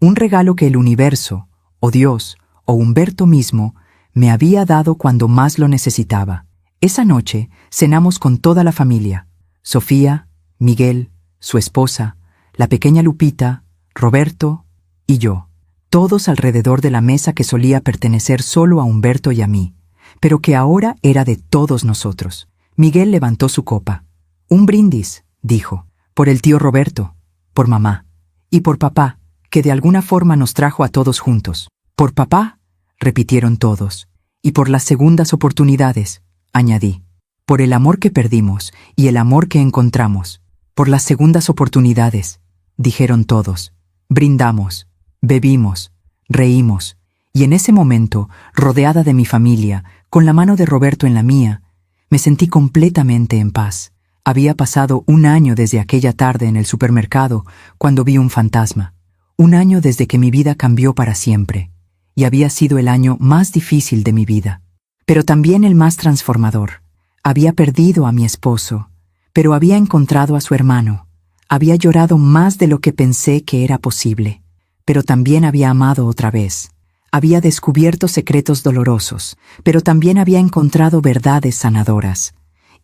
Un regalo que el universo, o Dios, o Humberto mismo, me había dado cuando más lo necesitaba. Esa noche cenamos con toda la familia. Sofía, Miguel, su esposa, la pequeña Lupita, Roberto y yo. Todos alrededor de la mesa que solía pertenecer solo a Humberto y a mí, pero que ahora era de todos nosotros. Miguel levantó su copa. Un brindis, dijo, por el tío Roberto, por mamá, y por papá, que de alguna forma nos trajo a todos juntos. Por papá, repitieron todos, y por las segundas oportunidades, añadí. Por el amor que perdimos y el amor que encontramos. Por las segundas oportunidades, dijeron todos. Brindamos, bebimos, reímos, y en ese momento, rodeada de mi familia, con la mano de Roberto en la mía, me sentí completamente en paz. Había pasado 1 año desde aquella tarde en el supermercado cuando vi un fantasma. 1 año desde que mi vida cambió para siempre, y había sido el año más difícil de mi vida, pero también el más transformador. Había perdido a mi esposo, pero había encontrado a su hermano. Había llorado más de lo que pensé que era posible, pero también había amado otra vez. Había descubierto secretos dolorosos, pero también había encontrado verdades sanadoras.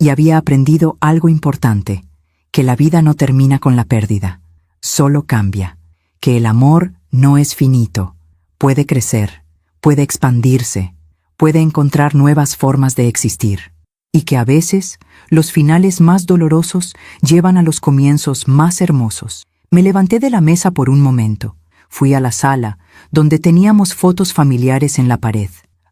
Y había aprendido algo importante, que la vida no termina con la pérdida, solo cambia, que el amor no es finito, puede crecer, puede expandirse, puede encontrar nuevas formas de existir, y que a veces los finales más dolorosos llevan a los comienzos más hermosos. Me levanté de la mesa por un momento, fui a la sala, donde teníamos fotos familiares en la pared.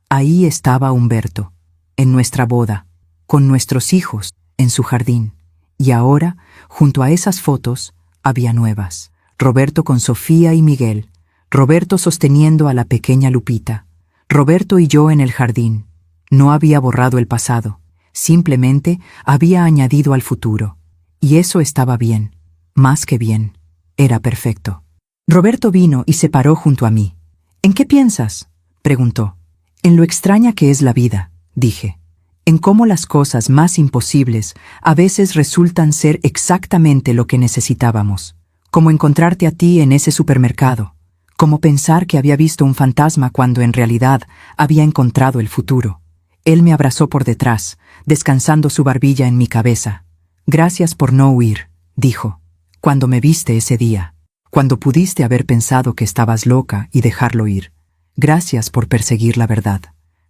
Ahí estaba Humberto, en nuestra boda, con nuestros hijos, en su jardín. Y ahora, junto a esas fotos, había nuevas. Roberto con Sofía y Miguel, Roberto sosteniendo a la pequeña Lupita, Roberto y yo en el jardín. No había borrado el pasado, simplemente había añadido al futuro. Y eso estaba bien, más que bien, era perfecto. Roberto vino y se paró junto a mí. ¿En qué piensas?, preguntó. En lo extraña que es la vida, dije. En cómo las cosas más imposibles a veces resultan ser exactamente lo que necesitábamos. Como encontrarte a ti en ese supermercado. Como pensar que había visto un fantasma cuando en realidad había encontrado el futuro. Él me abrazó por detrás, descansando su barbilla en mi cabeza. Gracias por no huir, dijo. Cuando me viste ese día. Cuando pudiste haber pensado que estabas loca y dejarlo ir. Gracias por perseguir la verdad.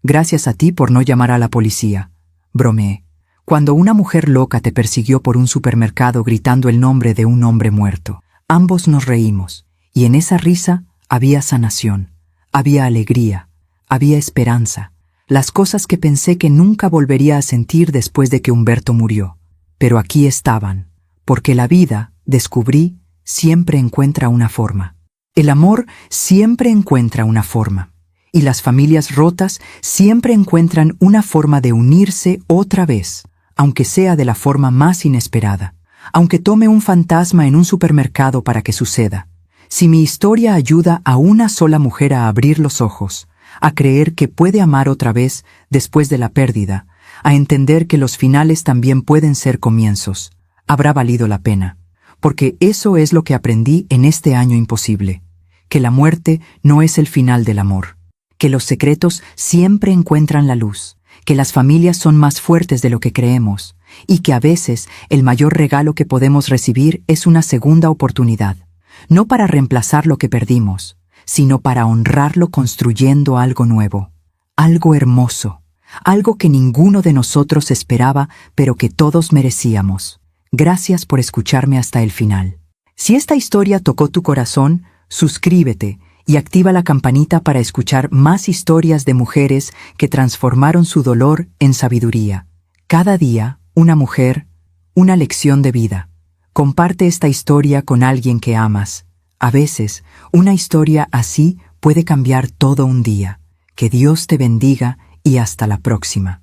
Gracias a ti por no llamar a la policía. Bromeé. Cuando una mujer loca te persiguió por un supermercado gritando el nombre de un hombre muerto. Ambos nos reímos, y en esa risa había sanación, había alegría, había esperanza, las cosas que pensé que nunca volvería a sentir después de que Humberto murió. Pero aquí estaban, porque la vida, descubrí, siempre encuentra una forma. El amor siempre encuentra una forma. Y las familias rotas siempre encuentran una forma de unirse otra vez, aunque sea de la forma más inesperada, aunque tome un fantasma en un supermercado para que suceda. Si mi historia ayuda a una sola mujer a abrir los ojos, a creer que puede amar otra vez después de la pérdida, a entender que los finales también pueden ser comienzos, habrá valido la pena. Porque eso es lo que aprendí en este año imposible, que la muerte no es el final del amor, que los secretos siempre encuentran la luz, que las familias son más fuertes de lo que creemos, y que a veces el mayor regalo que podemos recibir es una segunda oportunidad, no para reemplazar lo que perdimos, sino para honrarlo construyendo algo nuevo, algo hermoso, algo que ninguno de nosotros esperaba, pero que todos merecíamos. Gracias por escucharme hasta el final. Si esta historia tocó tu corazón, suscríbete y activa la campanita para escuchar más historias de mujeres que transformaron su dolor en sabiduría. Cada día, una mujer, una lección de vida. Comparte esta historia con alguien que amas. A veces, una historia así puede cambiar todo un día. Que Dios te bendiga y hasta la próxima.